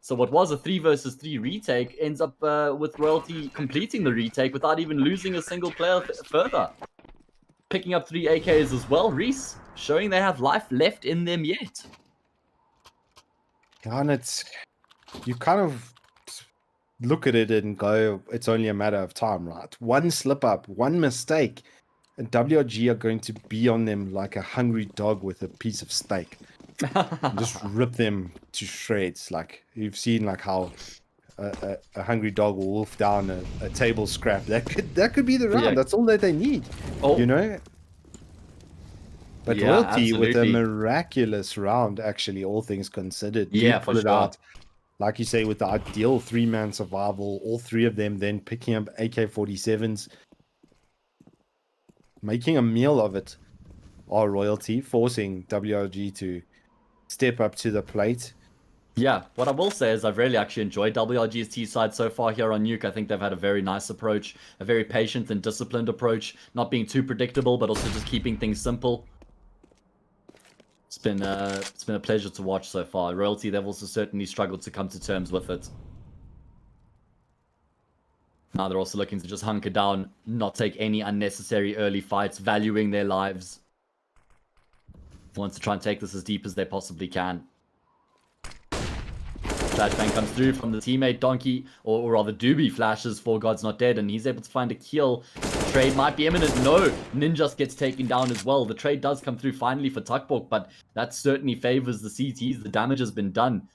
So what was a 3 versus 3 retake ends up with Royalty completing the retake without even losing a single player further. Picking up 3 AKs as well. Reese showing they have life left in them yet. And it's, you kind of look at it and go, it's only a matter of time, right? One slip up, one mistake, and WRG are going to be on them like a hungry dog with a piece of steak. And just rip them to shreds. Like you've seen, like how a hungry dog will wolf down a table scrap. That could be the round. That's all that they need. You know. But Royalty with a miraculous round, actually, all things considered. For sure. Out, like you say, with the ideal 3-man survival, all 3 of them then picking up AK-47s, making a meal of it, are Royalty, forcing WRG to step up to the plate. Yeah, what I will say is I've really actually enjoyed WRG's T side so far here on Nuke. I think they've had a very nice approach, a very patient and disciplined approach, not being too predictable, but also just keeping things simple. It's been a pleasure to watch so far. Royalty, they've also certainly struggled to come to terms with it. Now they're also looking to just hunker down, not take any unnecessary early fights, valuing their lives. Wants to try and take this as deep as they possibly can. Flashbang comes through from the teammate Donkey, or rather Doobie flashes for God's Not Dead, and he's able to find a kill. The trade might be imminent. No, Ninjas gets taken down as well. The trade does come through finally for Tuckbook, but that certainly favors the CTs. The damage has been done.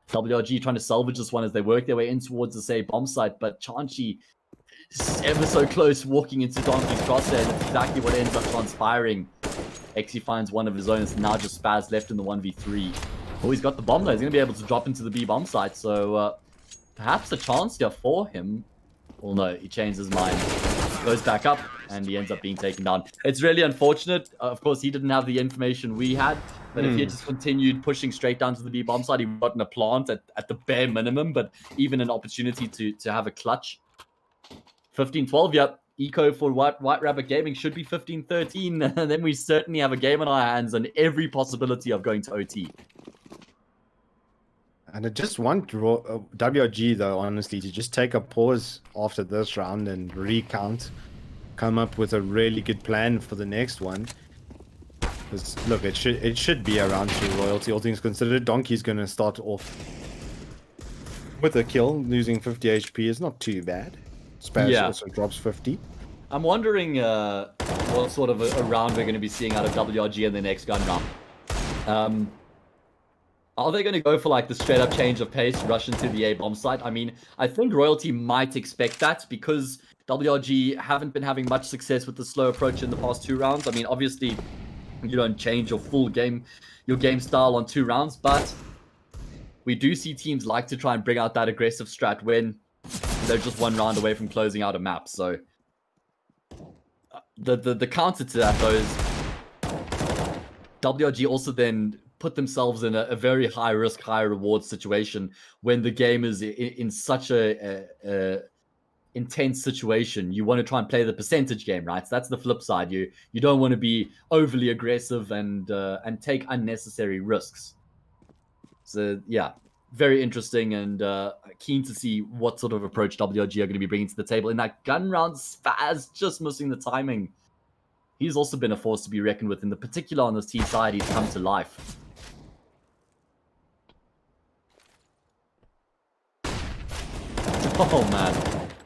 WRG trying to salvage this one as they work their way in towards the say bomb site, but Chanchi is ever so close walking into Donkey's crosshair, and that's exactly what ends up transpiring. XE finds one of his own. It's now just Spaz left in the 1v3. Oh, he's got the bomb though. He's going to be able to drop into the B bomb site. So perhaps a chance here for him. Well, no, he changed his mind. Goes back up and he ends up being taken down. It's really unfortunate. Of course, he didn't have the information we had. But if he had just continued pushing straight down to the B bomb site, he would have gotten a plant at the bare minimum. But even an opportunity to have a clutch. 15-12, yep. Eco for White Rabbit Gaming should be 15-13. And then we certainly have a game on our hands and every possibility of going to OT. And I just want WRG, though, honestly, to just take a pause after this round and recount, come up with a really good plan for the next one. Because, look, it should be around to Royalty, all things considered. Donkey's going to start off with a kill, losing 50 HP is not too bad. Spaz also drops 50. I'm wondering what sort of a round we're going to be seeing out of WRG in the next gun round. Are they going to go for like the straight up change of pace, rush into the A bomb site? I mean, I think Royalty might expect that because WRG haven't been having much success with the slow approach in the past 2 rounds. I mean, obviously, you don't change your game style on 2 rounds, but we do see teams like to try and bring out that aggressive strat when they're just 1 round away from closing out a map. So the counter to that though is WRG also then put themselves in a very high risk, high reward situation when the game is in such a intense situation. You want to try and play the percentage game, right? So that's the flip side. You don't want to be overly aggressive and take unnecessary risks. So yeah, very interesting and keen to see what sort of approach WRG are going to be bringing to the table. In that gun round, Spaz just missing the timing. He's also been a force to be reckoned with. In the particular on this T side, he's come to life. Oh man,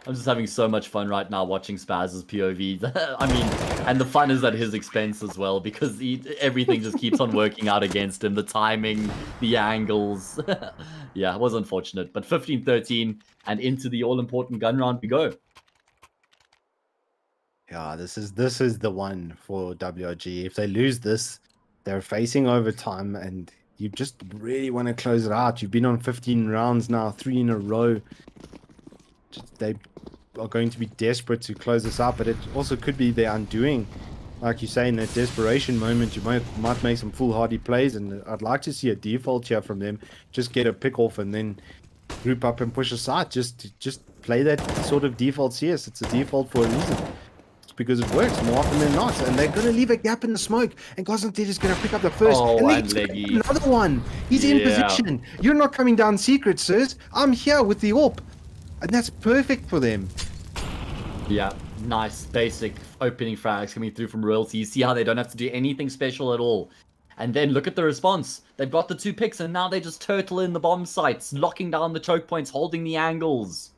I'm just having so much fun right now watching Spaz's POV. I mean, and the fun is at his expense as well because everything just keeps on working out against him. The timing, the angles. Yeah, it was unfortunate. But 15-13 and into the all-important gun round we go. Yeah, this is the one for WRG. If they lose this, they're facing overtime and you just really want to close it out. You've been on 15 rounds now, 3 in a row. They are going to be desperate to close this out, but it also could be their undoing. Like you say, in that desperation moment, you might make some foolhardy plays, and I'd like to see a default here from them. Just get a pick off and then group up and push aside. Just play that sort of default CS. It's a default for a reason. It's because it works more often than not, and they're going to leave a gap in the smoke, and Gosantid is going to pick up the first. Oh, and Leggy. Another one. He's in position. You're not coming down secret, sirs. I'm here with the AWP. And that's perfect for them. Yeah, nice basic opening frags coming through from Royalty. You see how they don't have to do anything special at all. And then look at the response. They've got the 2 picks and now they just turtle in the bomb sites, locking down the choke points, holding the angles.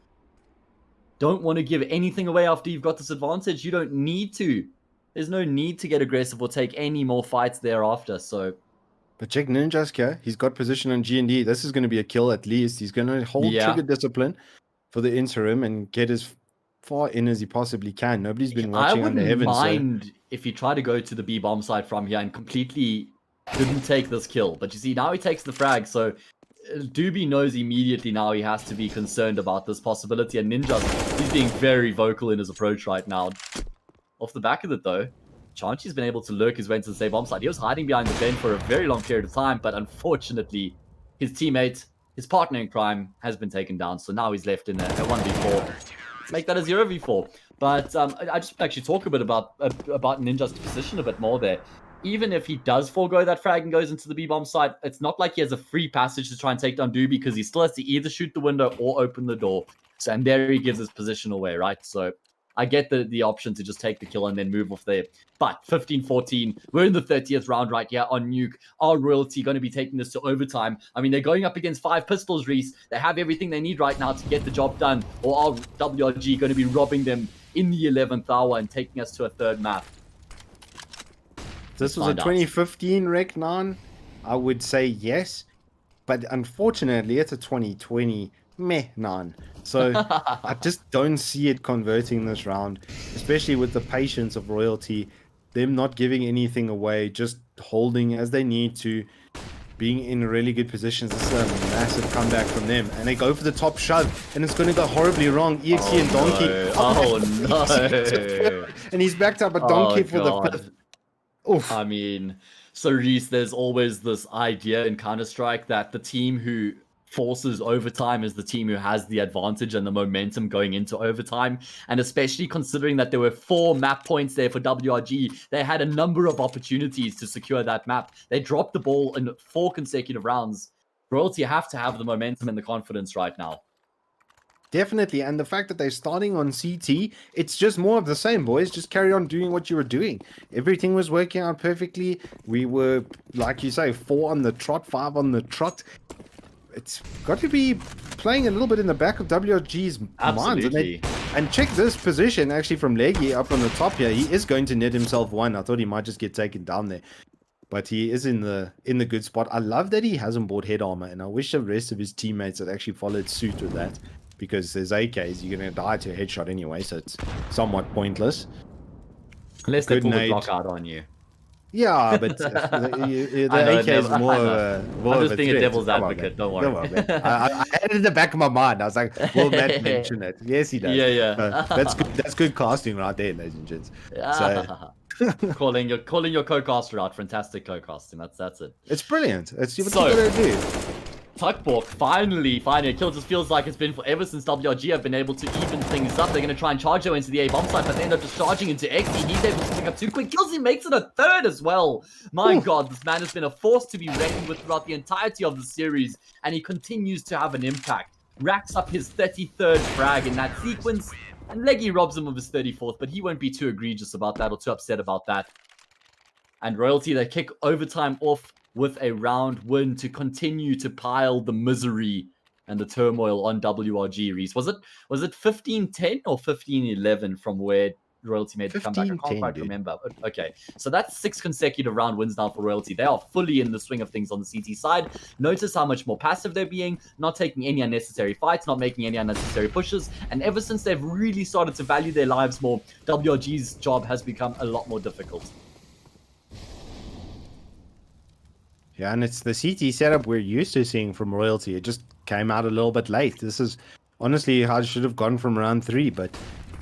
Don't want to give anything away after you've got this advantage. You don't need to. There's no need to get aggressive or take any more fights thereafter, so... But check Ninja's here. He's got position on G&D. This is going to be a kill at least. He's going to hold trigger discipline for the interim and get as far in as he possibly can. Nobody's been watching under heaven. I wouldn't mind if he tried to go to the B bomb side from here and completely didn't take this kill. But you see, now he takes the frag, so Doobie knows immediately now he has to be concerned about this possibility. And Ninja, he's being very vocal in his approach right now. Off the back of it, though, Chanchy's been able to lurk his way into the same bomb side. He was hiding behind the vent for a very long period of time, but unfortunately, his teammate, his partner in crime, has been taken down. So now he's left in a 1v4. Let's make that a 0v4. But I just actually talk a bit about Ninja's position a bit more there. Even if he does forego that frag and goes into the B-bomb site, it's not like he has a free passage to try and take down Doobie because he still has to either shoot the window or open the door. So, and there he gives his position away, right? So I get the option to just take the kill and then move off there. But 15-14, we're in the 30th round right here on Nuke. Are Royalty going to be taking this to overtime? I mean, they're going up against 5 pistols, Reese. They have everything they need right now to get the job done. Or are WRG going to be robbing them in the 11th hour and taking us to a 3rd map? This was a 2015 Rec 9. I would say yes. But unfortunately, it's a 2020 meh 9. So I just don't see it converting this round, especially with the patience of Royalty, them not giving anything away, just holding as they need to, being in really good positions. This is a massive comeback from them, and they go for the top shove, and it's going to go horribly wrong. EXE and Donkey. No. And he's backed up a Donkey for the 5th. Oof. I mean, so Reese, there's always this idea in Counter-Strike that the team who forces overtime is the team who has the advantage and the momentum going into overtime. And especially considering that there were 4 map points there for WRG, they had a number of opportunities to secure that map. They dropped the ball in 4 consecutive rounds. Royalty have to have the momentum and the confidence right now. Definitely, and the fact that they're starting on CT, it's just more of the same, boys. Just carry on doing what you were doing. Everything was working out perfectly. We were, like you say, 4 on the trot, 5 on the trot. It's got to be playing a little bit in the back of WRG's minds. And check this position, actually, from Leggy up on the top here. He is going to net himself 1. I thought he might just get taken down there. but he is in the good spot. I love that he hasn't bought head armor, and I wish the rest of his teammates had actually followed suit with that, because there's AKs, you're gonna die to a headshot anyway, so it's somewhat pointless. Unless they pull the block out on you. Yeah, but the AK is more I'm just being a devil's advocate. Don't worry. I had it in the back of my mind. I was like, "Will Matt mention it?" Yes, he does. Yeah. That's good. That's good casting right there, ladies and gents. So calling your co-caster out. Fantastic co-casting. That's it. It's brilliant. It's what you gotta do. Tuckborg finally a kill. Just feels like it's been forever since WRG have been able to even things up. They're going to try and charge her into the A bomb site, but they end up just charging into XE. He's able to pick up 2 quick kills. He makes it a 3rd as well. My God, this man has been a force to be reckoned with throughout the entirety of the series, and he continues to have an impact. Racks up his 33rd frag in that sequence, and Leggy robs him of his 34th, but he won't be too egregious about that or too upset about that. And Royalty, they kick overtime off with a round win to continue to pile the misery and the turmoil on WRG. Reese, was it 15-10 or 15-11 from where Royalty made the comeback? I can't quite remember. Okay, so that's 6 consecutive round wins now for Royalty. They are fully in the swing of things on the CT side. Notice how much more passive they're being, not taking any unnecessary fights, not making any unnecessary pushes. And ever since they've really started to value their lives more, WRG's job has become a lot more difficult. Yeah, and it's the CT setup we're used to seeing from Royalty. It just came out a little bit late. This is honestly how it should have gone from round 3, but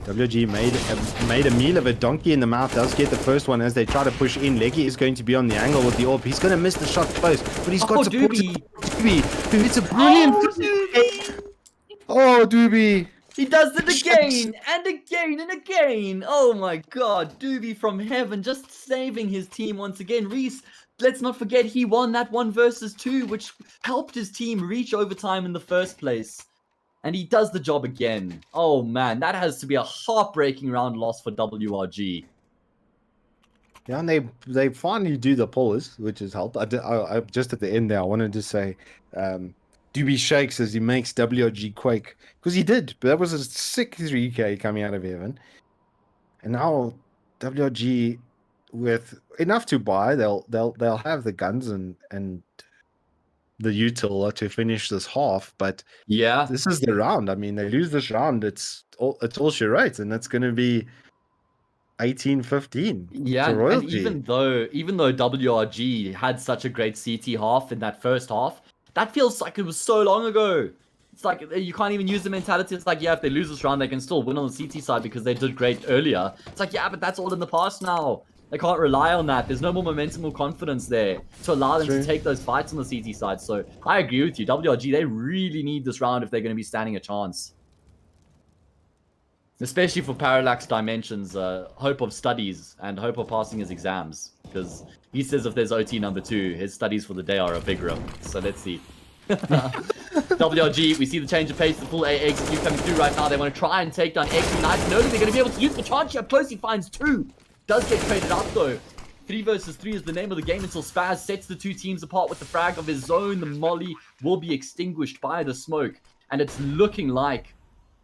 WG made a meal of it. Donkey in the mouth does get the first one as they try to push in. Leggy is going to be on the angle with the AWP. He's going to miss the shot close, but he's got support. Doobie, who hits a brilliant... Oh, Doobie! He does it again, and again, and again! Oh my God, Doobie from heaven, just saving his team once again. Reese, let's not forget he won that 1 versus 2, which helped his team reach overtime in the first place. And he does the job again. Oh man, that has to be a heartbreaking round loss for WRG. Yeah, and they finally do the pause, which has helped. I just at the end there, I wanted to say, Doobie shakes as he makes WRG quake, because he did. But that was a sick 3K coming out of heaven. And now WRG, with enough to buy, they'll have the guns and the util to finish this half. But yeah, this is the round. I mean, they lose this round, it's all she writes, and that's going to be 18-15. Yeah, and even though WRG had such a great CT half in that first half, that feels like it was so long ago. It's like you can't even use the mentality. It's like, yeah, if they lose this round, they can still win on the CT side because they did great earlier. It's like, yeah, but that's all in the past now. They can't rely on that. There's no more momentum or confidence there to allow them to take those fights on the CT side. So I agree with you. WRG, they really need this round if they're going to be standing a chance. Especially for Parallax Dimensions, hope of studies and hope of passing his exams. Because he says if there's OT number 2, his studies for the day are a big room. So let's see. WRG, we see the change of pace, the full A execute coming through right now. They want to try and take down XE nice and early. They're going to be able to use the charge here. Close, he finds 2. Does get traded out though. 3 versus 3 is the name of the game until Spaz sets the 2 teams apart with the frag of his zone. The molly will be extinguished by the smoke. And it's looking like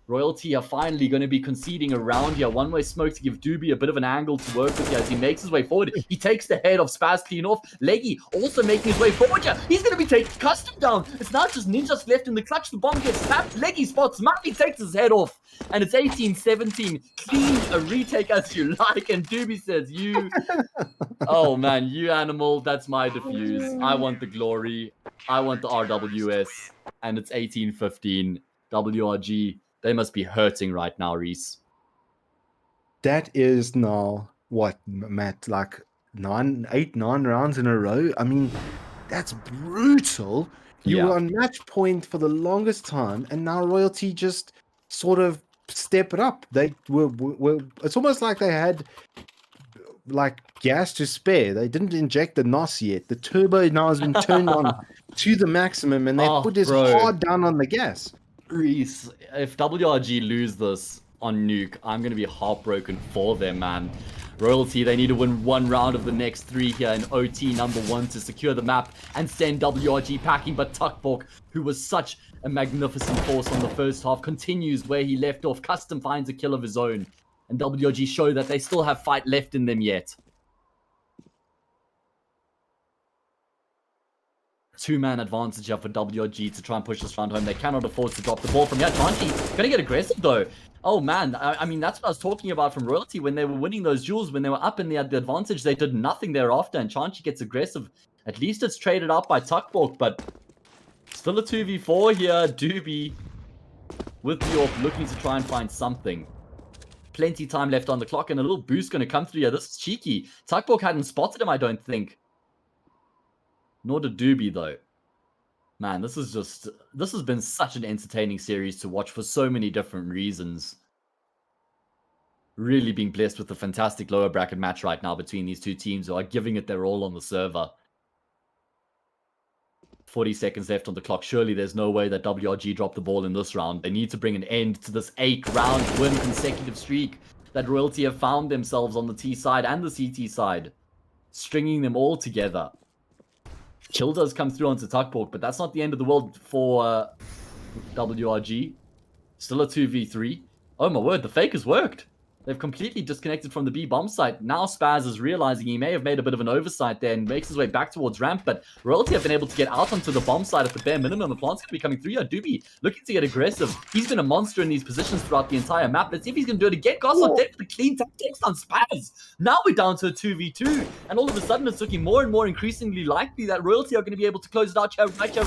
Royalty are finally going to be conceding around here. One-way smoke to give Doobie a bit of an angle to work with here as he makes his way forward. He takes the head of Spaz clean off. Leggy also making his way forward here. He's going to be taking Custom down. It's not just Ninjas left in the clutch. The bomb gets tapped. Leggy spots. Murphy takes his head off. And it's 18-17. Clean a retake as you like. And Doobie says, you... Oh, man, you animal. That's my defuse. I want the glory. I want the RWS. And it's 18-15. WRG. They must be hurting right now, Reese. That is now, what, Matt, like 9 rounds in a row? I mean, that's brutal. You were on match point for the longest time, and now Royalty just sort of step it up. They were it's almost like they had like gas to spare. They didn't inject the NOS yet. The turbo now has been turned on to the maximum, and they put this hard down on the gas. Reese, if WRG lose this on Nuke, I'm going to be heartbroken for them, man. Royalty, they need to win 1 round of the next 3 here in OT number 1 to secure the map and send WRG packing. But Tuckborg, who was such a magnificent force on the first half, continues where he left off. Custom finds a kill of his own. And WRG show that they still have fight left in them yet. two-man advantage here for WRG to try and push this round home. They cannot afford to drop the ball from here. Chanchi gonna get aggressive though. Oh man, I mean, that's what I was talking about from Royalty when they were winning those duels, when they were up and they had the advantage, they did nothing thereafter, and Chanchi gets aggressive. At least it's traded out by Tuckborg, but still a 2v4 here. Doobie with the AWP looking to try and find something. Plenty time left on the clock, and a little boost going to come through here. This is cheeky. Tuckborg hadn't spotted him, I don't think. Nor did Doobie, though. Man, this has been such an entertaining series to watch for so many different reasons. Really being blessed with a fantastic lower bracket match right now between these two teams who are giving it their all on the server. 40 seconds left on the clock. Surely there's no way that WRG drop the ball in this round. They need to bring an end to this 8-round win consecutive streak that Royalty have found themselves on the T side and the CT side. Stringing them all together. Kill does come through onto Tuckborg, but that's not the end of the world for WRG. Still a 2v3. Oh my word, the fake has worked. They've completely disconnected from the B bomb site. Now Spaz is realizing he may have made a bit of an oversight there and makes his way back towards ramp, but Royalty have been able to get out onto the bomb site at the bare minimum. The plant's going to be coming through here. Doobie looking to get aggressive. He's been a monster in these positions throughout the entire map. Let's see if he's going to do it again. God's not dead for the clean tactics on Spaz. Now we're down to a 2v2, and all of a sudden it's looking more and more increasingly likely that Royalty are going to be able to close it out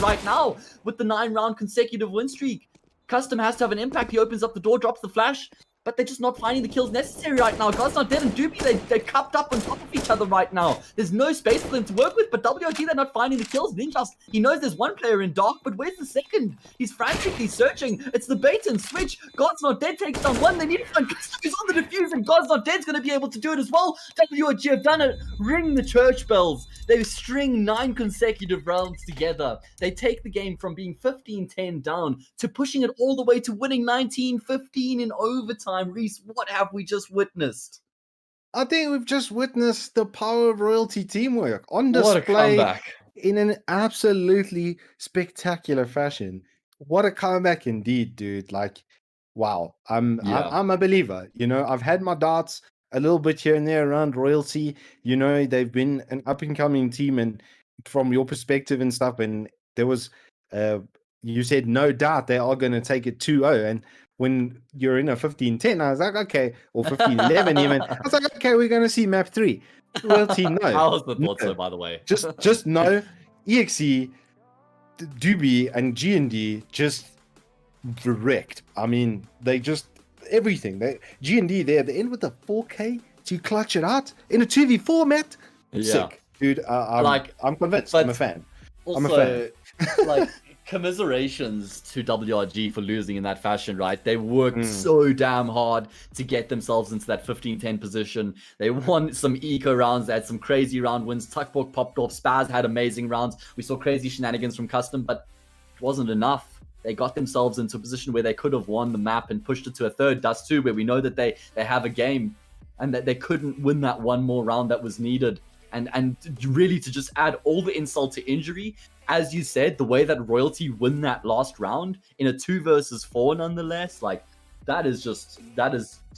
right now with the 9-round consecutive win streak. Custom has to have an impact. He opens up the door, drops the flash, but they're just not finding the kills necessary right now. God's not dead, and Doobie, they're cupped up on top of each other right now. There's no space for them to work with, but WRG, they're not finding the kills. Ninjas, he knows there's one player in dark, but where's the second? He's frantically searching. It's the bait and switch. God's not dead takes down one. They need to find Custom who's on the defuse, and God's not dead's going to be able to do it as well. WRG have done it. Ring the church bells. They string 9 consecutive rounds together. They take the game from being 15-10 down to pushing it all the way to winning 19-15 in overtime. Reese, what have we just witnessed? I think we've just witnessed the power of Royalty teamwork on What a display comeback. in an absolutely spectacular fashion. What a comeback indeed, dude. Like, wow. I'm a believer. You know, I've had my doubts a little bit here and there around Royalty. You know, they've been an up-and-coming team, and from your perspective and stuff, and there was you said no doubt they are going to take it 2-0, and when you're in a 15-10, I was like, okay, or 15-11 even. I was like, okay, we're going to see map 3. Royalty, no. How was the thought so, by the way? just no. EXE, Doobie, and G&D just wrecked. I mean, they just, everything. G&D there at the end with the 4K to clutch it out in a 2v4, Matt. Yeah. Sick. Dude, I'm convinced. I'm a fan. Also, I'm a fan. like, commiserations to WRG for losing in that fashion, right? They worked so damn hard to get themselves into that 15-10 position. They won some eco rounds. They had some crazy round wins. Tuckborg popped off. Spaz had amazing rounds. We saw crazy shenanigans from Custom, but it wasn't enough. They got themselves into a position where they could have won the map and pushed it to a third. Dust 2, where we know that they have a game and that they couldn't win that one more round that was needed. And really to just add all the insult to injury, as you said, the way that Royalty win that last round in a 2 versus 4 nonetheless, like that is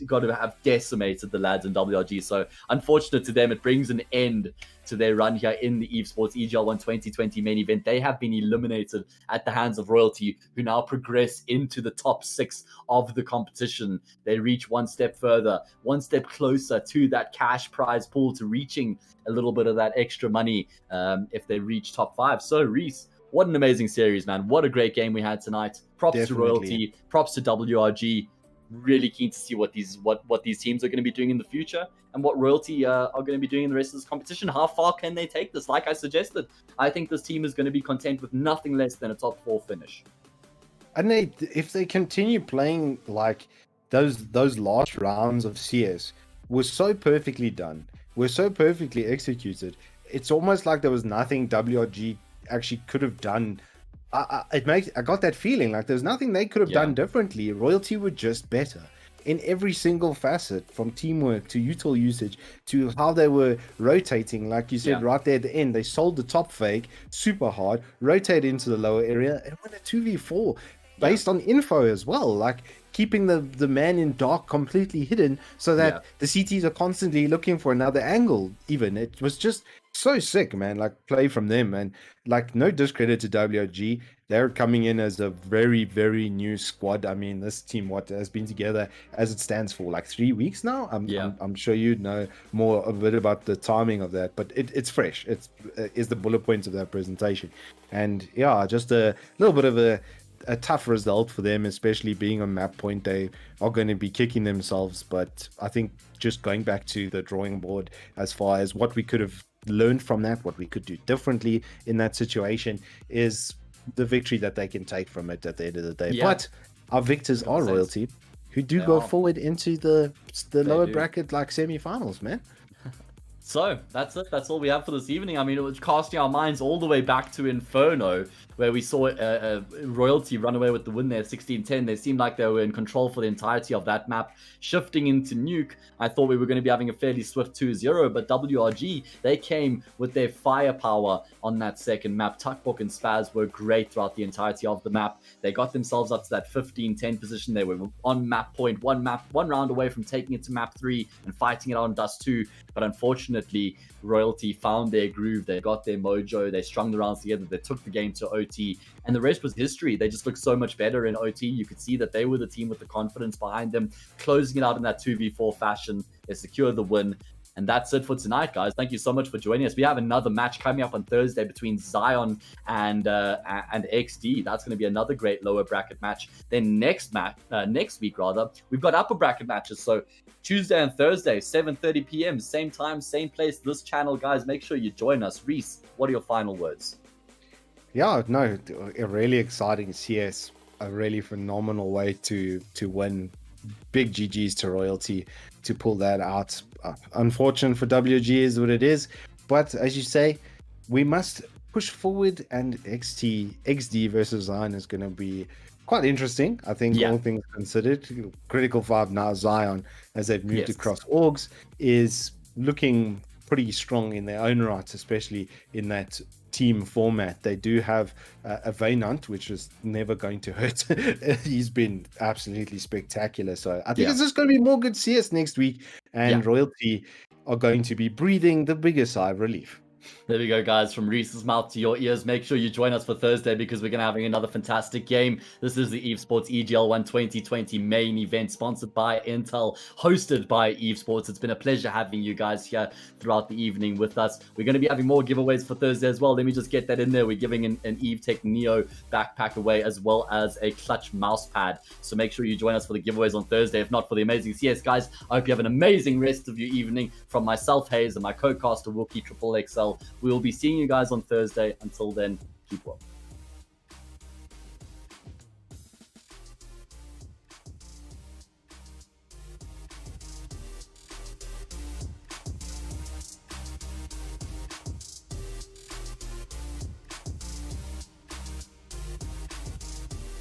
got to have decimated the lads in WRG. So unfortunate to them, it brings an end to their run here in the Evesports EGL 1 2020 main event. They have been eliminated at the hands of Royalty, who now progress into the top 6 of the competition. They reach one step further, one step closer to that cash prize pool, to reaching a little bit of that extra money if they reach top 5. So Reese, what an amazing series, man. What a great game we had tonight. Props to Royalty, props to WRG. Really keen to see what these teams are going to be doing in the future, and what Royalty are going to be doing in the rest of this competition. How far can they take this? Like I suggested, I think this team is going to be content with nothing less than a top 4 finish. And if they continue playing like those last rounds of CS were so perfectly done, were so perfectly executed, it's almost like there was nothing WRG actually could have done. I got that feeling like there's nothing they could have done differently. Royalty were just better in every single facet, from teamwork to util usage to how they were rotating. Like you said, right there at the end, they sold the top fake super hard, rotated into the lower area, and won a 2v4. based on info as well, like keeping the man in dark completely hidden so that the CTs are constantly looking for another angle. Even it was just so sick, man. Like play from them, and like no discredit to WG. They're coming in as a very, very new squad. I mean, this team has been together as it stands for like 3 weeks now. I'm sure you know a bit about the timing of that, but it's fresh. It's is the bullet points of that presentation, and yeah, just a little bit of a tough result for them, especially being on map point. They are going to be kicking themselves, but I think just going back to the drawing board as far as what we could have learned from that, what we could do differently in that situation, is the victory that they can take from it at the end of the day. But our victors are Royalty, who do go forward into the lower bracket like semi-finals, man. So that's it. That's all we have for this evening. I mean, it was casting our minds all the way back to Inferno, where we saw Royalty run away with the win there, 16-10. They seemed like they were in control for the entirety of that map. Shifting into Nuke, I thought we were going to be having a fairly swift 2-0, but WRG, they came with their firepower on that second map. Tuckbook and Spaz were great throughout the entirety of the map. They got themselves up to that 15-10 position. They were on map point, one round away from taking it to map 3 and fighting it on Dust 2. But unfortunately, Royalty found their groove. They got their mojo. They strung the rounds together. They took the game to OT. And the rest was history. They just looked so much better in OT. You could see that they were the team with the confidence behind them, closing it out in that 2v4 fashion. They secured the win. And that's it for tonight, guys. Thank you so much for joining us. We have another match coming up on Thursday between Zion and XD. That's going to be another great lower bracket match. Then next week, we've got upper bracket matches. So Tuesday and Thursday, 7:30 p.m., same time, same place, this channel, guys. Make sure you join us. Reese, what are your final words? Yeah, no, a really exciting CS, a really phenomenal way to win. Big GGs to Royalty to pull that out. Unfortunate for WG is what it is, but as you say, we must push forward, and XD versus Zion is going to be quite interesting. I think all things considered, Critical 5 now Zion, as they've moved across orgs, is looking pretty strong in their own right, especially in that team format. They do have a Vaynant, which is never going to hurt. He's been absolutely spectacular. So I think it's just going to be more good CS next week, and Royalty are going to be breathing the bigger sigh of relief. There we go, guys. From Reese's mouth to your ears. Make sure you join us for Thursday because we're going to have another fantastic game. This is the Evesports EGL 1 2020 main event, sponsored by Intel, hosted by Evesports. It's been a pleasure having you guys here throughout the evening with us. We're going to be having more giveaways for Thursday as well. Let me just get that in there. We're giving an EveTech Neo backpack away, as well as a clutch mouse pad. So make sure you join us for the giveaways on Thursday, if not for the amazing CS, guys. I hope you have an amazing rest of your evening. From myself, Hayes, and my co-caster, Wookie XXL. We will be seeing you guys on Thursday. Until then, keep well.